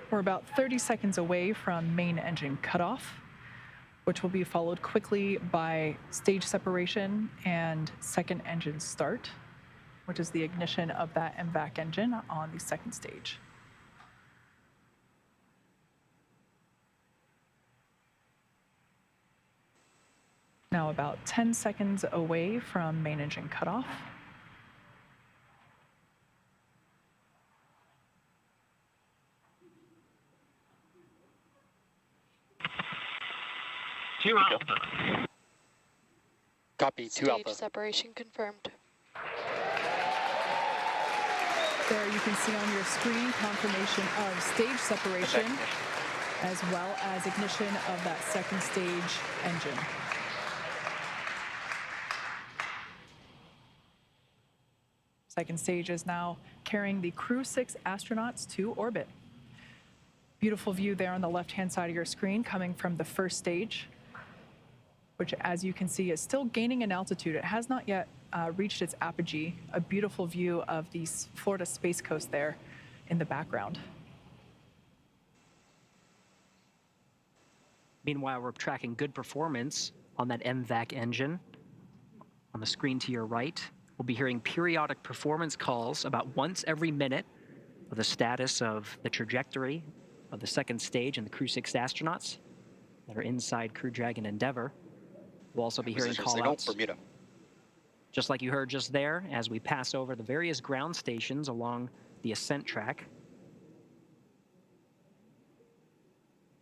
We're about 30 seconds away from main engine cutoff, which will be followed quickly by stage separation and second engine start, which is the ignition of that MVAC engine on the second stage. Now about 10 seconds away from main engine cutoff. Two Alpha. Copy, 2 Alpha. Stage separation confirmed. There you can see on your screen confirmation of stage separation as well as ignition of that second stage engine. Second stage is now carrying the Crew 6 astronauts to orbit. Beautiful view there on the left-hand side of your screen coming from the first stage, which, as you can see, is still gaining in altitude. It has not yet reached its apogee, a beautiful view of the Florida Space Coast there in the background. Meanwhile, we're tracking good performance on that MVAC engine. On the screen to your right, we'll be hearing periodic performance calls about once every minute of the status of the trajectory of the second stage and the Crew 6 astronauts that are inside Crew Dragon Endeavour. We'll also be hearing call-outs, Bermuda. just like you heard just there, as we pass over the various ground stations along the ascent track.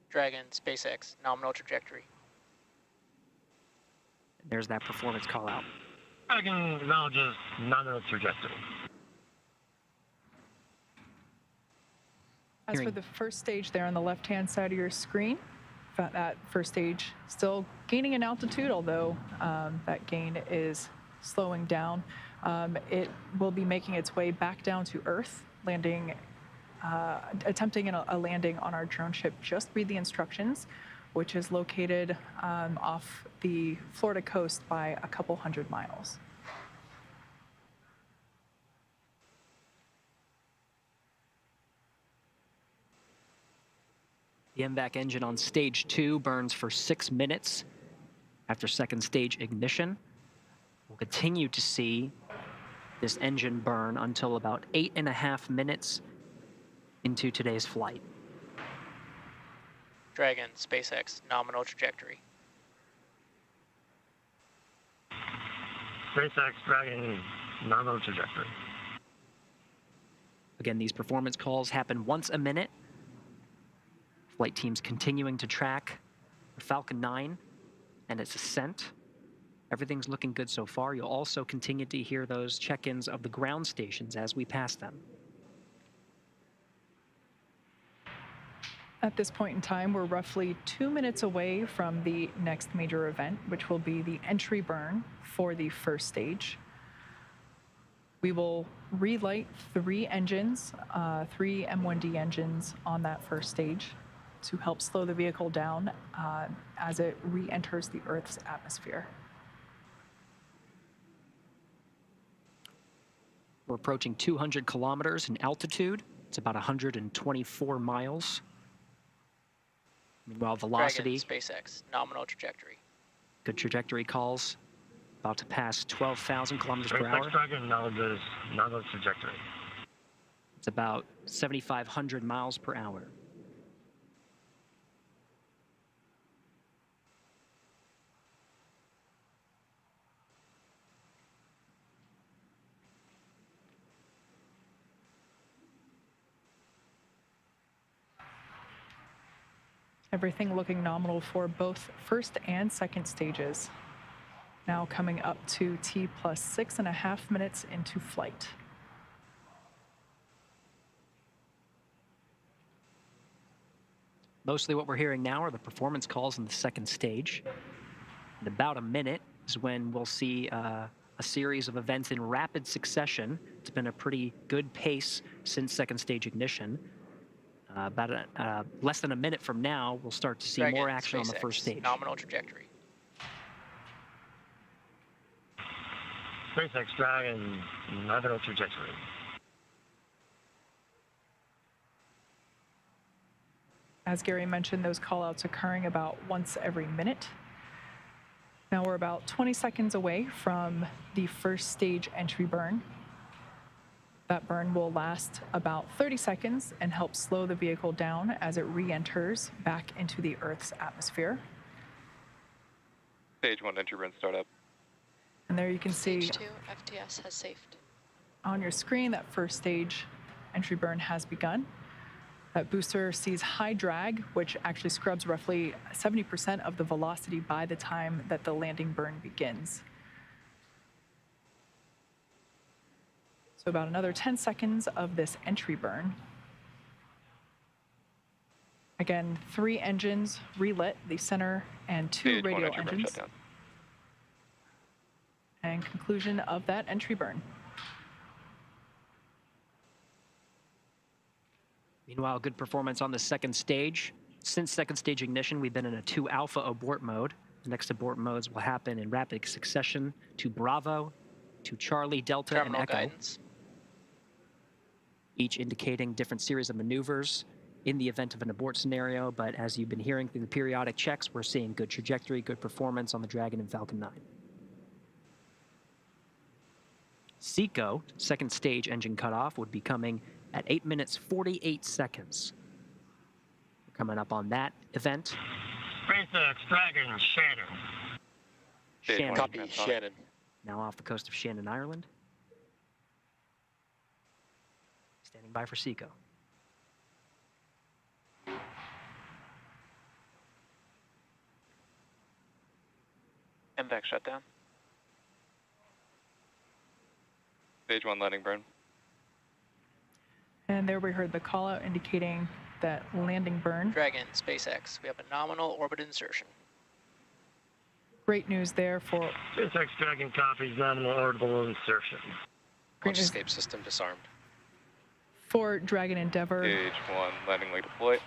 Dragon, SpaceX, nominal trajectory. There's that performance call-out. Dragon acknowledges nominal trajectory. As for the first stage there on the left-hand side of your screen, that first stage still gaining in altitude, although that gain is slowing down. It will be making its way back down to Earth, landing, attempting a landing on our drone ship. Just read the instructions, which is located off the Florida coast by a couple hundred miles. The MVAC engine on stage 2 burns for 6 minutes after second stage ignition. We'll continue to see this engine burn until about 8.5 minutes into today's flight. Dragon, SpaceX, nominal trajectory. SpaceX, Dragon, nominal trajectory. Again, these performance calls happen once a minute. Flight teams continuing to track the Falcon 9 and its ascent. Everything's looking good so far. You'll also continue to hear those check-ins of the ground stations as we pass them. At this point in time, we're roughly 2 minutes away from the next major event, which will be the entry burn for the first stage. We will relight 3 engines, 3 M1D engines on that first stage to help slow the vehicle down as it re-enters the Earth's atmosphere. We're approaching 200 kilometers in altitude. It's about 124 miles. Meanwhile, velocity. Dragon, SpaceX, nominal trajectory. Good trajectory calls. About to pass 12,000 kilometers per hour. SpaceX, Dragon, nominal trajectory. It's about 7,500 miles per hour. Everything looking nominal for both first and second stages. Now coming up to T plus 6.5 minutes into flight. Mostly what we're hearing now are the performance calls in the second stage. In about a minute is when we'll see a series of events in rapid succession. It's been a pretty good pace since second stage ignition. About less than a minute from now, we'll start to see Dragon, more action SpaceX, on the first stage. Nominal trajectory. SpaceX, Dragon, nominal trajectory. As Gary mentioned, those callouts occurring about once every minute. Now we're about 20 seconds away from the first stage entry burn. That burn will last about 30 seconds and help slow the vehicle down as it re-enters back into the Earth's atmosphere. Stage 1 entry burn startup. And there you can see Stage 2, FTS has safed. on your screen that first stage entry burn has begun. That booster sees high drag, which actually scrubs roughly 70% of the velocity by the time that the landing burn begins. So about another 10 seconds of this entry burn. Again, 3 engines relit, the center and 2 radial engines. And conclusion of that entry burn. Meanwhile, good performance on the second stage. Since second stage ignition, we've been in a 2 alpha abort mode. The next abort modes will happen in rapid succession to Bravo, to Charlie, Delta, Terminal and Echo, guidance. each indicating different series of maneuvers in the event of an abort scenario. But as you've been hearing through the periodic checks, we're seeing good trajectory, good performance on the Dragon and Falcon 9. Seco, second stage engine cutoff, would be coming at 8 minutes 48 seconds. We're coming up on that event. SpaceX Dragon Shannon. Copy, Shannon. Now off the coast of Shannon, Ireland. Standing by for Seco. MVAC shutdown. Stage 1 landing burn. And there we heard the call out indicating that landing burn. Dragon, SpaceX. We have a nominal orbit insertion. Great news there for SpaceX Dragon copies nominal orbital insertion. Great news Escape system disarmed. for Dragon Endeavor. Stage 1 landing leg deploy.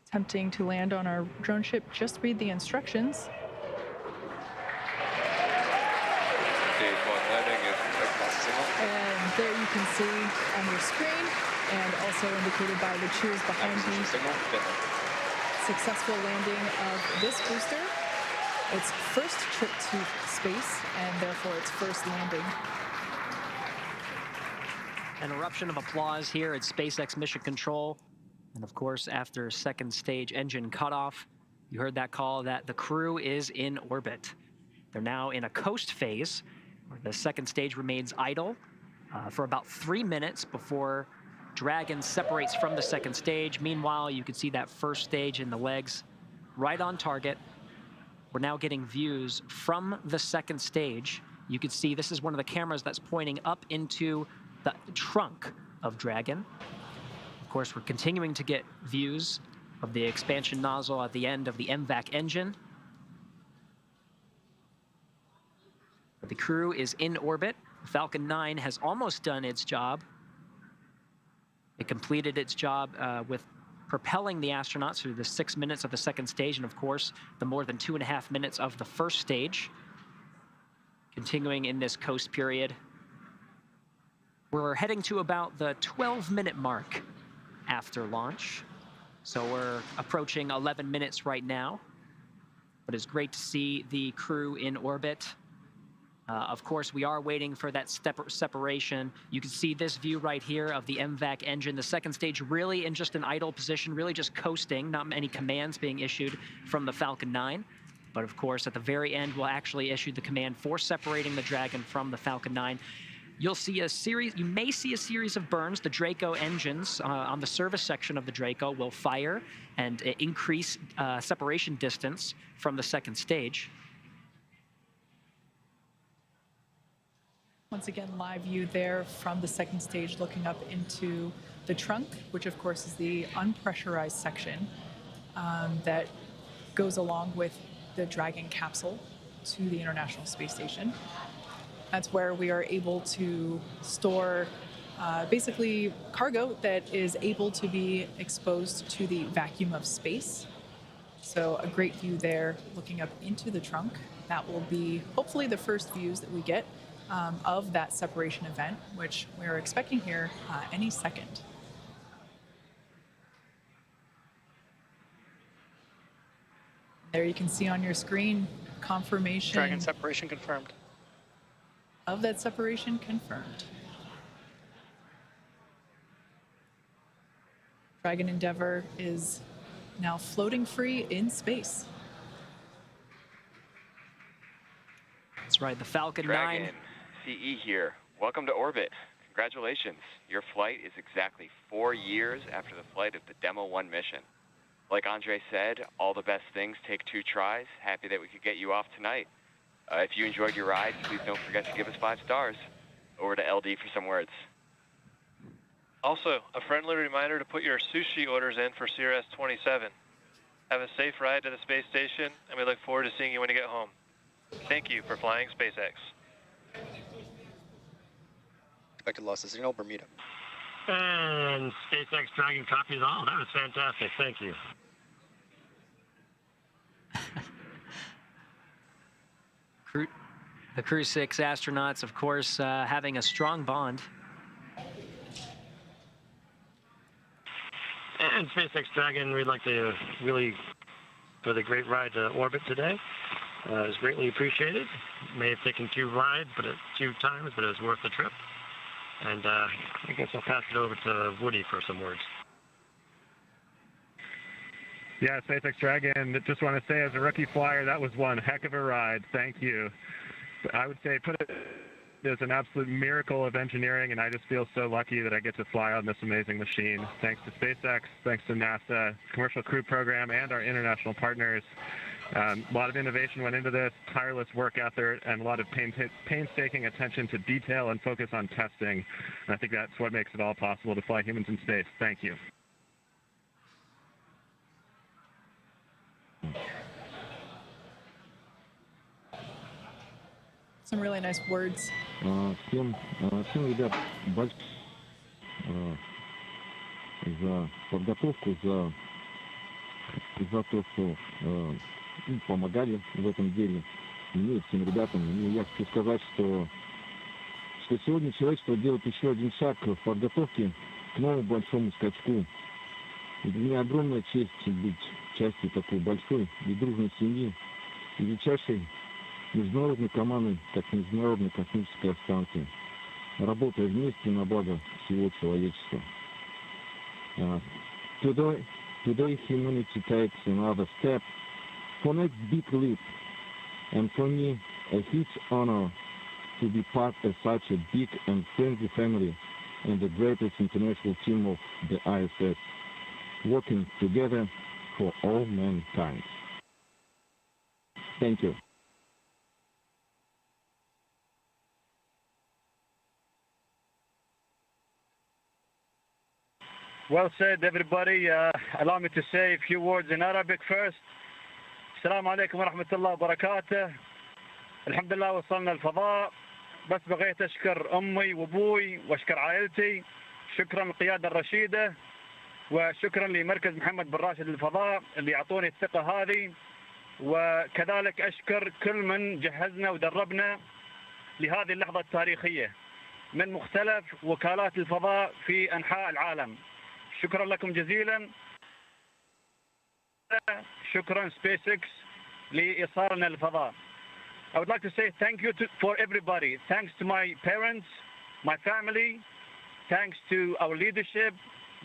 Attempting to land on our drone ship. Just read the instructions. Stage 1 landing is And there you can see on your screen, and also indicated by the cheers behind me, successful landing of this booster. Its first trip to space, and therefore its first landing. An eruption of applause here at SpaceX Mission Control. And of course, after second stage engine cutoff, you heard that call that the crew is in orbit. They're now in a coast phase, where the second stage remains idle for about 3 minutes before Dragon separates from the second stage. Meanwhile, you can see that first stage in the legs right on target. We're now getting views from the second stage. You can see this is one of the cameras that's pointing up into the trunk of Dragon. Of course, we're continuing to get views of the expansion nozzle at the end of the MVAC engine. The crew is in orbit. Falcon 9 has almost done its job. It completed its job with propelling the astronauts through the 6 minutes of the second stage, and of course, the more than 2.5 minutes of the first stage. Continuing in this coast period. We're heading to about the 12-minute mark after launch. So we're approaching 11 minutes right now. But it's great to see the crew in orbit. Of course, we are waiting for that separation. You can see this view right here of the MVAC engine. The second stage really in just an idle position, really just coasting, not many commands being issued from the Falcon 9. But of course, at the very end, we'll actually issue the command for separating the Dragon from the Falcon 9. You'll see a series, you may see a series of burns. The Draco engines on the service section of the Draco will fire and increase separation distance from the second stage. Once again, live view there from the second stage looking up into the trunk, which of course is the unpressurized section that goes along with the Dragon capsule to the International Space Station. That's where we are able to store basically cargo that is able to be exposed to the vacuum of space. So a great view there looking up into the trunk. That will be hopefully the first views that we get of that separation event, which we're expecting here any second. There you can see on your screen confirmation. Dragon separation confirmed. Of that separation confirmed. Dragon Endeavor is now floating free in space. That's right, the Falcon Dragon, 9. CE here. Welcome to orbit. Congratulations. Your flight is exactly 4 years after the flight of the Demo 1 mission. Like Andre said, all the best things take 2 tries. Happy that we could get you off tonight. If you enjoyed your ride, please don't forget to give us 5 stars. Over to LD for some words. Also, a friendly reminder to put your sushi orders in for CRS 27. Have a safe ride to the space station, and we look forward to seeing you when you get home. Thank you for flying SpaceX. Expected loss of signal, Bermuda. And SpaceX Dragon copies all. That was fantastic. Thank you. The Crew 6 astronauts, of course, having a strong bond. And SpaceX Dragon, we'd like to really, for the great ride to orbit today. It's greatly appreciated. May have taken 2 rides, but 2 times, but it was worth the trip. And I guess I'll pass it over to Woody for some words. Yeah, SpaceX Dragon, just want to say as a rookie flyer, that was one heck of a ride. Thank you. I would say put it as an absolute miracle of engineering, and I just feel so lucky that I get to fly on this amazing machine. Thanks to SpaceX, thanks to NASA, Commercial Crew Program, and our international partners. A lot of innovation went into this, tireless work effort, and a lot of painstaking attention to detail and focus on testing. And I think that's what makes it all possible to fly humans in space. Thank you. Some really nice words. Всем ребят, за подготовку, за то, что помогали в этом деле. Мне и всем ребятам. И я хочу сказать, что сегодня человечество делает еще один шаг в подготовке к новому большому скачку. И для меня огромная честь быть частью такой большой и дружной семьи, величайшей международной команды, как Международная космическая станция, работая вместе на благо всего человечества. Today humanity takes another step for next big leap, and for me, a huge honor to be part of such a big and friendly family and the greatest international team of the ISS, working together for all mankind. Thank you. Well said, everybody. Allow me to say a few words in Arabic first. السلام عليكم ورحمة الله وبركاته. الحمد لله وصلنا الفضاء. بس بغيت أشكر أمي وأبوي وأشكر عائلتي. شكرا للقيادة الرشيدة وشكرا لمركز محمد بن راشد للفضاء اللي أعطوني الثقة هذه. وكذلك أشكر كل من جهزنا ودربنا لهذه اللحظة التاريخية من مختلف وكالات الفضاء في أنحاء العالم. شكرا لكم جزيلا. شكرا SpaceX لإيصالنا للفضاء. I would like to say thank you for everybody. Thanks to my parents, my family. Thanks to our leadership,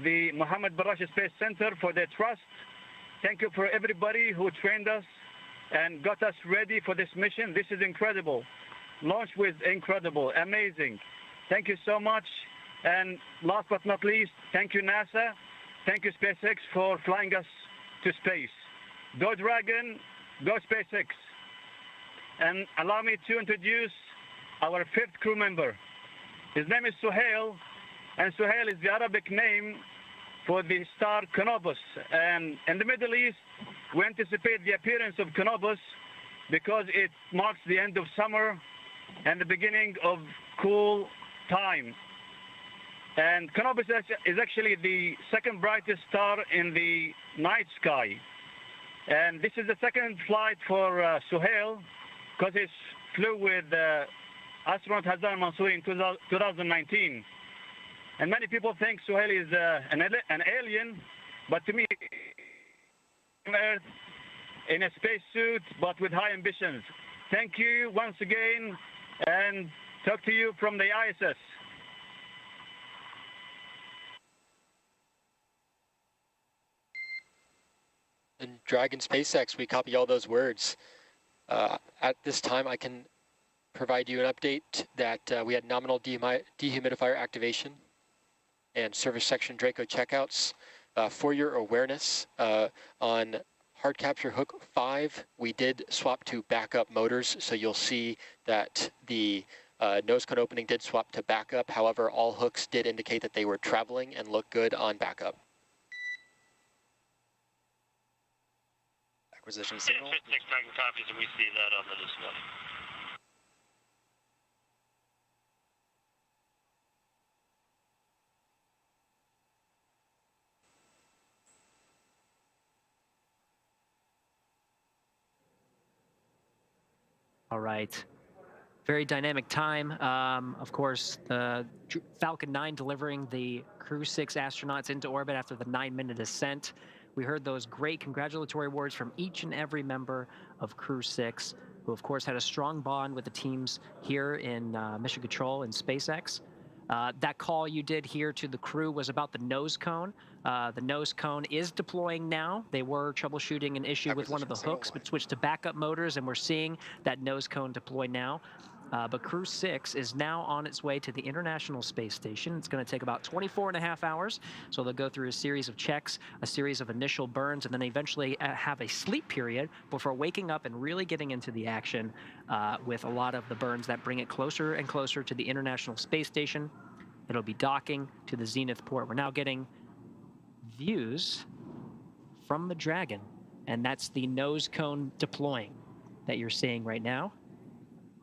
the Mohammed bin Rashid Space Center for their trust. Thank you for everybody who trained us and got us ready for this mission. This is incredible. Launch was incredible, amazing. Thank you so much. And last but not least, thank you NASA. Thank you SpaceX for flying us to space. Go Dragon, go SpaceX. And allow me to introduce our 5th crew member. His name is Suhail, and Suhail is the Arabic name for the star Canopus. And in the Middle East, we anticipate the appearance of Canopus because it marks the end of summer and the beginning of cool time. And Canopus is actually the 2nd brightest star in the night sky. And this is the 2nd flight for Suhail because he flew with astronaut Hassan Mansour in 2019. And many people think Suhail is an alien, but to me, Earth in a spacesuit, but with high ambitions. Thank you once again, and talk to you from the ISS. And Dragon SpaceX, we copy all those words. At this time, I can provide you an update that we had nominal dehumidifier activation and service section Draco checkouts. For your awareness, on hard capture hook 5, we did swap to backup motors, so you'll see that the nose cone opening did swap to backup. However, all hooks did indicate that they were traveling and look good on backup. Acquisition signal. SpaceX Dragon copies, and we see that on the display. All right. Very dynamic time. Of course, the Falcon 9 delivering the Crew 6 astronauts into orbit after the 9-minute ascent. We heard those great congratulatory words from each and every member of Crew 6, who of course had a strong bond with the teams here in Mission Control and SpaceX. That call you did here to the crew was about the nose cone. The nose cone is deploying now. They were troubleshooting an issue with one of the hooks, but switched to backup motors, and we're seeing that nose cone deploy now. But Crew 6 is now on its way to the International Space Station. It's going to take about 24.5 hours. So they'll go through a series of checks, a series of initial burns, and then eventually have a sleep period before waking up and really getting into the action with a lot of the burns that bring it closer and closer to the International Space Station. It'll be docking to the Zenith port. We're now getting views from the Dragon, and that's the nose cone deploying that you're seeing right now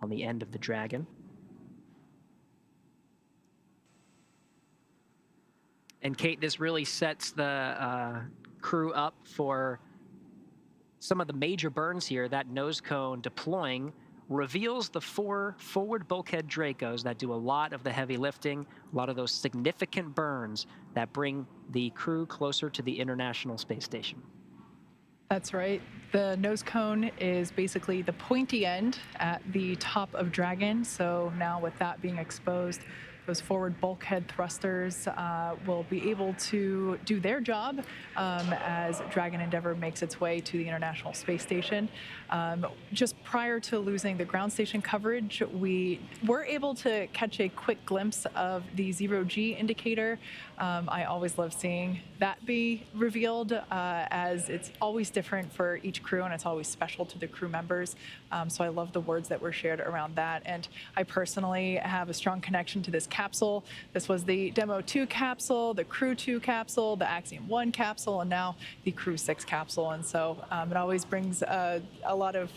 on the end of the Dragon. And Kate, this really sets the crew up for some of the major burns here. That nose cone deploying reveals the 4 forward bulkhead Dracos that do a lot of the heavy lifting, a lot of those significant burns that bring the crew closer to the International Space Station. That's right. The nose cone is basically the pointy end at the top of Dragon. So now with that being exposed, those forward bulkhead thrusters will be able to do their job as Dragon Endeavour makes its way to the International Space Station. Just prior to losing the ground station coverage, we were able to catch a quick glimpse of the 0G indicator. I always love seeing that be revealed as it's always different for each crew and it's always special to the crew members. So I love the words that were shared around that. And I personally have a strong connection to this capsule. This was the Demo 2 capsule, the Crew 2 capsule, the Axiom 1 capsule, and now the Crew 6 capsule. And so it always brings a lot of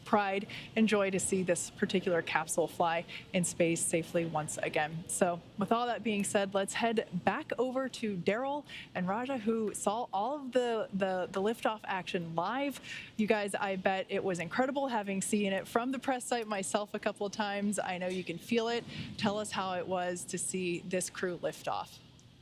pride and joy to see this particular capsule fly in space safely once again. So with all that being said, let's head back over to Daryl and Raja, who saw all of the liftoff action live. You guys, I bet it was incredible having seen it from the press site myself a couple of times. I know you can feel it. Tell us how it was to see this crew lift off.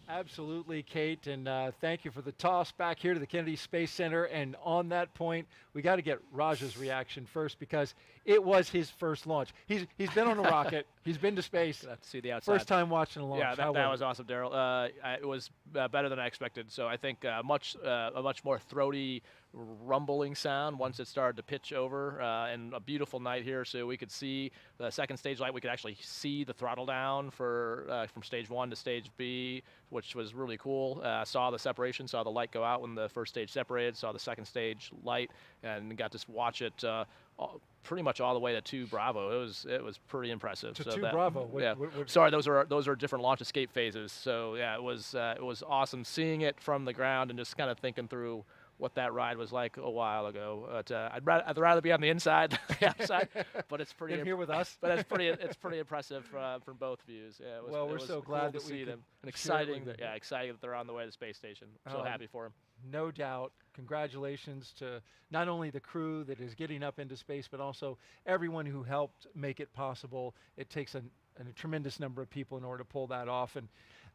Absolutely, Kate, and thank you for the toss back here to the Kennedy Space Center. And on that point, we got to get Raja's reaction first because it was his first launch. He's been on a rocket. He's been to space. Got to see the outside. First time watching a launch. Yeah, that was awesome, Daryl. It was better than I expected. So I think a much more throaty, rumbling sound once it started to pitch over, and a beautiful night here, so we could see the second stage light. We could actually see the throttle down for from stage 1 to stage B, which was really cool. Saw the separation, saw the light go out when the first stage separated, saw the second stage light, and got to watch it pretty much all the way to 2 Bravo. It was pretty impressive. To 2 Bravo. Sorry, those are different launch escape phases. So yeah, it was awesome seeing it from the ground and just kind of thinking through what that ride was like a while ago. But I'd rather be on the inside than the outside. But it's pretty in here with us. But it's pretty impressive from both views. Yeah, it was, well, we're so glad to see them, and exciting that they're on the way to the space station. So happy for them. No doubt. Congratulations to not only the crew that is getting up into space, but also everyone who helped make it possible. It takes a tremendous number of people in order to pull that off. And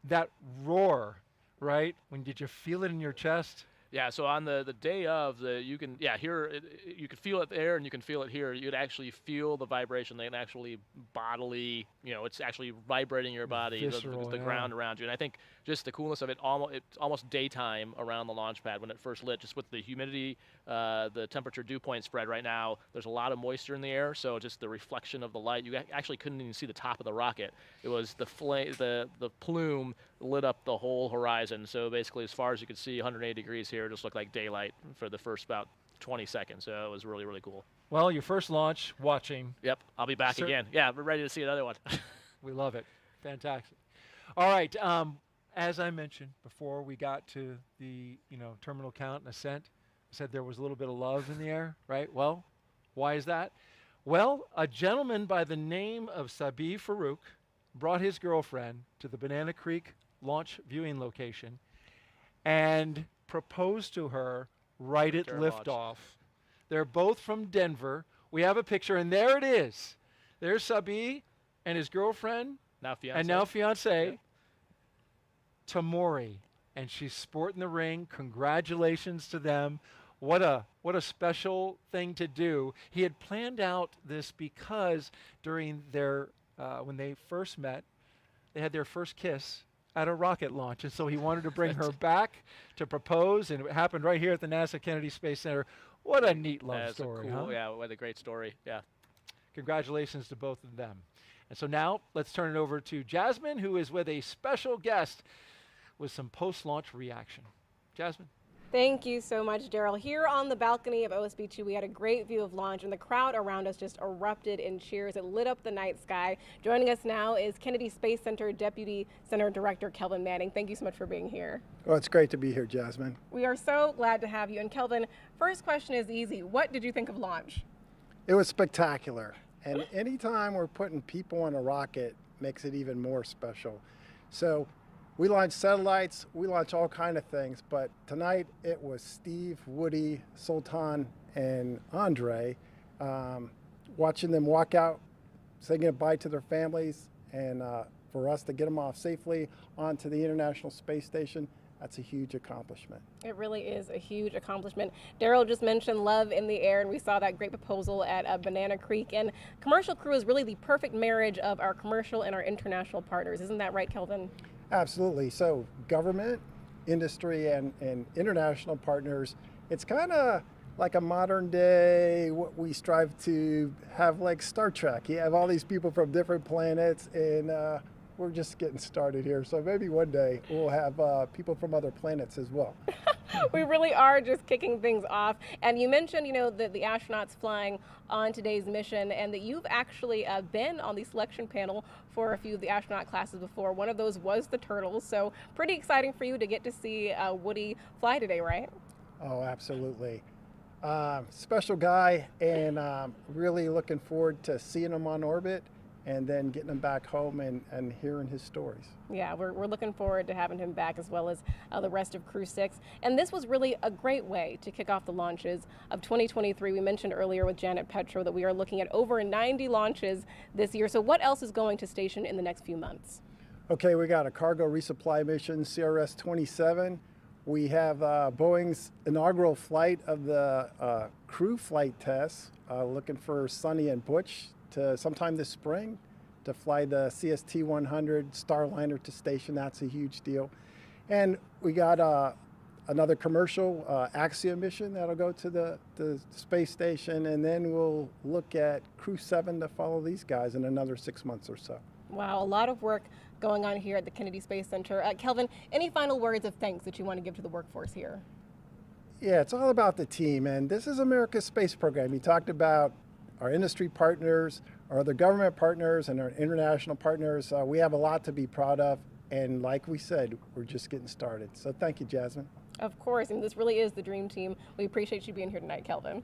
that roar, right? Did you feel it in your chest? Yeah, so on the day of, you can hear it, you can feel it there and you can feel it here. You'd actually feel the vibration. They can actually bodily, it's actually vibrating your body, Visceral, the ground around you. And I think just the coolness of it, it's almost daytime around the launch pad when it first lit, just with the humidity, the temperature dew point spread right now. There's a lot of moisture in the air, so just the reflection of the light, you actually couldn't even see the top of the rocket. It was the plume lit up the whole horizon. So basically, as far as you could see, 180 degrees here, it just looked like daylight for the first about 20 seconds. So it was really, really cool. Well, your first launch, watching. Yep, I'll be back again. Yeah, we're ready to see another one. We love it. Fantastic. All right. As I mentioned before we got to the terminal count and ascent, I said there was a little bit of love in the air, right? Well, why is that? Well, a gentleman by the name of Sabih Farouk brought his girlfriend to the Banana Creek launch viewing location and proposed to her right at liftoff. They're both from Denver. we have a picture, and there it is. There's Sabi and his girlfriend, now fiance. and now fiance, Tamori, and she's sporting the ring. Congratulations to them. What a special thing to do. He had planned out this because during their when they first met, they had their first kiss at a rocket launch, and so he wanted to bring her back to propose, and it happened right here at the NASA Kennedy Space Center. What a neat love story, cool, huh? Yeah, what a great story. Yeah. Congratulations to both of them. And so now let's turn it over to Jasmine, who is with a special guest with some post-launch reaction. Jasmine. Thank you so much, Daryl. Here on the balcony of OSB2, we had a great view of launch, and the crowd around us just erupted in cheers. It lit up the night sky. Joining us now is Kennedy Space Center Deputy Center Director Kelvin Manning. Thank you so much for being here. Well, it's great to be here, Jasmine. We are so glad to have you. And Kelvin, first question is easy. What did you think of launch? It was spectacular. And anytime we're putting people on a rocket makes it even more special. So we launch satellites, we launch all kind of things, but tonight it was Steve, Woody, Sultan, and Andre, watching them walk out, saying goodbye to their families, and for us to get them off safely onto the International Space Station, that's a huge accomplishment. It really is a huge accomplishment. Daryl just mentioned love in the air, and we saw that great proposal at Banana Creek. And Commercial Crew is really the perfect marriage of our commercial and our international partners. Isn't that right, Kelvin? Absolutely. So government, industry, and international partners, it's kind of like a modern day, what we strive to have like Star Trek. You have all these people from different planets, and we're just getting started here. So maybe one day we'll have people from other planets as well. We really are just kicking things off. And you mentioned, the astronauts flying on today's mission, and that you've actually been on the selection panel for a few of the astronaut classes before. One of those was the Turtles. So pretty exciting for you to get to see Woody fly today, right? Oh, absolutely. Special guy, and really looking forward to seeing him on orbit and then getting him back home and hearing his stories. Yeah, we're looking forward to having him back, as well as the rest of Crew 6. And this was really a great way to kick off the launches of 2023. We mentioned earlier with Janet Petro that we are looking at over 90 launches this year. So what else is going to station in the next few months? Okay, we got a cargo resupply mission, CRS-27. We have Boeing's inaugural flight of the crew flight tests, looking for Sonny and Butch to sometime this spring to fly the CST-100 Starliner to station. That's a huge deal. And we got another commercial Axiom mission that'll go to the space station, and then we'll look at Crew 7 to follow these guys in another 6 months or so. Wow, a lot of work going on here at the Kennedy Space Center. Kelvin, any final words of thanks that you want to give to the workforce here? Yeah, it's all about the team, and this is America's space program. You talked about our industry partners, our other government partners, and our international partners. We have a lot to be proud of, and like we said, we're just getting started. So thank you, Jasmine. Of course, and this really is the dream team. We appreciate you being here tonight, Kelvin.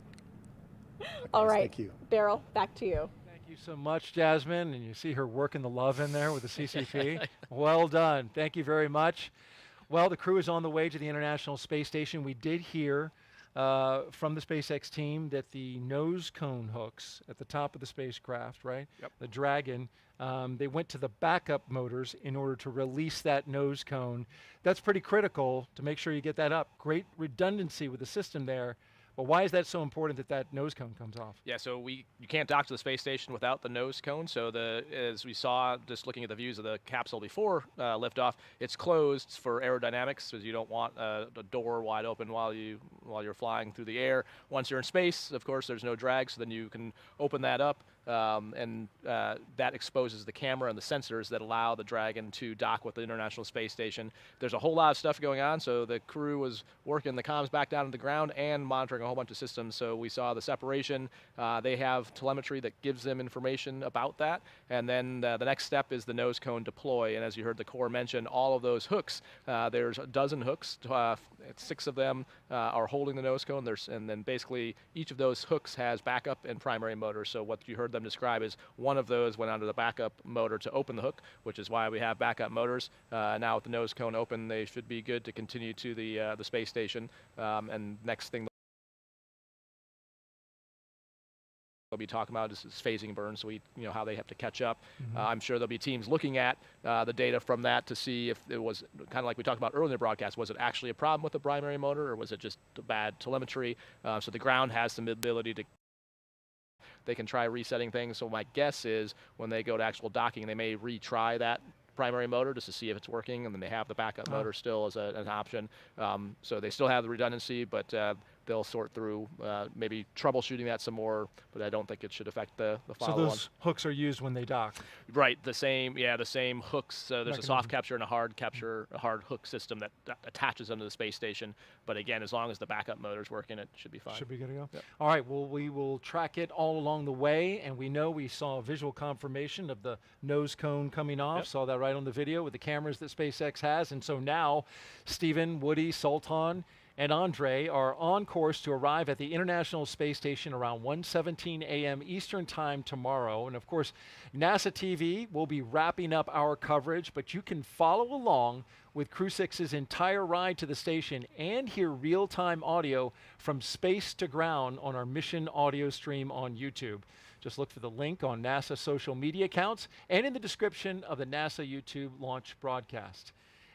All right, thank you. Daryl, back to you. Thank you so much, Jasmine, and you see her working the love in there with the CCP. Well done. Thank you very much. Well, the crew is on the way to the International Space Station. We did hear from the SpaceX team that the nose cone hooks at the top of the spacecraft, right? Yep. The Dragon, they went to the backup motors in order to release that nose cone. That's pretty critical to make sure you get that up. Great redundancy with the system there. But why is that so important that that nose cone comes off? Yeah, so you can't dock to the space station without the nose cone. So as we saw just looking at the views of the capsule before liftoff, it's closed for aerodynamics, because you don't want a door wide open while you're flying through the air. Once you're in space, of course, there's no drag, so then you can open that up. And that exposes the camera and the sensors that allow the Dragon to dock with the International Space Station. There's a whole lot of stuff going on, so the crew was working the comms back down to the ground and monitoring a whole bunch of systems. So we saw the separation. They have telemetry that gives them information about that. And then the next step is the nose cone deploy. And as you heard the Corps mention, all of those hooks, there's a dozen hooks. 6 of them are holding the nose cone. And then basically each of those hooks has backup and primary motors. So what you heard them describe is one of those went onto the backup motor to open the hook, which is why we have backup motors. Now with the nose cone open, they should be good to continue to the space station. And next thing be talking about is phasing burn, so how they have to catch up. I'm sure there'll be teams looking at the data from that to see if it was kind of like we talked about earlier in the broadcast. Was it actually a problem with the primary motor, or was it just bad telemetry? So the ground has some ability to. They can try resetting things. So my guess is when they go to actual docking, they may retry that primary motor just to see if it's working, and then they have the backup motor still as an option. So they still have the redundancy, but they'll sort through maybe troubleshooting that some more, but I don't think it should affect the follow-on. So those hooks are used when they dock? Right, the same hooks. There's a soft capture and a hard capture, a hard hook system that attaches them to the space station. But again, as long as the backup motor's working, it should be fine. Should be good to go? Yep. All right, well, we will track it all along the way, and we know we saw a visual confirmation of the nose cone coming off. Yep. Saw that right on the video with the cameras that SpaceX has. And so now, Stephen, Woody, Sultan, and Andre are on course to arrive at the International Space Station around 1:17 a.m. Eastern Time tomorrow. And of course, NASA TV will be wrapping up our coverage, but you can follow along with Crew 6's entire ride to the station and hear real-time audio from space to ground on our mission audio stream on YouTube. Just look for the link on NASA social media accounts and in the description of the NASA YouTube launch broadcast.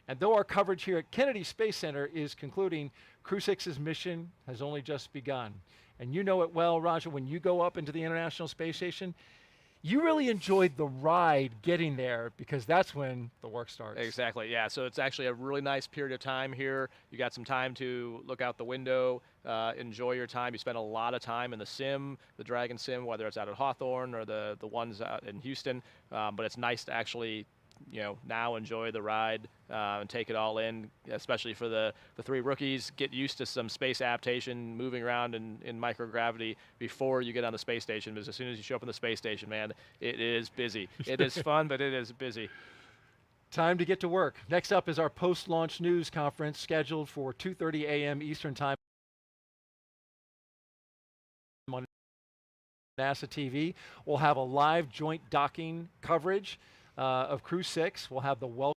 And though our coverage here at Kennedy Space Center is concluding, Crew 6's mission has only just begun. And you know it well, Raja, when you go up into the International Space Station, you really enjoyed the ride getting there because that's when the work starts. Exactly, yeah. So it's actually a really nice period of time here. You got some time to look out the window, enjoy your time. You spend a lot of time in the sim, the Dragon sim, whether it's out at Hawthorne or the ones out in Houston. But it's nice to actually now enjoy the ride and take it all in, especially for the three rookies. Get used to some space adaptation, moving around in microgravity before you get on the space station, because as soon as you show up on the space station, man, it is busy. It is fun, but it is busy. Time to get to work. Next up is our post-launch news conference scheduled for 2:30 a.m. Eastern Time on NASA TV. We'll have a live joint docking coverage of Crew 6. We'll have the welcome.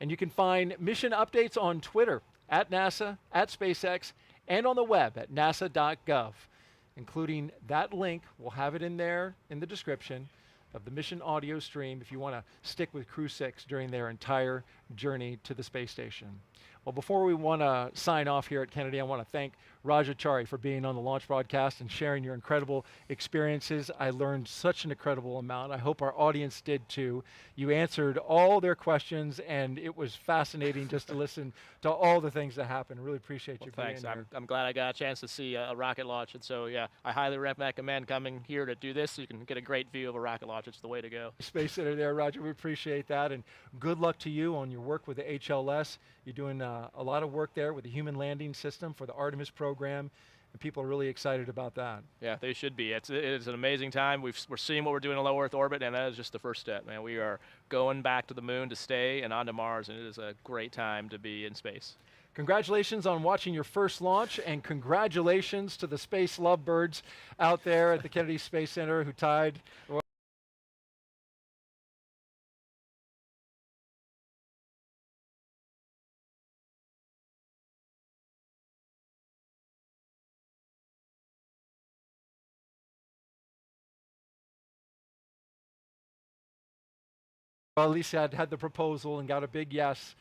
And you can find mission updates on Twitter, at NASA, at SpaceX, and on the web at nasa.gov, including that link. We'll have it in there in the description of the mission audio stream if you want to stick with Crew 6 during their entire journey to the space station. Well, before we want to sign off here at Kennedy, I want to thank Rajachari for being on the launch broadcast and sharing your incredible experiences. I learned such an incredible amount. I hope our audience did too. You answered all their questions, and it was fascinating just to listen to all the things that happened. Really appreciate you being Thanks. here. I'm glad I got a chance to see a rocket launch, and so yeah, I highly recommend coming here to do this so you can get a great view of a rocket launch. It's the way to go. Space Center there, Roger. We appreciate that, and good luck to you on your work with the HLS. You're doing a lot of work there with the human landing system for the Artemis program, and people are really excited about that. Yeah, they should be. It is an amazing time. We're seeing what we're doing in low Earth orbit, and that is just the first step, man. We are going back to the moon to stay and onto Mars, and it is a great time to be in space. Congratulations on watching your first launch, and congratulations to the space lovebirds out there at the Kennedy Space Center who tied. Well, at least had the proposal and got a big yes.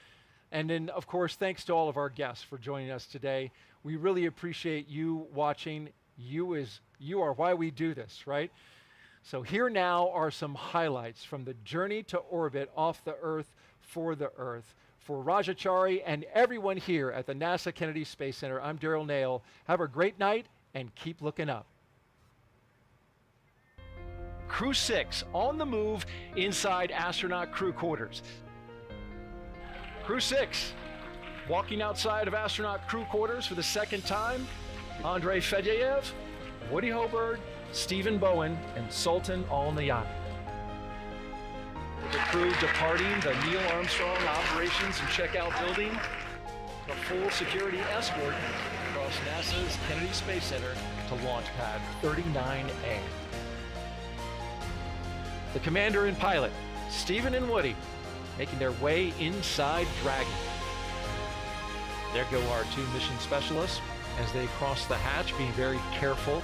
And then, of course, thanks to all of our guests for joining us today. We really appreciate you watching. You are why we do this, right? So here now are some highlights from the journey to orbit off the Earth for the Earth. For Rajachari and everyone here at the NASA Kennedy Space Center, I'm Daryl Nail. Have a great night and keep looking up. Crew 6 on the move inside astronaut crew quarters. Crew 6 walking outside of astronaut crew quarters for the second time. Andrei Fedyaev, Woody Hoberg, Stephen Bowen, and Sultan Al-Nayani. The crew departing the Neil Armstrong Operations and Checkout Building, a full security escort across NASA's Kennedy Space Center to Launch Pad 39A. The commander and pilot, Stephen and Woody, making their way inside Dragon. There go our 2 mission specialists as they cross the hatch, being very careful.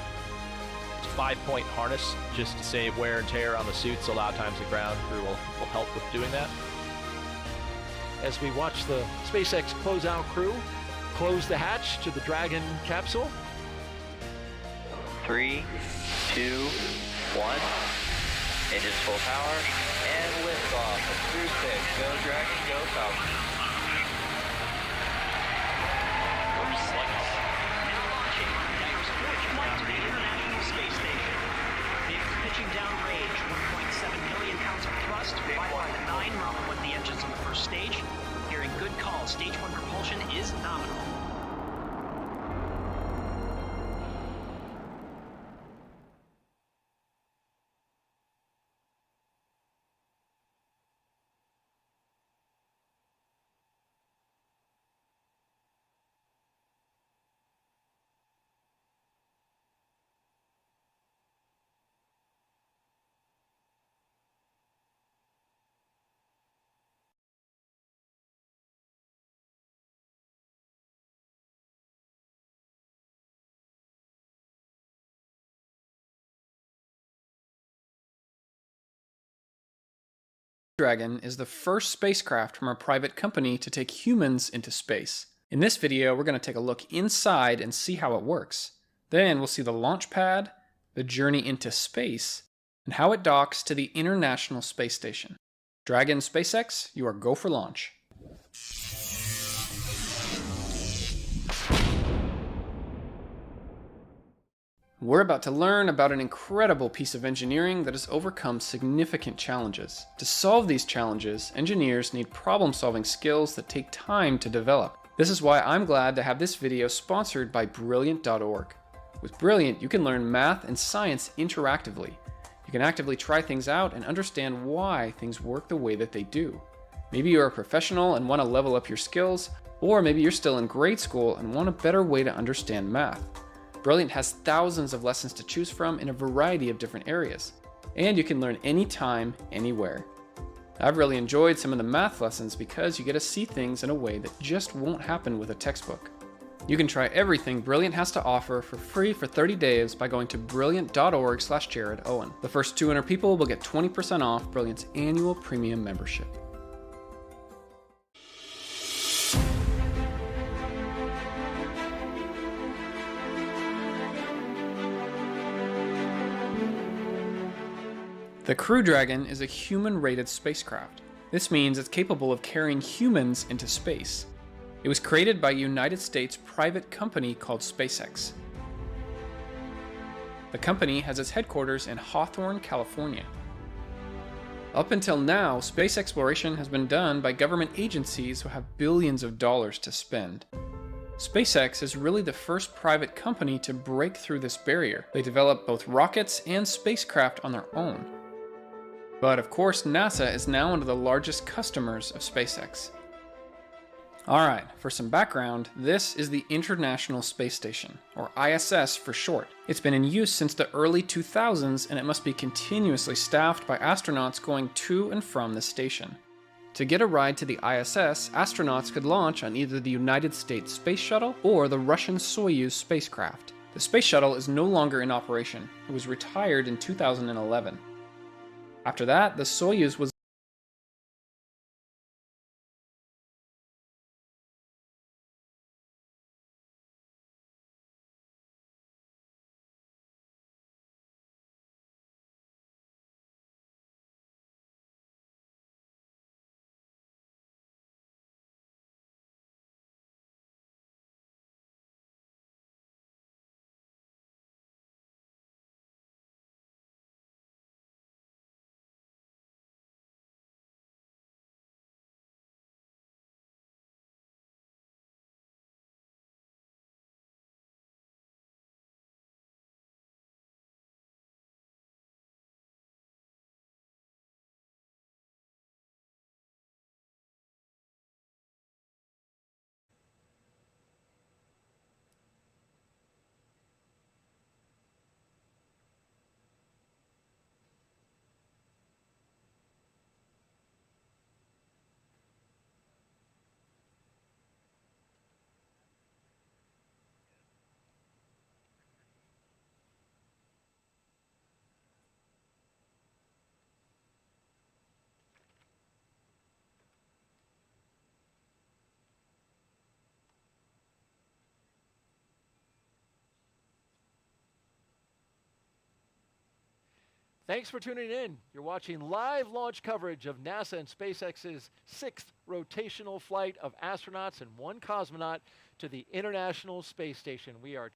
It's a 5-point harness just to save wear and tear on the suits. A lot of times the ground crew will help with doing that. As we watch the SpaceX closeout crew close the hatch to the Dragon capsule. 3, 2, 1. Engines full power and liftoff. Crew 6, go Dragon, go Falcon. Pitching downrange, 1.7 million pounds of thrust, 5.9 Mach 1 the engines on the first stage. Hearing good calls, stage 1 propulsion is nominal. Dragon is the first spacecraft from a private company to take humans into space. In this video, we're going to take a look inside and see how it works. Then we'll see the launch pad, the journey into space, and how it docks to the International Space Station. Dragon SpaceX, you are go for launch. We're about to learn about an incredible piece of engineering that has overcome significant challenges. To solve these challenges, engineers need problem-solving skills that take time to develop. This is why I'm glad to have this video sponsored by Brilliant.org. With Brilliant, you can learn math and science interactively. You can actively try things out and understand why things work the way that they do. Maybe you're a professional and want to level up your skills, or maybe you're still in grade school and want a better way to understand math. Brilliant has thousands of lessons to choose from in a variety of different areas, and you can learn anytime, anywhere. I've really enjoyed some of the math lessons because you get to see things in a way that just won't happen with a textbook. You can try everything Brilliant has to offer for free for 30 days by going to brilliant.org/JaredOwen. The first 200 people will get 20% off Brilliant's annual premium membership. The Crew Dragon is a human-rated spacecraft. This means it's capable of carrying humans into space. It was created by a United States private company called SpaceX. The company has its headquarters in Hawthorne, California. Up until now, space exploration has been done by government agencies who have billions of dollars to spend. SpaceX is really the first private company to break through this barrier. They develop both rockets and spacecraft on their own. But of course, NASA is now one of the largest customers of SpaceX. Alright, for some background, this is the International Space Station, or ISS for short. It's been in use since the early 2000s, and it must be continuously staffed by astronauts going to and from the station. To get a ride to the ISS, astronauts could launch on either the United States Space Shuttle or the Russian Soyuz spacecraft. The Space Shuttle is no longer in operation. It was retired in 2011. After that, the Soyuz was Thanks for tuning in. You're watching live launch coverage of NASA and SpaceX's 6th rotational flight of astronauts and 1 cosmonaut to the International Space Station. We are